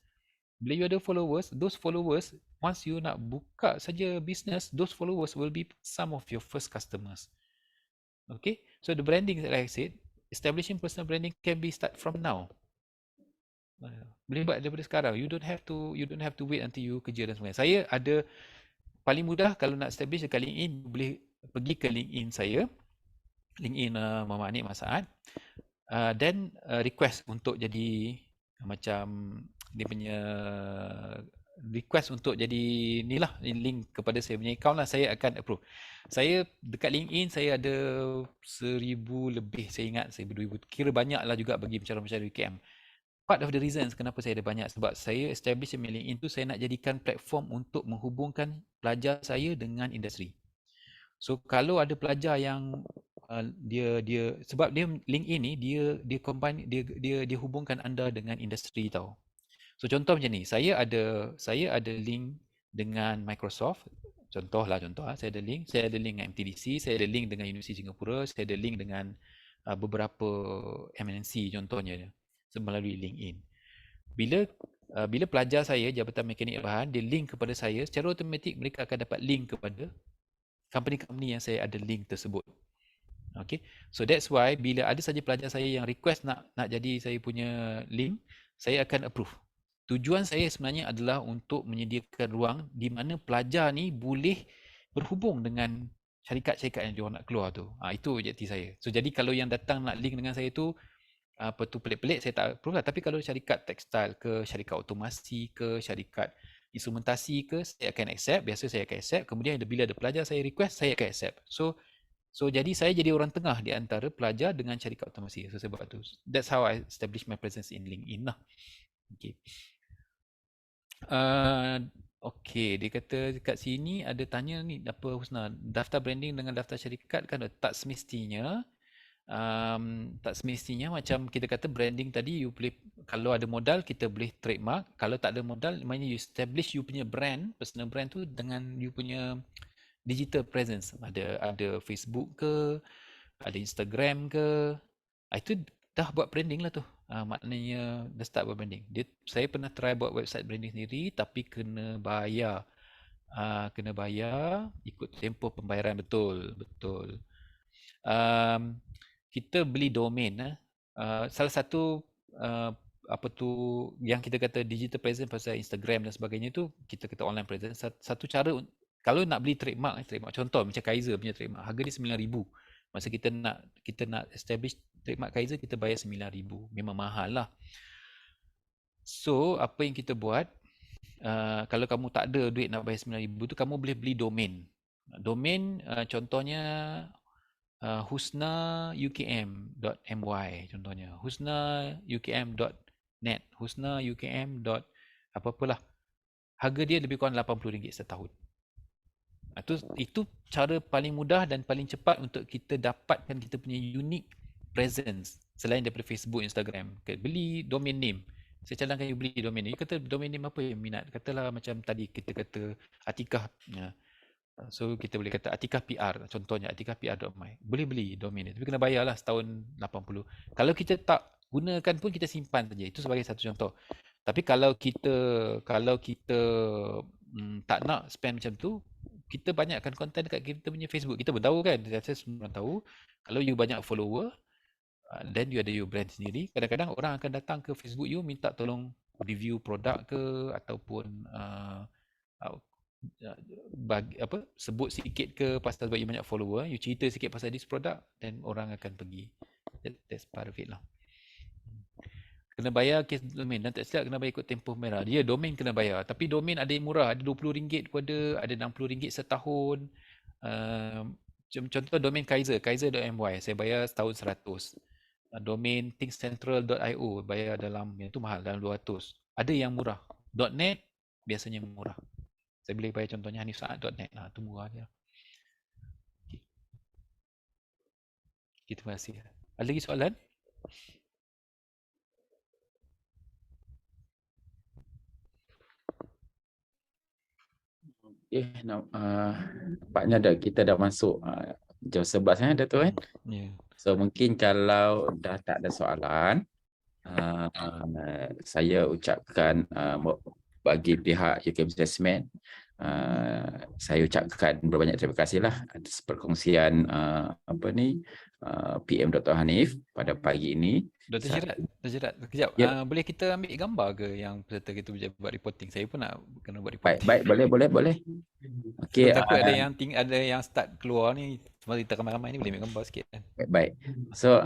those followers, once you nak buka saja business, those followers will be some of your first customers. Okay, so the branding, like I said, establishing personal branding can be start from now. Boleh buat daripada sekarang. You don't have to wait until you kerja dan sebagainya. Saya ada, paling mudah kalau nak establish dekat LinkedIn, boleh pergi ke LinkedIn saya, LinkedIn Muhammad Anik Masaad, dan request untuk jadi macam dia punya request untuk jadi ni lah, link kepada saya punya account lah, saya akan approve. Saya dekat LinkedIn saya ada 1000 lebih, saya ingat 1000, kira banyak lah juga bagi pencara-pencara UKM. Part of the reasons kenapa saya ada banyak, sebab saya establish LinkedIn tu, saya nak jadikan platform untuk menghubungkan pelajar saya dengan industri. So kalau ada pelajar yang dia sebab dia LinkedIn ni dia combine, dia hubungkan anda dengan industri tau. So contoh macam ni, saya ada link dengan Microsoft. Contoh saya ada link dengan MTDC, saya ada link dengan Universiti Singapura, saya ada link dengan beberapa MNC contohnya, melalui LinkedIn. Bila pelajar saya Jabatan Mekanik Bahan, dia link kepada saya, secara automatik mereka akan dapat link kepada company-company yang saya ada link tersebut. Okay, so that's why bila ada saja pelajar saya yang request nak jadi saya punya link, saya akan approve. Tujuan saya sebenarnya adalah untuk menyediakan ruang di mana pelajar ni boleh berhubung dengan syarikat-syarikat yang diorang nak keluar tu. Itu objektif saya. So jadi kalau yang datang nak link dengan saya tu pelik-pelik, saya tak approve lah. Tapi kalau syarikat tekstil ke, syarikat otomasi ke, syarikat instrumentasi ke, saya akan accept. Biasa saya akan accept. Kemudian bila ada pelajar saya request, saya akan accept. So jadi saya jadi orang tengah di antara pelajar dengan syarikat otomasi. So saya buat tu. That's how I establish my presence in LinkedIn lah. Okay. Okay, dia kata dekat sini ada tanya ni, apa Husna, daftar branding dengan daftar syarikat kan tak semestinya. Tak semestinya macam kita kata branding tadi, you boleh, kalau ada modal kita boleh trademark, kalau tak ada modal maknanya you establish you punya brand, personal brand tu dengan you punya digital presence, ada Facebook ke, ada Instagram ke, itu dah buat branding lah tu. Maknanya dah start buat branding. Saya pernah try buat website branding sendiri tapi kena bayar. Kena bayar, ikut tempoh pembayaran, betul. Kita beli domain. Salah satu apa tu yang kita kata digital presence pasal Instagram dan sebagainya tu, kita kata online presence. Satu cara kalau nak beli trademark contoh macam Kaiser punya trademark, harga dia 9,000. Masa kita nak establish trademark Kaiser, kita bayar 9,000. Memang mahal lah. So apa yang kita buat, kalau kamu tak ada duit nak bayar 9,000 tu, kamu boleh beli domain. Domain contohnya husnaukm.my contohnya, husnaukm.net, husnaukm. apa-apalah. Harga dia lebih kurang RM80 setahun. Itu cara paling mudah dan paling cepat untuk kita dapatkan kita punya unique presence selain daripada Facebook, Instagram. Beli domain name. Saya cadangkan you beli domain name. You kata domain name apa yang minat? Katalah macam tadi kita kata Atikah. Ya. So kita boleh kata Atikah PR. Contohnya atikahpr.my. Boleh beli domain ni. Tapi kena bayar lah setahun 80. Kalau kita tak gunakan pun kita simpan saja. Itu sebagai satu contoh. Tapi kalau kita tak nak spend macam tu, kita banyakkan konten dekat kita punya Facebook. Kita pun tahu kan, saya semua orang tahu. Kalau you banyak follower, then you ada your brand sendiri. Kadang-kadang orang akan datang ke Facebook you minta tolong review produk ke ataupun sebut sikit ke pasal sebab you banyak follower, you cerita sikit pasal this product, then orang akan pergi. That's part of it lah. Kena bayar kes domain dan tak silap kena bayar ikut tempoh merah. Dia domain kena bayar. Tapi domain ada yang murah. Ada RM20 pun ada RM60 setahun. Contoh domain Kaiser.my. Saya bayar setahun 100. Domain thinkcentral.io bayar dalam, yang tu mahal, dalam 200. Ada yang murah. .net biasanya murah. Saya boleh bayar contohnya hanifsaad.net lah. Itu murah dia. Okay. Terima kasih. Ada lagi soalan? Nampaknya kita dah masuk jam 11 Dato' kan? Yeah. So mungkin kalau dah tak ada soalan, saya ucapkan bagi pihak UKM Assessment, saya ucapkan berbanyak terima kasihlah atas perkongsian PM Dr. Hanif pada pagi ini. Dr. Syarat, sekejap. Ya. Boleh kita ambil gambar ke yang peserta kita buat reporting? Saya pun nak kena buat reporting. Baik, boleh. Okey, takut ada yang start keluar ni, semua kita ramai-ramai ni boleh ambil gambar sikit kan. Baik. So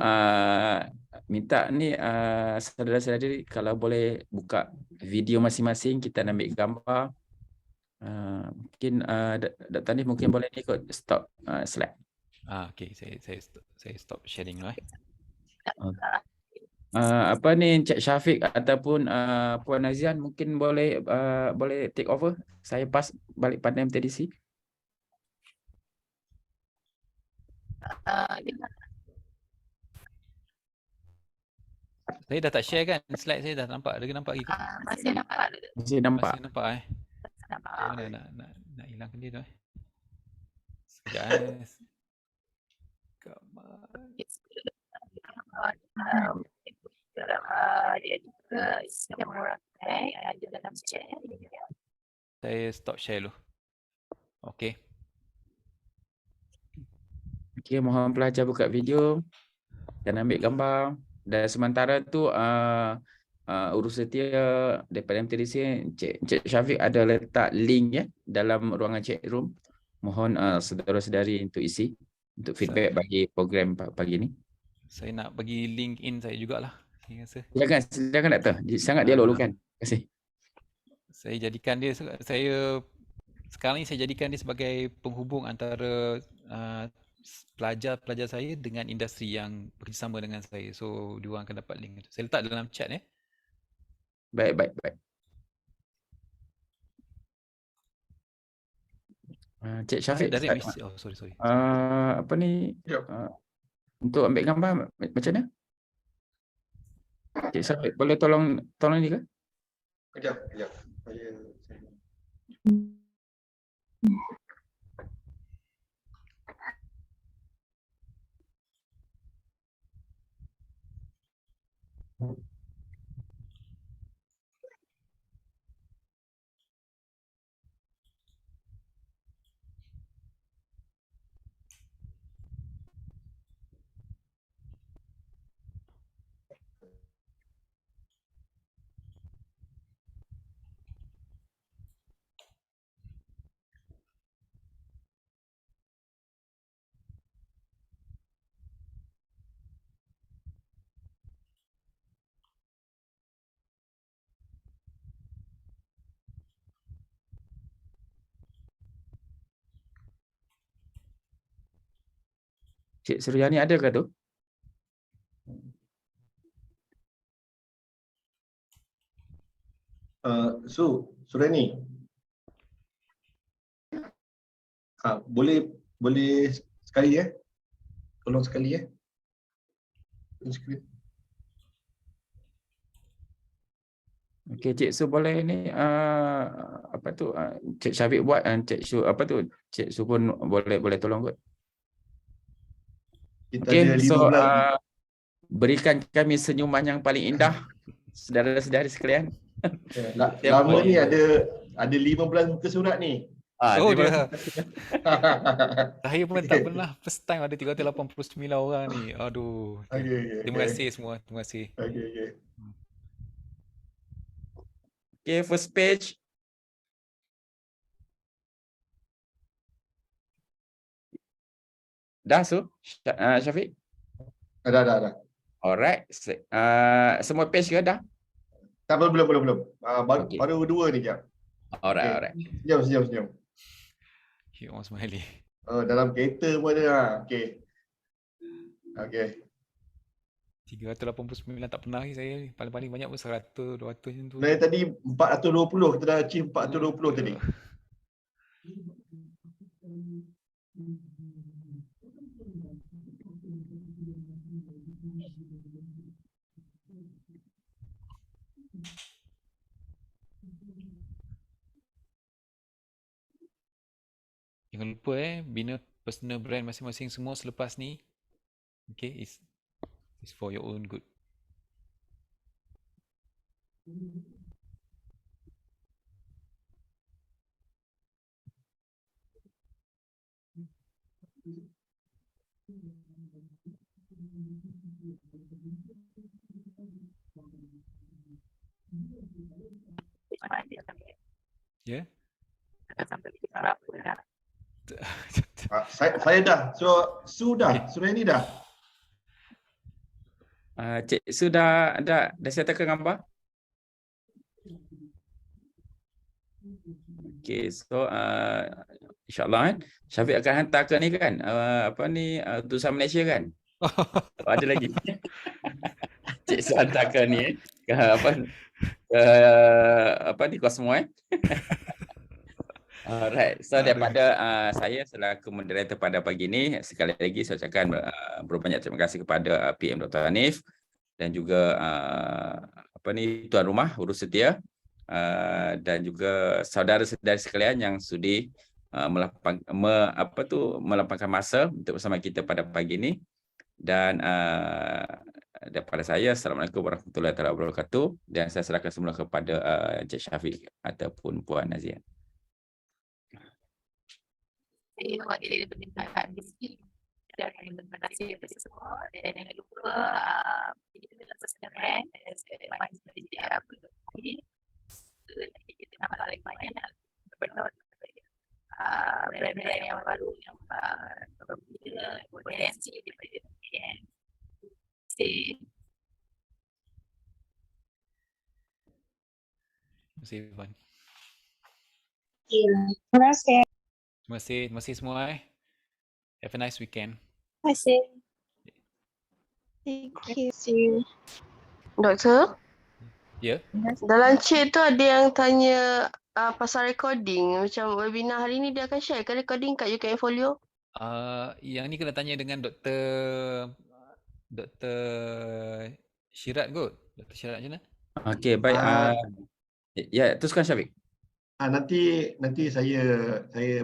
minta ni saudara-saudari kalau boleh buka video masing-masing, kita nak ambil gambar. Mungkin Dr. Hanif mungkin boleh ni ikut stop slide. Okey, saya stop sharing lah. Cik Syafiq ataupun Puan Nazian mungkin boleh take over. Saya pass balik pada MTDC. Saya dah tak share kan slide saya, dah nampak. Ada nampak lagi ke? Masih nampak. Masih nampak. Masih nampak Nampak. Mana nak hilangkan dia tu Sekejap Dia juga sistem orang ada dalam chat. Saya stop share dulu. Okey. Okey, mohon pelajar buka video dan ambil gambar. Dan sementara tu urus setia daripada MTDC, Encik Syafiq ada letak link ya dalam ruangan chat room. Mohon saudara-saudari untuk isi untuk feedback bagi program pagi ni. Saya nak bagi link in saya jugalah. Saya rasa. Silakan Doktor. Sangat dialog-alogkan. Terima kasih. Saya jadikan dia sekarang ni saya jadikan dia sebagai penghubung antara pelajar-pelajar saya dengan industri yang bekerjasama dengan saya. So diorang akan dapat link itu. Saya letak dalam chat ya. Baik. Cik Syafiq. Sorry. Untuk ambil gambar macam mana? Cik Syafiq boleh tolong ni ke? Kejap. Cik Suryani ada ke tu? Suryani. Boleh sekali Tolong sekali screen. Okey, Cik Su boleh ni apa tu Cik Syafiq buat Cik Su apa tu Cik Su pun boleh tolong kot. Kita Okey, ada so 15 berikan kami senyuman yang paling indah saudara-saudari sekalian. lama ni ada 15 muka surat ni. Oh terima dia. Saya pun tak pernah first time ada 389 orang ni. Aduh. Terima kasih semua. Terima kasih. Okay, first page. Dah Su? Syafiq? Dah. Alright. Semua page ke dah? Tak, belum. Baru 2 ni jap. Alright. Senyum. Orang smiley. Dalam kereta pun ada. Okey. 389 tak pernah lagi saya. Paling-paling banyak pun 100, 200 macam tu. Dari tadi 420, kita dah achieve 420 tadi. Jangan lupa bina personal brand masing-masing semua selepas ni. Okay, it's for your own good. Ya? Saya dah. Sudah ni dah. Cik Su dah settlekan gambar? Okay, so insyaAllah Syafiq akan hantar ke ni kan, utusan Malaysia kan? Ada lagi. Cik Su hantar ke ni ke Cosmo Alright, so daripada saya selaku moderator pada pagi ini, sekali lagi saya ucapkan berbanyak terima kasih kepada PM Dr. Hanif dan juga tuan rumah urus setia dan juga saudara-saudari sekalian yang sudi melapangkan masa untuk bersama kita pada pagi ini. Dan daripada saya, Assalamualaikum warahmatullahi wabarakatuh, dan saya serahkan semula kepada Encik Syafiq ataupun Puan Nazia. Saya wakili pendidikan di sini dan terima kasih kepada semua dan jangan lupa kita dalam personal brand sebagai seperti apa ini kita nak balik banyak benar brand-brand yang baru yang berbeza potensi daripada brand. Terima kasih Ivan. Terima kasih. Terima kasih semua. Have a nice weekend. Terima kasih. Thank you. Doktor? Ya? Dalam chat tu ada yang tanya pasal recording. Macam webinar hari ni dia akan share ke recording kat UKM Folio? Yang ni kena tanya dengan Dr. Syirat kot. Dr. Syirat macam mana? Okey, baik. Ya, teruskan Syafiq. Nanti saya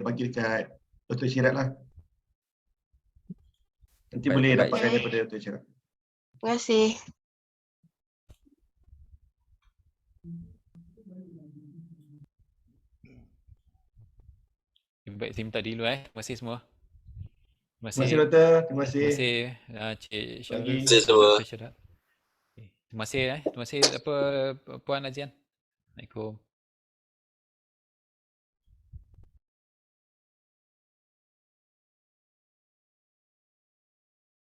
bagi dekat Dr. Syirat lah. Nanti Baik, boleh baik. dapatkan daripada Dr. Syirat. Terima kasih. Baik, saya minta dulu Terima kasih semua. Terima kasih Doktor. Terima kasih. Terima kasih Cik Syarul. Terima kasih semua. Terima kasih Terima kasih Puan Azian. Assalamualaikum.